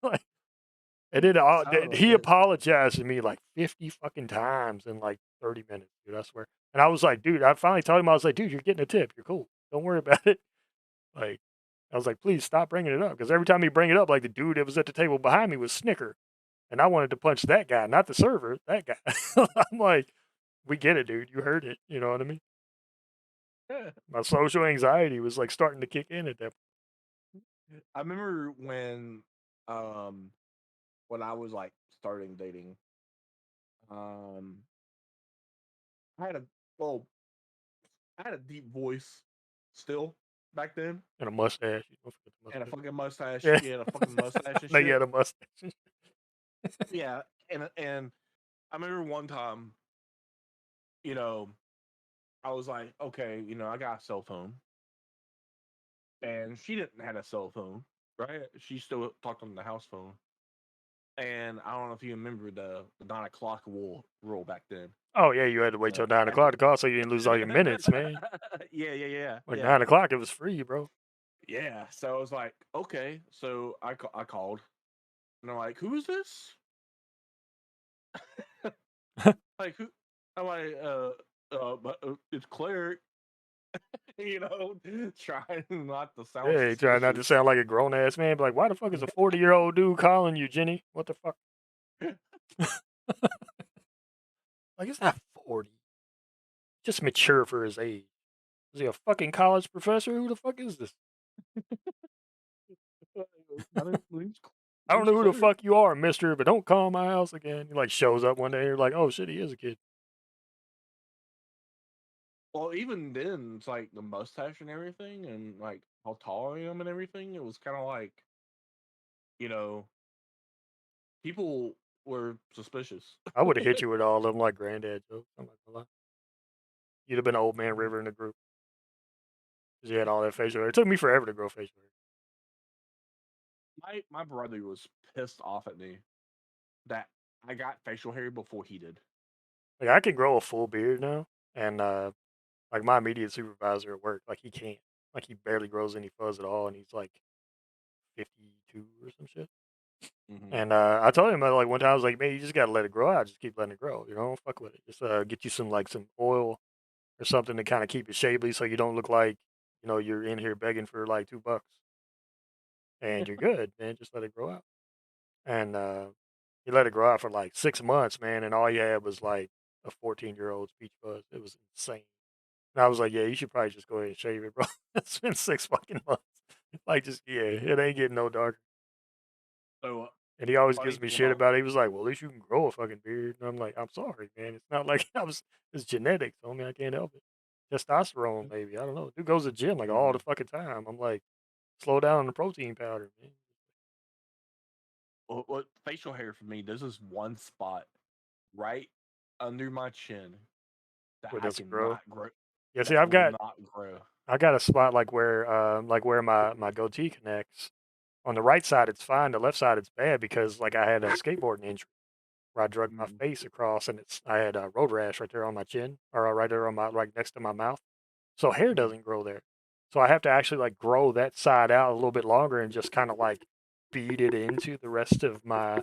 Like, and then Sounded like he it. apologized to me like 50 fucking times in like 30 minutes, dude. I swear. And I was like, "Dude," I finally told him, I was like, "Dude, you're getting a tip. You're cool. Don't worry about it." Like, I was like, "Please stop bringing it up," because every time he bring it up, like the dude that was at the table behind me was snicker, and I wanted to punch that guy, not the server, that guy. I'm like, "We get it, dude. You heard it." You know what I mean? My social anxiety was like starting to kick in at that. I remember um when I was like starting dating, um I had a well, I had a deep voice still back then, And a mustache. You don't forget the and a mustache. fucking mustache. Yeah. Yeah, and a fucking mustache and No, you shit. had a mustache. Yeah, and I remember one time, you know, I was like, okay, I got a cell phone, and she didn't have a cell phone, right? She still talked on the house phone, and I don't know if you remember the 9 o'clock rule back then. Oh yeah, you had to wait till nine After, o'clock to call so you didn't lose all your minutes, man. Like yeah. 9 o'clock, it was free, bro. Yeah, so I was like, okay. So I called, and I'm like, who is this? Like who? I'm like, but it's Claire. You know, trying not to sound Yeah, he trying not to suspicious. sound like a grown ass man. Be like, why the fuck is a 40-year-old dude calling you, Jenny? What the fuck? Like, it's not 40. Just mature for his age. Is he a fucking college professor? Who the fuck is this? I don't Name's know who the Claire. fuck you are, mister, but don't call my house again. He like shows up one day and you're like, oh shit, he is a kid. Well, even then, it's like the mustache and everything, and like how tall I am and everything. It was kind of like, you know, people were suspicious. I would have hit you with all of them like granddad jokes. I'm not gonna lie. You'd have been old man Mhm. River in the group. Because you had all that facial hair. It took me forever to grow facial hair. My brother was pissed off at me that I got facial hair before he did. Like I can grow a full beard now. And like my immediate supervisor at work, like he can't. Like he barely grows any fuzz at all and he's like 52 or some shit. Mm-hmm. And I told him like one time I was like, man, you just gotta let it grow out. Just keep letting it grow. You know, don't fuck with it. Just get you some like some oil or something to kind of keep it shapely so you don't look like you're in here begging for like $2, and you're good, man. Just let it grow out. And he let it grow out for like 6 months, man, and all he had was like a 14-year-old's peach fuzz. It was insane. And I was like, yeah, you should probably just go ahead and shave it, bro. It's been 6 fucking months. Like, just yeah, it ain't getting no darker. So And he always funny gives me thing shit about about it. He was like, well, at least you can grow a fucking beard. And I'm like, I'm sorry, man. It's not like it's genetics, homie. I can't help it. Testosterone, maybe. I don't know. Dude goes to the gym like all the Mhm. fucking time. I'm like, slow down on the protein powder, man. What facial hair for me, there's this one spot right under my chin that Where I does it grow? cannot grow. Yeah, see, That will not grow. I got a spot like where my goatee connects. On the right side, it's fine. The left side, it's bad because like I had a skateboarding injury where I drugged my Mm, face across, and I had a road rash right there on my chin, or right there on my like next to my mouth. So hair mm, doesn't grow there. So I have to actually like grow that side out a little bit longer and just kind of like beat it into the rest of my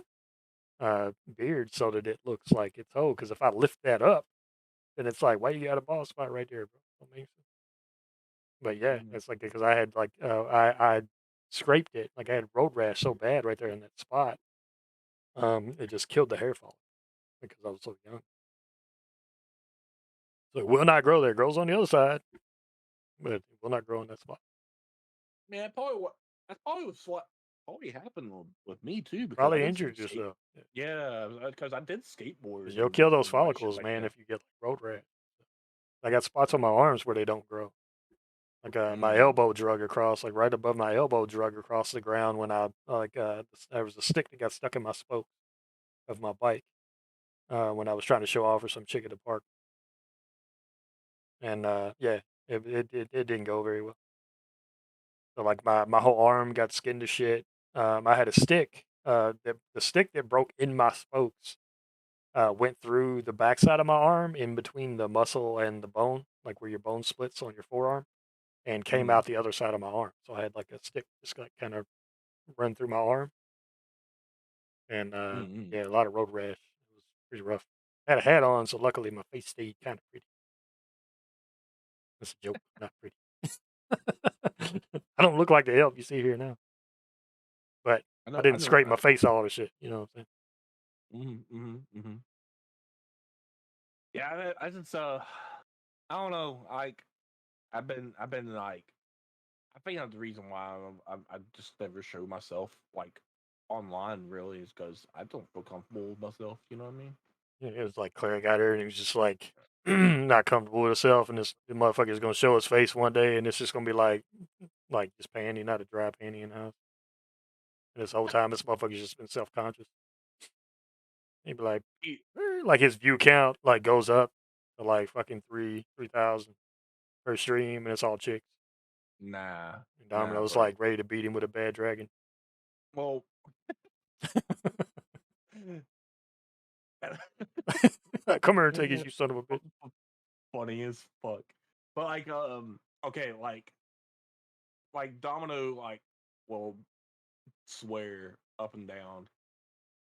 beard so that it looks like it's whole. Because if I lift that up, then it's like, why you got a bald spot right there, bro? Don't make sense. But yeah, mm. it's like because I had like I scraped it, like I had road rash so bad right there in that spot. It just killed the hair fall because I was so young. So it will not grow there. It grows on the other side, but it will not grow in that spot. Man, that's probably what probably happened with me too because I Probably did some injured skate. yourself. Yeah, because I did 'Cause skateboard you'll kill those and like shit follicles, like man, that. if you get like road rash. I got spots on my arms where they don't grow. Like my Mm, elbow drug across, like right above my elbow drug across the ground when there was a stick that got stuck in my spoke of my bike when I was trying to show off for some chick at the park. And yeah, it didn't go very well. So like my whole arm got skinned to shit. I had a stick. The stick that broke in my spokes went through the backside of my arm in between the muscle and the bone, like where your bone splits on your forearm, and came mm, out the other side of my arm. So I had like a stick just like kind of run through my arm, and mm, mm. yeah, a lot of road rash. It was pretty rough. I had a hat on, so luckily my face stayed kind of pretty. That's a joke, not pretty. I don't look like the help you see here now, but I I didn't know. scrape my face all the shit. You know what I'm saying? Mm, mm. Yeah, I just I don't know. Like I've been like I think that's the reason why I just never show myself like online really is because I don't feel comfortable with myself. You know what I mean? Yeah, it was like Claire got her, and he was just like not comfortable with himself, and this motherfucker is gonna show his face one day, and it's just gonna be like this panty, not a dry panty in the house. And this whole time, this motherfucker's just been self conscious. He'd be like, Ye- like his view count like goes up to like fucking 3,000 per stream, and it's all chicks. Nah, And nah, Domino's bro. like ready to beat him with a bad dragon. Well, Come here and take it, you son of a bitch. funny as fuck. But like, okay, like Domino, like, will swear up and down,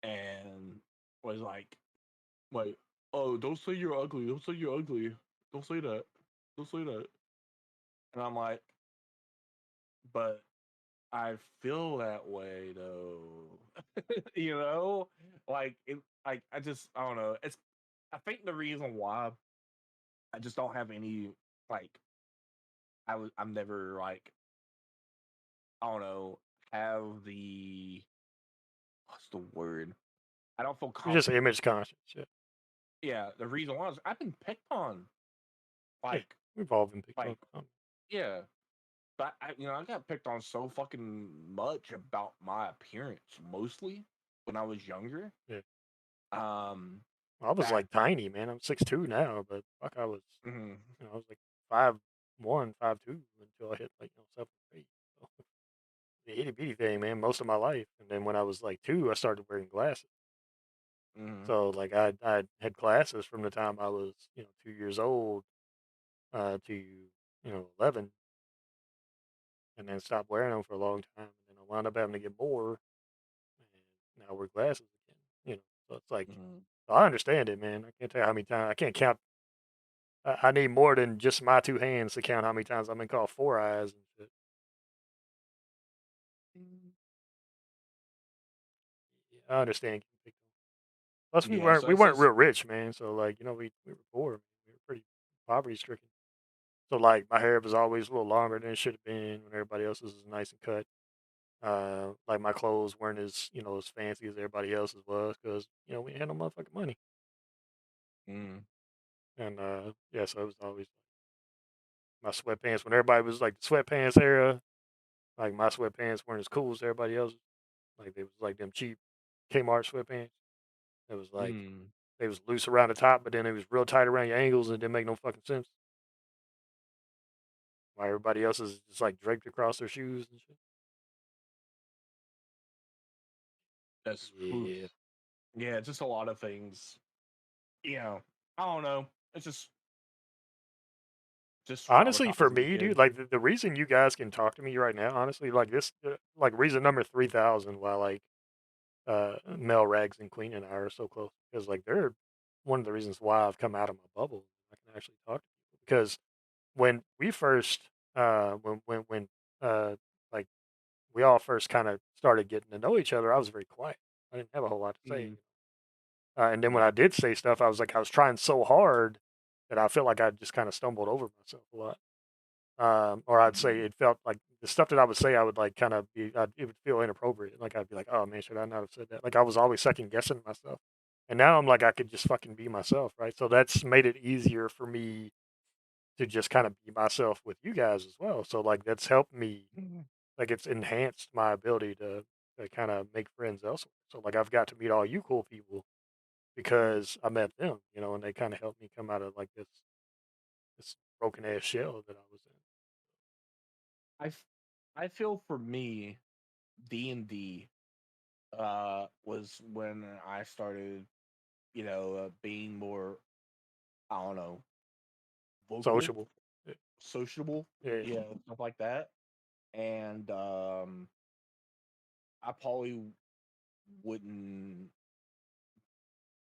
and was like, Like, oh, don't say you're ugly. Don't say you're ugly. Don't say that. Don't say that. And I'm like, but I feel that way though. you know, like it. Like I don't know. It's I think the reason why I just don't have any like I'm never like I don't know have the what's the word? I don't feel You're just confident. image conscious. Yeah, Yeah, the reason why is I've been picked on. yeah. Like We've all been picked on. like yeah. But I got picked on so fucking much about my appearance, mostly when I was younger. Yeah. Um, I was that like tiny, man. I'm 6'2" now, but fuck, I was, mhm, I was like 5'1", 5'2" until I hit like 7th grade. So, the itty bitty thing, man, most of my life. And then when I was like 2, I started wearing glasses. mhm, So like I had glasses from the time I was 2 years old to 11, and then stopped wearing them for a long time, and then I wound up having to get more, and now I wear glasses again. So it's like mhm. I understand it, man. I can't tell you how many times I can't count. I need more than just my 2 hands to count how many times I've been called four eyes and shit. Yeah, I understand getting picked on. Plus, we Yeah, weren't so we it's weren't just real rich, man. So like we were poor. Man. We were pretty poverty stricken. So like my hair was always a little longer than it should have been when everybody else's was nice and cut. Like my clothes weren't as fancy as everybody else's was because we had no motherfucking money. mm, And yeah, so it was always my sweatpants when everybody was like the sweatpants era. Like my sweatpants weren't as cool as everybody else's. Like they was like them cheap Kmart sweatpants. It was like mm. they was loose around the top, but then it was real tight around your ankles, and it didn't make no fucking sense. Why everybody else is just like draped across their shoes and shit. That's oof. Yeah. Yeah, it's just a lot of things. You know, I don't know. It's just Honestly, traumatized for as a me, kid. dude, like the reason you guys can talk to me right now, honestly, like this, like reason number 3,000, why like Mel, Rags, and Queen and I are so close because like they're one of the reasons why I've come out of my bubble. I can actually talk to people because when we first, when uh, like we all first kind of started getting to know each other, I was very quiet. I didn't have a whole lot to say. Mm, And then when mm, I did say stuff, I was trying so hard that I felt like I just kind of stumbled over myself a lot. Or I'd say mm, it felt like the stuff that I would say, I would like kind of it would feel inappropriate. Like I'd be like, oh man, should I not have said that? Like I was always second guessing myself. And now I'm like, I could just fucking be myself, right? So that's made it easier for me to just kind of be myself with you guys as well. So like that's helped me, mm, like it's enhanced my ability to kind of make friends elsewhere. So like I've got to meet all you cool people because I met them, and they kind of helped me come out of like this broken ass shell that I was in. I f- I feel for me, D&D was when I started, being more I don't know, vocal, Sociable. Yeah. sociable, Yeah. stuff like that. And I probably wouldn't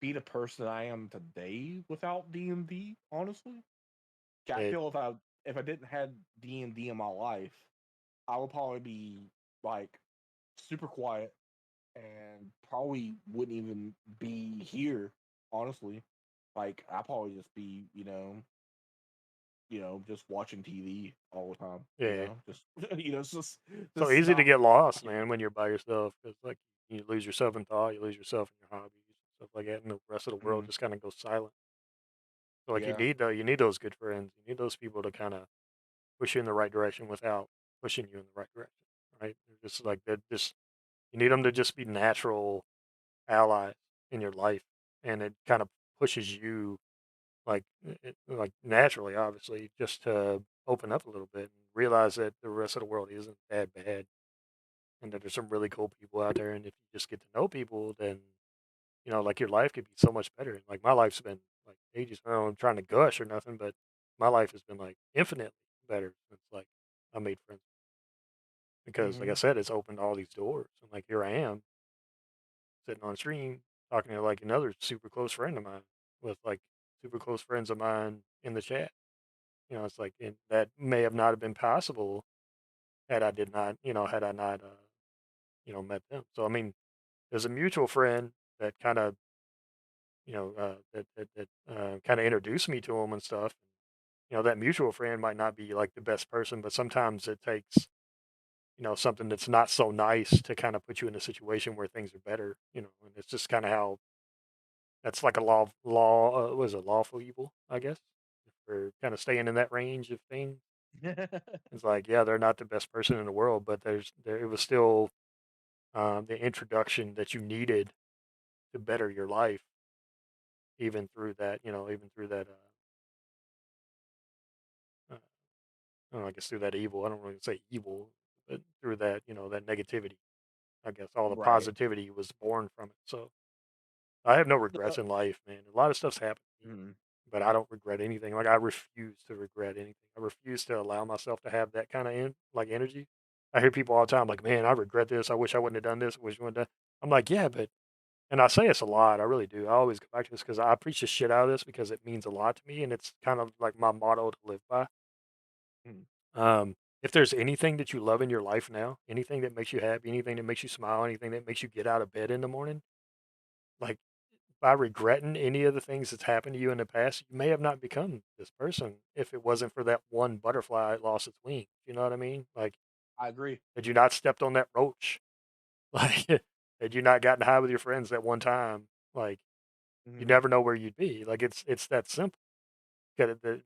be the person I am today without D&D, honestly. I Yeah. feel if I didn't have D&D in my life, I would probably be like super quiet and probably wouldn't even be here, honestly. Like I probably just be, just watching TV all the time. Yeah. Just it's So just easy to not get lost, talking. man, when you're by yourself because like you lose yourself in thought, you lose yourself in your hobbies, stuff like that, and the rest of the world Mm, just kind of goes silent. So like yeah. you need those good friends. You need those people to kind of push you in the right direction without pushing you in the right direction, right? They're just like they're just you need them to just be natural allies in your life, and it kind of pushes you like naturally, obviously, just to open up a little bit and realize that the rest of the world isn't that bad, and that there's some really cool people out there. And if you just get to know people, then like your life could be so much better. Like my life's been like ages. I don't know, I'm trying to gush or nothing, but my life has been like infinitely better since like I made friends because, like I Hmm. said, it's opened all these doors. And like here I am sitting on stream talking to like another super close friend of mine. with like super close friends of mine in the chat. It's like that may have not have been possible had I did not, had I not, met them. So I mean, there's a mutual friend that kind of, that kind of introduced me to him and stuff. That mutual friend might not be like the best person, but sometimes it takes, something that's not so nice to kind of put you in a situation where things are better, and it's just kind of how that's like a was a lawful evil, I guess. If we're kind of staying in that range of things. It's like, yeah, they're not the best person in the world, but it was still the introduction that you needed to better your life, even through that, even through that, I don't know, I guess through that evil. I don't really say evil, but through that, that negativity. I guess all the Right. positivity was born from it. So I have no regrets in life, man. A lot of stuff's happened to me, Mhm. but I don't regret anything. Like I refuse to regret anything. I refuse to allow myself to have that kind of like energy. I hear people all the time like, "Man, I regret this. I wish I wouldn't have done this. I wish I wouldn't have." I'm like, "Yeah, but," and I say it's a lot. I really do. I always go back to this because I preach the shit out of this because it means a lot to me, and it's kind of like my motto to live by. Mhm. If there's anything that you love in your life now, anything that makes you happy, anything that makes you smile, anything that makes you get out of bed in the morning, like by regretting any of the things that's happened to you in the past, you may have not become this person if it wasn't for that one butterfly that lost its wing. You know what I mean? Like, I agree. had you not stepped on that roach, like, had you not gotten high with your friends that one time, like, you Mhm. never know where you'd be. Like, it's that simple.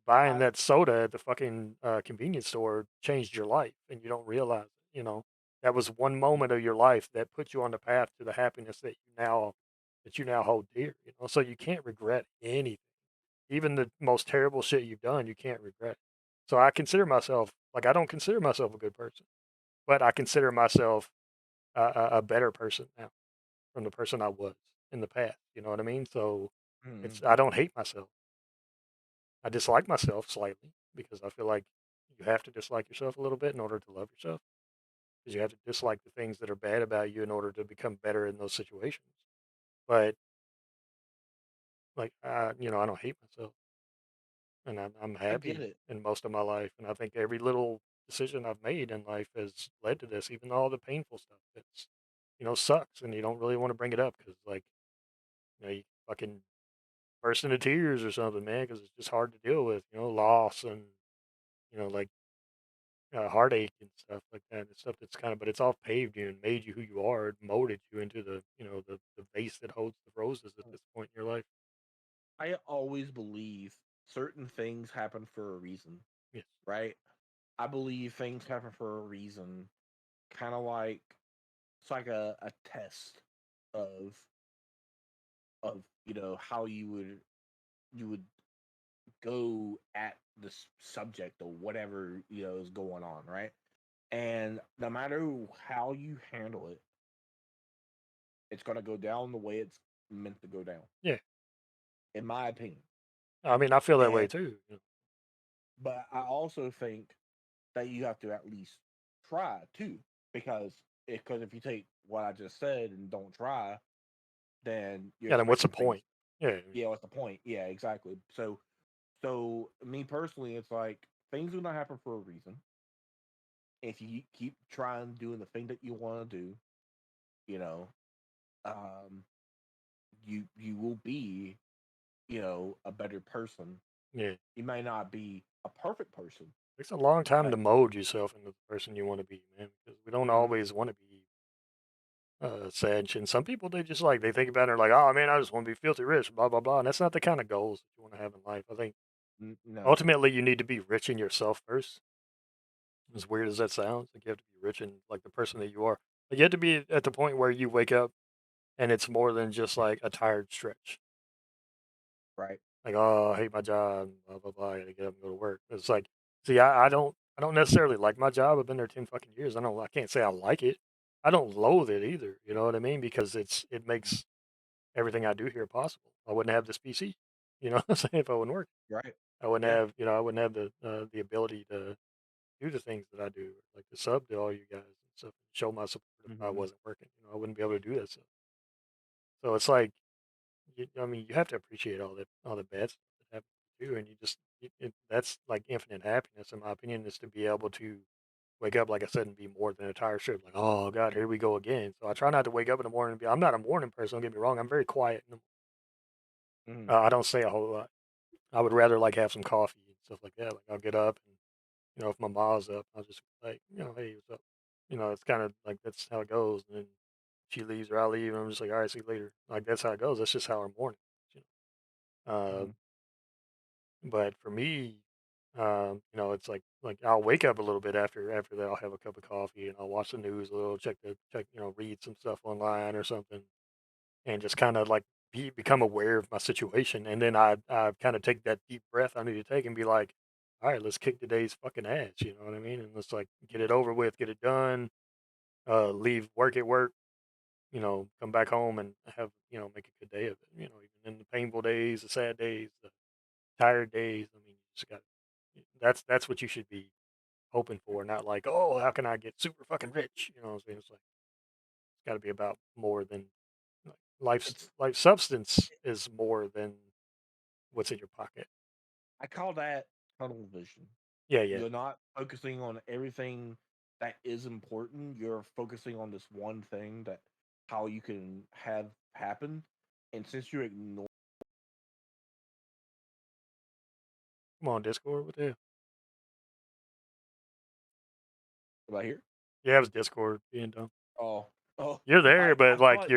Buying I that soda at the fucking convenience store changed your life, and you don't realize it. That was one moment of your life that put you on the path to the happiness that you now hold dear. So you can't regret anything. Even the most terrible shit you've done, you can't regret. So I consider myself like I don't consider myself a good person, but I consider myself a better person now from the person I was in the past. You know what I mean? So Mhm. I don't hate myself. I dislike myself slightly because I feel like you have to dislike yourself a little bit in order to love yourself. Because you have to dislike the things that are bad about you in order to become better in those situations. But like, I don't hate myself, and I'm I get happy it. in most of my life. And I think every little decision I've made in life has led to this, even all the painful stuff that's, sucks, and you don't really want to bring it up because, like, you fucking burst into tears or something, man, because it's just hard to deal with, loss and, like, heartache and stuff like that. And stuff that's but it's all paved you and made you who you are, and molded you into the vase that holds the roses at this point in your life. I always believe certain things happen for a reason, Yes. right? I believe things happen for a reason, kind of like it's like a test of how you would go at this subject or whatever is going on, right? And no matter how you handle it, it's gonna go down the way it's meant to go down, Yeah. in my opinion. I mean, I feel that way And too. but I also think that you have to at least try too, because if you take what I just said and don't try, then you're Yeah. Then what's the expecting things. point? Yeah. Yeah, what's the point? Yeah, exactly. So me personally, it's like things do not happen for a reason. If you keep trying doing the thing that you want to do, you know, um, you will be, a better person. Yeah. You may not be a perfect person, Takes a long time but to mold yourself into the person you want to be, man, because we don't mhm, always want to be sad. And some people, they just like, they think about it, and they're like, oh man, I just want to be filthy rich, blah, blah, blah. And that's not the kind of goals that you want to have in life. I think no, ultimately you need to be rich in yourself first. As weird as that sounds, like you have to be rich in like the person that you are. Like you have to be at the point where you wake up and it's more than just like a tired stretch. right? Like, oh, I hate my job, blah blah blah. I gotta get up and go to work. It's like, see, I don't necessarily like my job. I've been there 10 fucking years. I can't say I like it. I don't loathe it either. You know what I mean? Because it makes everything I do here possible. I wouldn't have this PC. You know what I'm saying? If I wouldn't work, Right. I wouldn't have the ability to do the things that I do, like to sub to all you guys and stuff, show my support if I Hmm. wasn't working. I wouldn't be able to do that stuff. So it's like, I mean, you have to appreciate all the bad stuff that happens to you, and you just that's like infinite happiness, in my opinion, is to be able to wake up, like I said, and be more than a tired shirt. Like, oh God, here we go again. So I try not to wake up in the morning and be. I'm not a morning person. Don't get me wrong. I'm very quiet. Mhm. I don't say a whole lot. I would rather like have some coffee and stuff like that. Like I'll get up and if my mom's up, I'll just be like, hey, what's up? It's kind of like that's how it goes. And then she leaves or I leave, and I'm just like, all right, see you later. Like that's how it goes. That's just how our morning. You Mhm. but for me, it's like I'll wake up a little bit after that. I'll have a cup of coffee and I'll watch the news a little, check, read some stuff online or something, and just kind of like become aware of my situation. And then I kind of take that deep breath I need to take and be like, all right, let's kick today's fucking ass. You know what I mean? And let's like get it over with, get it done. Leave work at work. Come back home and have make a good day of it. Even in the painful days, the sad days, the tired days. I mean, you just got that's what you should be hoping for, not like, oh, how can I get super fucking rich? You know what I'm saying? It's like it's got to be about more than like It's life substance is more than what's in your pocket. I call that tunnel vision. Yeah, yeah, You're not focusing on everything that is important. You're focusing on this one thing that how you can have happen. And since you ignore come on, Discord. What the hell? right here, Yeah, it was Discord being dumb. oh, oh, You're there, I but like thought,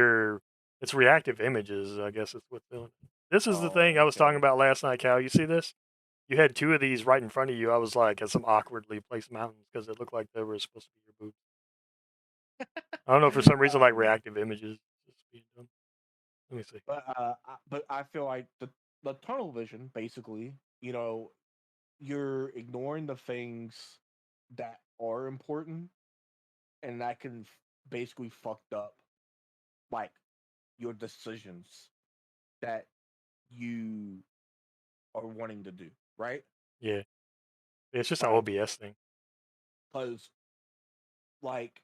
it's reactive images. I guess is what's doing it. This is the thing I oh, was talking okay. about last night, Cal. You see this? You had two of these right in front of you. I was like, at some awkwardly placed mountains because it looked like they were supposed to be your boobs. I don't know for some reason like reactive images. Just being dumb. Let me see. But I feel like the tunnel vision, basically, you're ignoring the things that are important, and that can basically fucked up like your decisions that you are wanting to do, right? Yeah, it's just an Like, OBS thing. because like,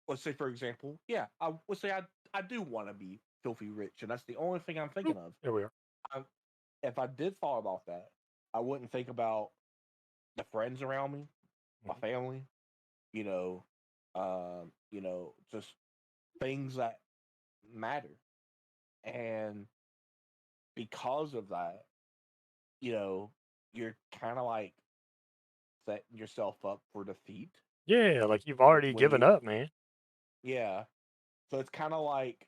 let's say for example, yeah, let's say I do want to be filthy rich, and that's the only thing I'm Oop, thinking of. there we are. I, if I did thought about that, I wouldn't think about the friends around me, my Mhm. family, just things that matter. And because of that, you know, you're kind of like setting yourself up for defeat Yeah, like you've already when given you, up, man. yeah. So it's kind of like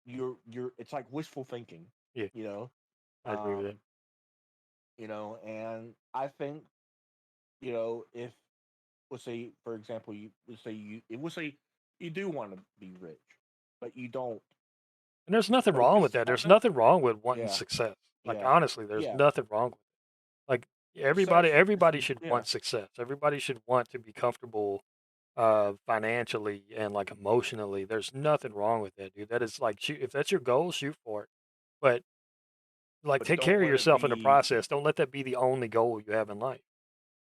it's like wishful thinking, Yeah, you know, I agree with that. um, and I think, if let's say, for example, let's say you do want to be rich, but you don't And there's nothing wrong with focus that. on There's it. nothing wrong with wanting Yeah, success. Like yeah, honestly, there's yeah. nothing wrong with it. Like Success everybody isn't, should yeah, want success. Everybody should want to be comfortable financially and like emotionally. There's nothing wrong with that, dude. That is like shoot if that's your goal, shoot for it. But like but take don't care of let it yourself in the be. process. Don't let that be the only goal you have in life.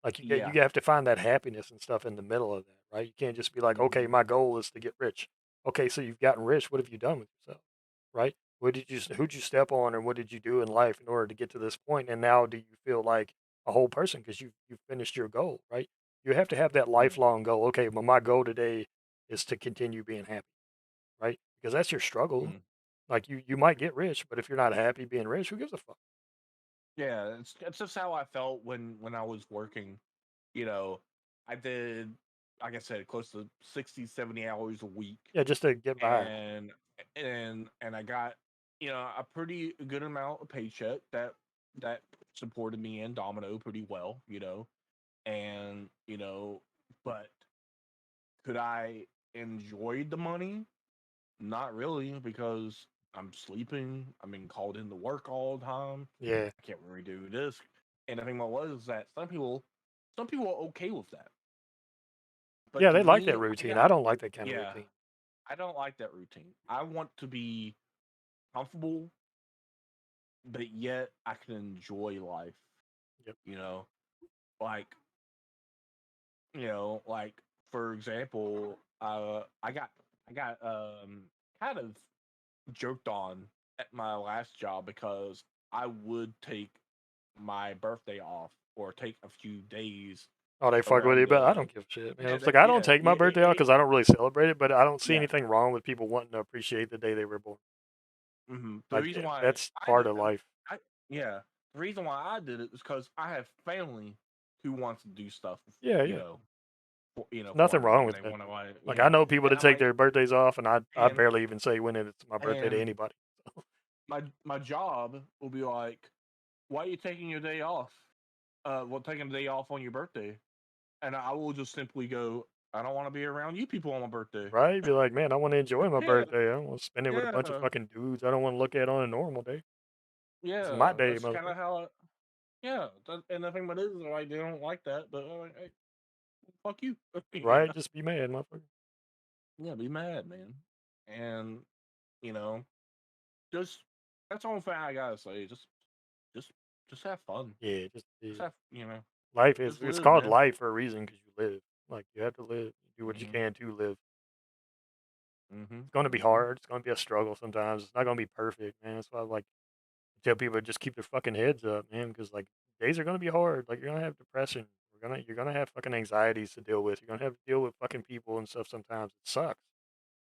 Like Yeah. you have to find that happiness and stuff in the middle of that, right? You can't just be like, okay, Hmm. my goal is to get rich. Okay, so you've gotten rich. What have you done with yourself, right? Who'd you step on, and what did you do in life in order to get to this point? And now, do you feel like a whole person because you've finished your goal, right? You have to have that Hmm. lifelong goal. Okay, well, my goal today is to continue being happy, right? Because that's your struggle. Hmm. Like you might get rich, but if you're not happy being rich, who gives a fuck? Yeah, it's just how I felt when I was working. You know, I did, like I said, close to 60, 70 hours a week, Yeah, just to get by. and I got, a pretty good amount of paycheck that supported me and Domino pretty well, and but could I enjoy the money? Not really, because I'm sleeping. I'm being called into work all the time. Yeah, I can't really do this. And the thing was is that some people are okay with that. But yeah, to they like me, that routine. I don't like that kind of yeah, routine. I don't like that routine. I want to be comfortable, but yet I can enjoy life. Yep. You know, like like for example, I got kind of joked on at my last job because I would take my birthday off or take a few days Oh, they fuck with around you, but I the don't give a shit, man. yeah It's like I don't yeah take my yeah birthday off because I don't really celebrate it, but I don't see yeah. anything wrong with people wanting to appreciate the day they were born. The Like reason why that's I part did of life. I yeah the reason why I did it is because I have family who wants to do stuff Yeah, you yeah. know There's for nothing me wrong when with they that. want to like Like I know people and that I'm take like their birthdays off, and I and barely even say when it's my birthday to and anybody. my job will be like, why are you taking your day off? Well, taking a day off on your birthday, and I will just simply go, I don't want to be around you people on my birthday. Right? Be like, man, I want to enjoy my Yeah, birthday. I don't want to spend it with a bunch of yeah, fucking dudes I don't want to look at on a normal day. It's my yeah. day, That's kind motherfucker. of how. Yeah, and the thing about it is, like, they don't like that, but like, hey, fuck you. you Right? know? Just be mad, motherfucker. Yeah, be mad, man. And you know, just that's the only thing I gotta say. Just, just have fun. Yeah, Just have, life is just it's live, called man. life for a reason because you live. Like you have to live. You do what you Mhm, can to live. mhm, It's gonna be mhm, hard. It's gonna be a struggle sometimes. It's not gonna be perfect, man. That's why I like tell people to just keep their fucking heads up, man, because like days are gonna be hard. Like you're gonna have depression. You're gonna have fucking anxieties to deal with. You're gonna have to deal with fucking people and stuff sometimes. It sucks.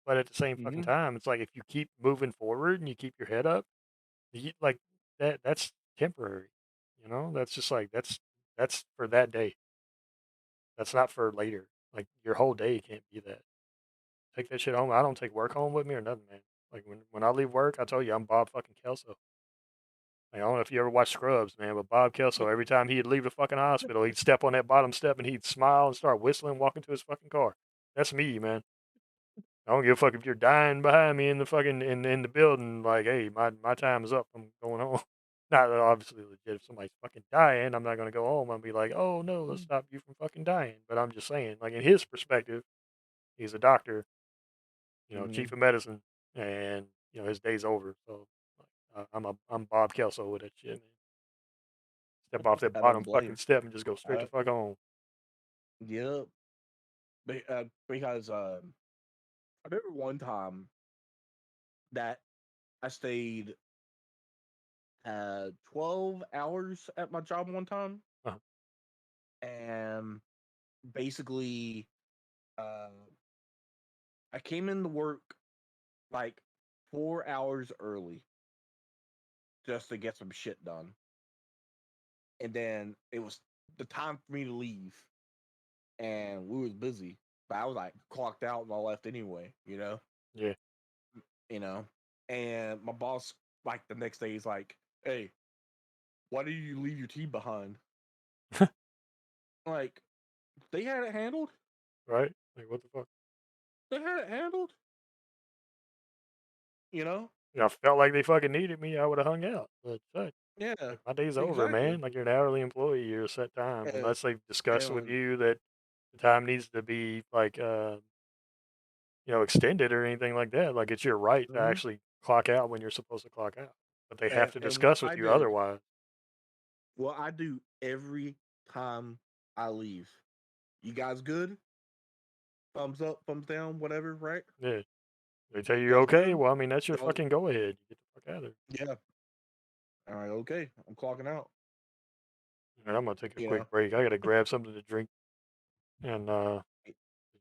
But at the same fucking mhm, time, it's like if you keep moving forward and you keep your head up, like that's temporary. You know, that's just like that's for that day. That's not for later. Like your whole day can't be that. Take that shit home. I don't take work home with me or nothing, man. Like when I leave work, I tell you I'm Bob fucking Kelso. Like, I don't know if you ever watched Scrubs, man, but Bob Kelso, every time he'd leave the fucking hospital, he'd step on that bottom step and he'd smile and start whistling, walking to his fucking car. That's me, man. I don't give a fuck if you're dying behind me in the fucking in the building. Like, hey, my time is up. I'm going home. Not obviously legit. If somebody's fucking dying, I'm not gonna go home. I'll be like, oh no, let's stop you from fucking dying. But I'm just saying, like in his perspective, he's a doctor, chief mhm. of medicine, and his day's over. So I'm Bob Kelso with that shit, man. Step off that I bottom don't blame. fucking step and just go straight Uh, to fuck home. yep. Because I remember one time that I stayed 12 hours at my job one time, Uh-huh. and basically, uh, I came into work like 4 hours early just to get some shit done, and then it was the time for me to leave, and we was busy, but I was like clocked out and I left anyway, Yeah, you know, and my boss like the next day he's like, "Hey, why did you leave your team behind?" Like, they had it handled. right. Like what the fuck? They had it handled. You know? I felt like they fucking needed me. I would have hung out. But shit, Yeah, like my day's over, exactly. man. Like you're an hourly employee. You're a set time And, unless they've discussed with and you that the time needs to be like extended or anything like that. Like it's your right to mhm. actually clock out when you're supposed to clock out. But they have to And what discuss I with you did, otherwise. what I do every time I leave. You guys good? Thumbs up, thumbs down, whatever, right? Yeah. They tell you You you're guys okay. good? Well, I mean that's your Y'all, fucking go ahead. You get the fuck out of there. yeah. All right, okay. I'm clocking out. And I'm gonna take a You quick know, break. I gotta grab something to drink. And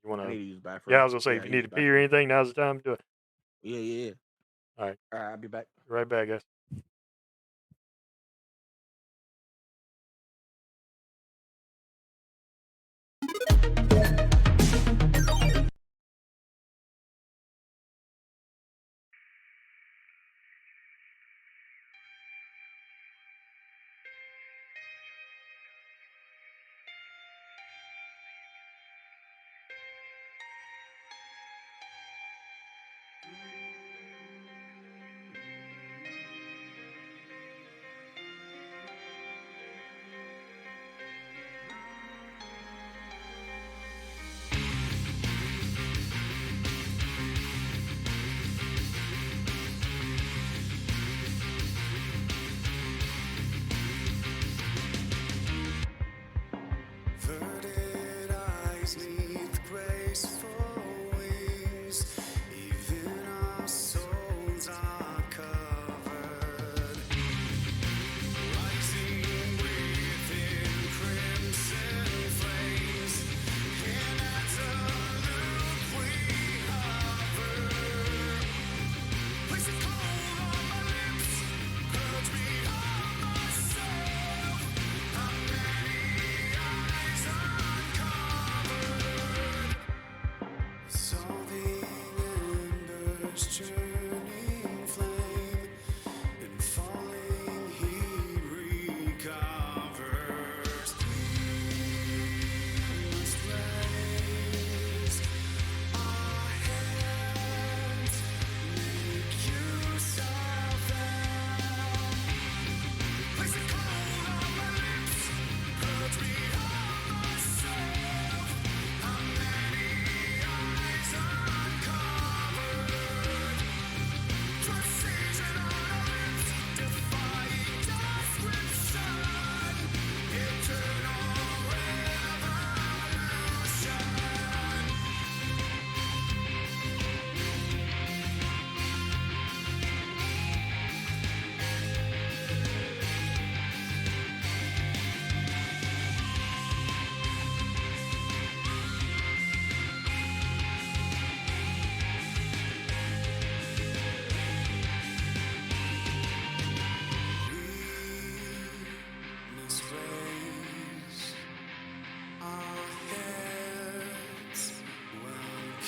you I wanna need to use the yeah, I bathroom. was gonna say Yeah, if I you need to need use to the pee or bathroom. anything, now's the time to do it. Yeah, yeah, yeah. All right. All right, I'll be back. Be right back, guys.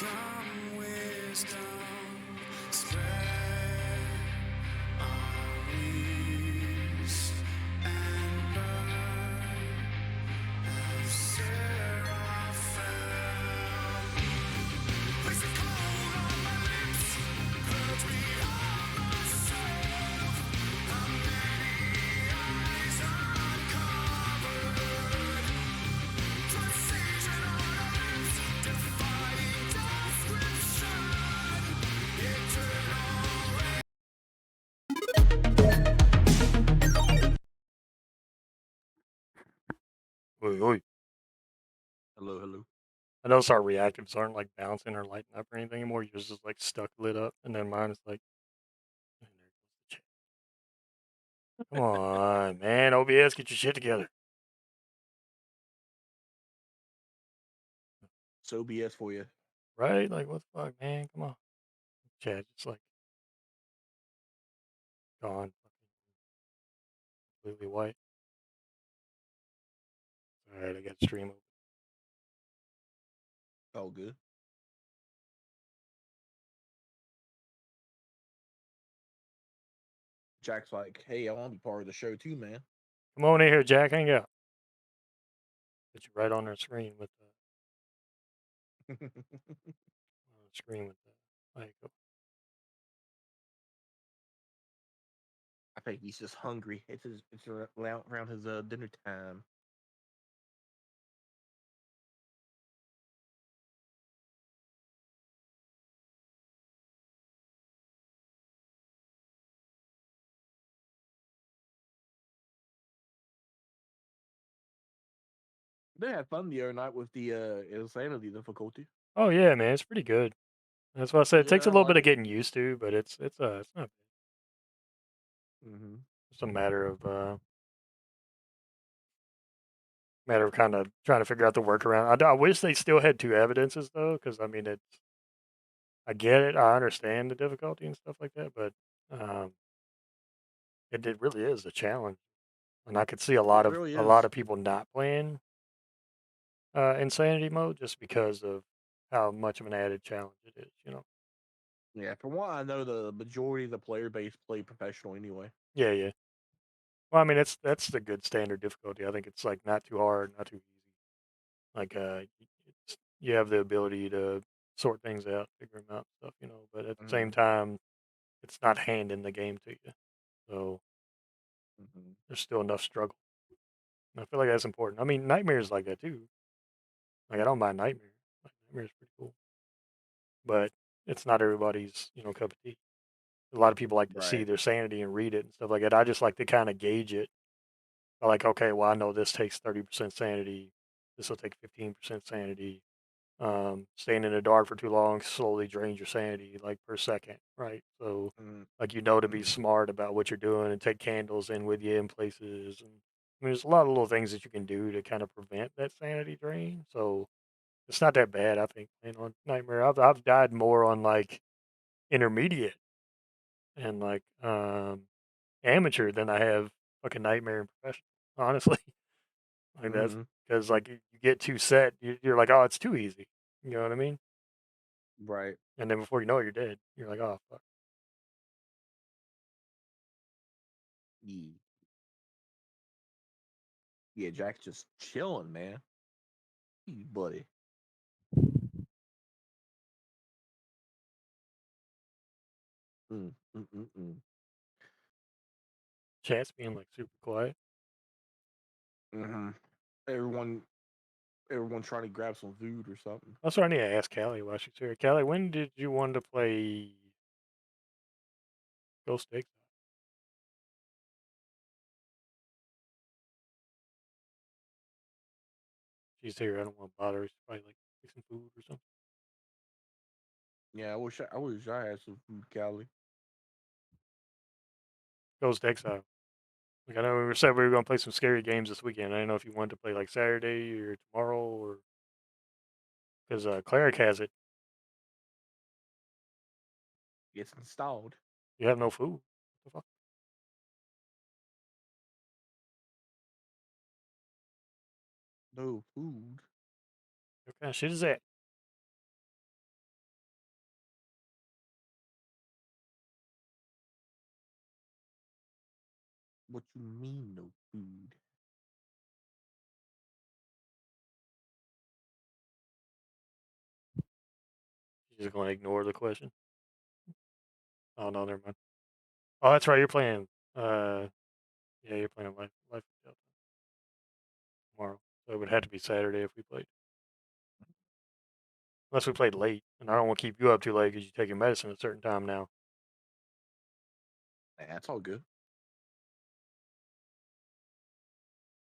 Come wisdom, spread our wings and burn as seraphim. Place a cold on my lips, purge me of myself. How many eyes uncovered? Precision on our lips, defying description. Eternal. Oi, oi. Hello, hello. I notice our reactives aren't like bouncing or lighting up or anything anymore. Yours is like stuck lit up, and then mine is like, "Man, there goes the chat." Come on, man. OBS, get your shit together. So BS for you. Right? Like, what the fuck, man? Come on. Chat just like gone, completely white. Alright, I got stream open. Oh, good. Jack's like, hey, I want to be part of the show too, man. Come on in here, Jack. Hang out. Put you right on the screen with the like. I think he's just hungry. It's around his dinner time. They had fun the other night with the insanity difficulty. Oh yeah, man, it's pretty good. That's why I said it takes Yeah, a I little bit like of it. getting used to, but it's not. Mm-hmm. It's a matter of kind of trying to figure out the workaround. I wish they still had two evidences though, because I mean I get it, I understand the difficulty and stuff like that, but um, it really is a challenge, and I could see It really a lot is. of people not playing insanity mode just because of how much of an added challenge it is. You know? Yeah, from what I know, the majority of the player base play professional anyway. Yeah, yeah. Well, I mean that's the good standard difficulty. I think it's like not too hard, not too easy. Like you have the ability to sort things out, figure them out, stuff. You know, but at the same Mm-hmm. time, it's not handing the game to you. So Mm-hmm. there's still enough struggle. And I feel like that's important. I mean, Nightmare's like that too. Like I don't mind Nightmare. Like Nightmare's pretty cool, but it's not everybody's cup of tea. A lot of people like to see Right. their sanity and read it and stuff like that. I just like to kind of gauge it. I like, okay, well, I know this takes 30% sanity. This will take 15% sanity. Staying in the dark for too long slowly drains your sanity, like per second, right? So, Mm-hmm. like to be smart about what you're doing and take candles in with you in places, and I mean, there's a lot of little things that you can do to kind of prevent that sanity drain. So it's not that bad, I think. Playing on Nightmare, I've died more on like intermediate and like amateur than I have fucking Nightmare and professional. Honestly, like that's Mm-hmm. because like you get too set, you're like, oh, it's too easy. You know what I mean? Right. And then before you know it, you're dead. You're like, oh fuck. Yeah. Yeah, Jack's just chilling, man. Hey, buddy. Mm, mm, mm, mm. Chat's being like super quiet. Mm-hmm. Everyone, everyone trying to grab some food or something. That's what I need to ask Callie while she's here. Callie, when did you want to play Ghost Egg? She's here. I don't want to bother her. She's probably like fixing food or something. Yeah, I wish I had some food, Cali. Ghost Exile. Like I know we said we were gonna play some scary games this weekend. I don't know if you wanted to play like Saturday or tomorrow or because Cleric has it. It's installed. You have no food. What the fuck? No food. What kind of shit is that? What you mean, no food? You're just gonna ignore the question. Oh no, never mind. Oh, that's right. You're playing. Uh, yeah, you're playing Life or Death tomorrow. So it would have to be Saturday if we played. Unless we played late, and I don't want to keep you up too late because you take your medicine at a certain time now. That's all good.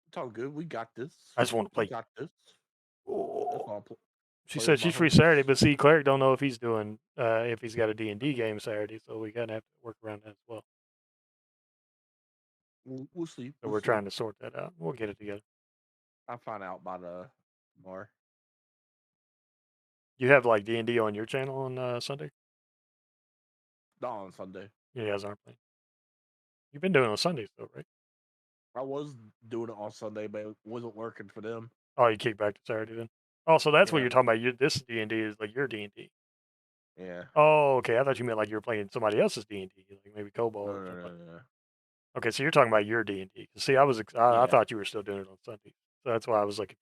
It's all good. We got this. I just want to We play. got this. That's Oh. all. She Play with said my she's free homies. Saturday, but see, Cleric don't know if he's doing if he's got a D&D game Saturday, so we gotta have to work around that as well. We'll see. So We'll we're see. trying to sort that out. We'll get it together. I'll find out by the tomorrow. You have like D&D on your channel on Sunday? Not on Sunday. You guys aren't playing. You've been doing it on Sundays though, right? I was doing it on Sunday, but it wasn't working for them. Oh, you kick back to Saturday then. Oh, so that's what Yeah. you're talking about. This D&D is like your D&D. Yeah. Oh, okay. I thought you meant like you were playing somebody else's D&D, like maybe Cobalt No, or no, something. no, no. Okay, so you're talking about your D&D. See, I Yeah. thought you were still doing it on Sunday, so that's why I was like, it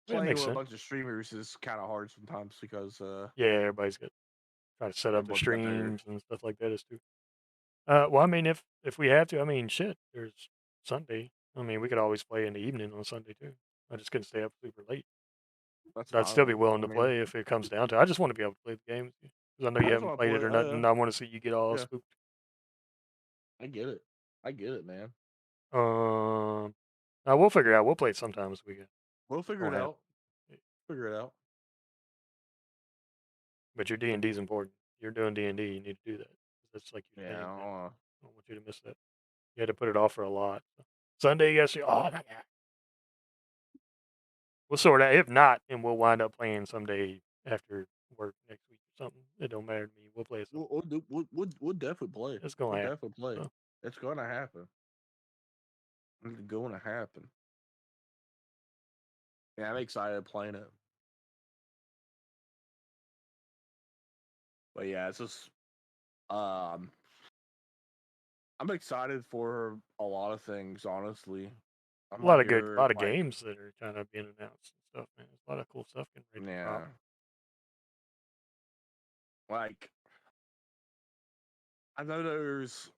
Playing makes with a sense. bunch of streamers is kind of hard sometimes because Yeah, everybody's good. Try to set up the everyone's got their. streams and stuff like that is too. Well, I mean, if we have to, I mean, shit, there's Sunday. I mean, we could always play in the evening on Sunday too. I just couldn't stay up super late. That's But I'd still be fine. willing I to mean, play if it comes down to it. I just want to be able to play the game with you because I know I you just haven't want to played play. it or Oh nothing. yeah, And I want to see you get all yeah. spooked. I get it. I get it, man. Um, Now we'll figure it out. We'll play it sometime this weekend. We'll figure Don't it have, out. Figure it out. but your D and D is important. You're doing D&D. You need to do that. That's like your Yeah. thing, man. I don't want you to miss that. You had to put it off for a lot. Sunday, yes. Oh my god. We'll sort out. If not, then we'll wind up playing someday after work next week or something. It don't matter to me. We'll play something. We'll definitely play. It's We'll gonna happen. definitely play. So, It's gonna happen. It's gonna happen. Yeah, I'm excited playing it. But yeah, it's just um I'm excited for a lot of things, honestly. I'm out a here lot of like games that are kind of being announced and stuff, man. There's a lot of cool stuff getting ready to drop. yeah. Like I know there's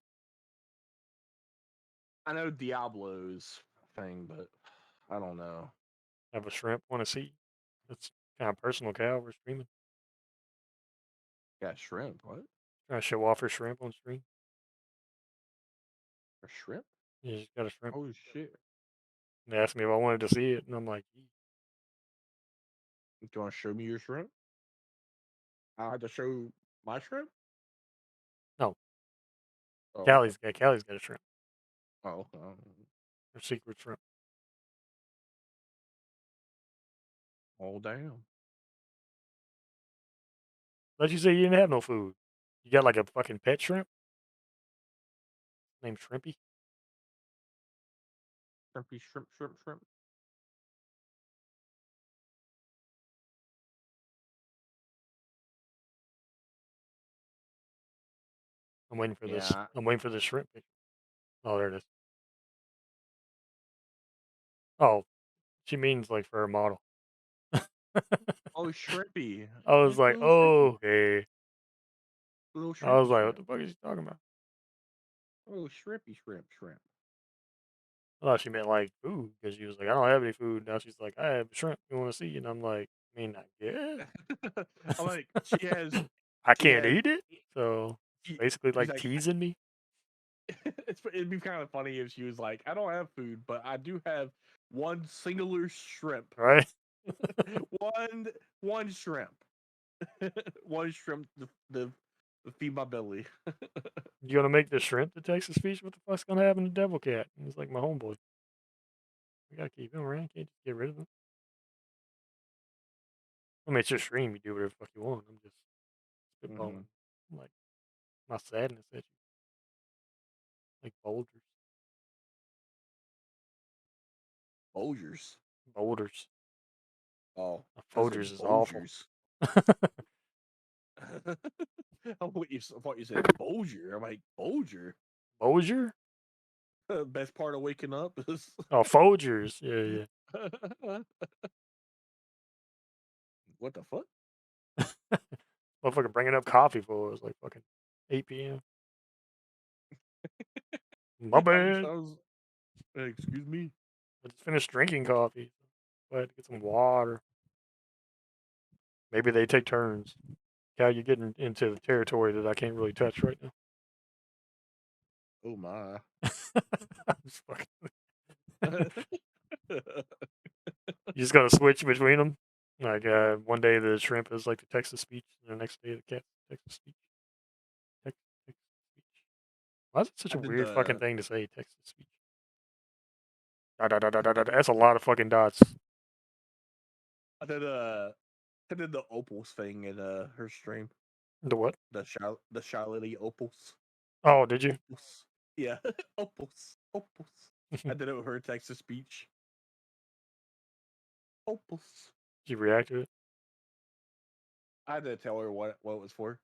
I know Diablo's thing, but I don't know. Have a shrimp want to see? That's kind of personal, Cal. We're streaming. Yeah, shrimp. What? Trying to show off her shrimp on stream. A shrimp? Yeah, she's got a shrimp. Oh shit. And they asked me if I wanted to see it, and I'm like, You wanna show me your shrimp? I have to show my shrimp? no. Oh, okay. Callie's got a shrimp. Oh, Her secret shrimp. oh damn. But you say you didn't have no food. You got like a fucking pet shrimp named Shrimpy. Shrimpy shrimp. I'm waiting for this. Yeah. I'm waiting for this shrimp picture. Oh, there it is. Oh, she means like for her model. Oh, shrimpy. I was Like like, little shrimpy. oh, okay. Little I was shrimpy like, what shrimp. the fuck is she talking about? Oh, shrimpy shrimp. I thought she meant like food because she was like, I don't have any food. Now she's like, I have shrimp. You want to see? And I'm like, I mean, I guess. I'm like, she has I she can't has eat it. So she, basically, she's like like teasing me, it'd be kind of funny if she was like, I don't have food, but I do have one singular shrimp. right? one one shrimp. one shrimp to feed my belly. You gonna make the shrimp the Texas speech? What the fuck's gonna happen to Devil Cat? He's like my homeboy. We gotta keep him around. Can't just get rid of him. I mean, it's your stream. You do whatever the fuck you want. I'm just Mm-hmm. spitballing, like my sadness at you, like boulders. Folgers. Boulders. Oh, I said Folgers is awful. Folgers. I thought you said Bolger. I'm like, Bolger? Bolger? Best part of waking up is Oh, Folgers. Yeah, what the fuck? yeah. Motherfucker bringing up coffee for us like fucking 8 p.m. My bad. I was excuse me. I just finished drinking coffee. Go ahead, get some water. Maybe they take turns. Yeah, you're getting into the territory that I can't really touch right now. Oh my. I'm just fucking- you just gotta switch between them. Like one day the shrimp is like the Texas speech, and the next day the cat Texas speech. Texas speech. Why is it such I a did weird fucking the thing to say? Texas speech. Da, da, da, da, da, da. That's a lot of fucking dots. I did I did the opals thing in her stream. The what? The Charlotte opals. Oh, did you? Opals. Yeah. Opals. Opals. I did it with her Texas speech. Opals. You react to it? I had to tell her what it was for.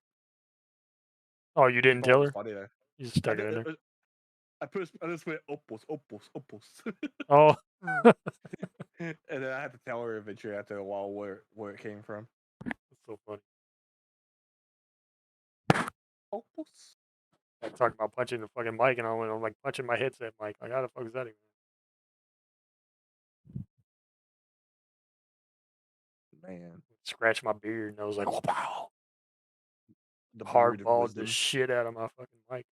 Oh, you She didn't thought it tell was her? funny there. You just I stuck it did, in there. I just went opals, opals, opals. Oh, And then I had to tell her eventually after a while where it came from. that's so funny. Opals. I talking about punching the fucking mic, and I'm like punching my headset mic. Like, how the fuck is that even? Man, Scratch my beard, and I was like, wow, the beard of hardballed the wisdom. shit out of my fucking mic.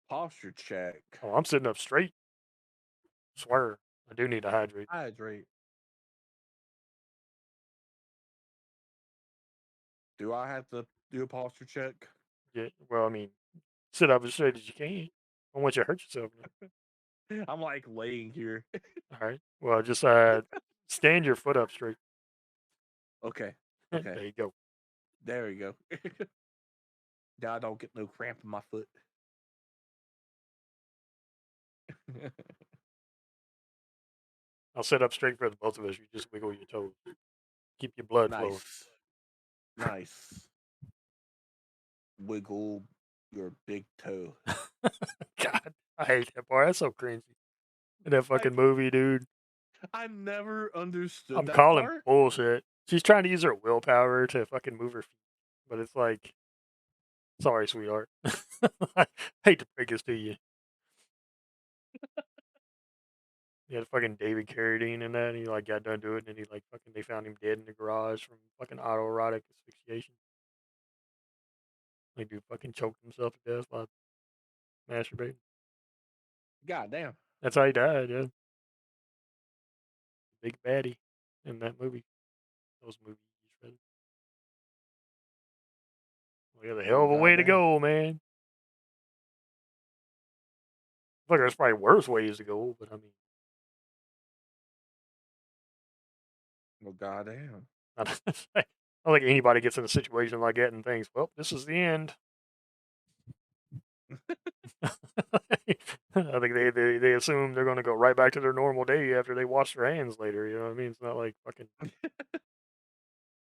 Posture check. Oh, I'm sitting up straight. Swear, I do need to hydrate. Hydrate. Do I have to do a posture check? Yeah, well, I mean, sit up as straight as you can. I don't want you to hurt yourself. I'm like laying here. All right. Well, just stand your foot up straight. Okay. There Okay. you go. There we go. Now I don't get no cramp in my foot. I'll sit up straight for the both of us. You just wiggle your toes. Keep your blood flowing. Nice. Nice. Wiggle your big toe. God, I hate that part. That's so cringy. In that I fucking movie, dude. I never understood I'm that calling part. bullshit. She's trying to use her willpower to fucking move her feet, but it's like, sorry, sweetheart. I hate to break this to you. You had fucking David Carradine in that, and he like got done doing it, and he like fucking they found him dead in the garage from fucking autoerotic asphyxiation. Like dude fucking choked himself to death by masturbating. God damn. That's how he died. Yeah, big baddie in that movie. Those movies, rather. We have a hell Well, of a way to goddamn. go, man. Look, there's probably worse ways to go, but I mean, Well, goddamn. I don't think anybody gets in a situation like that and thinks, "Well, this is the end." I think they assume they're going to go right back to their normal day after they wash their hands later. You know what I mean? It's not like fucking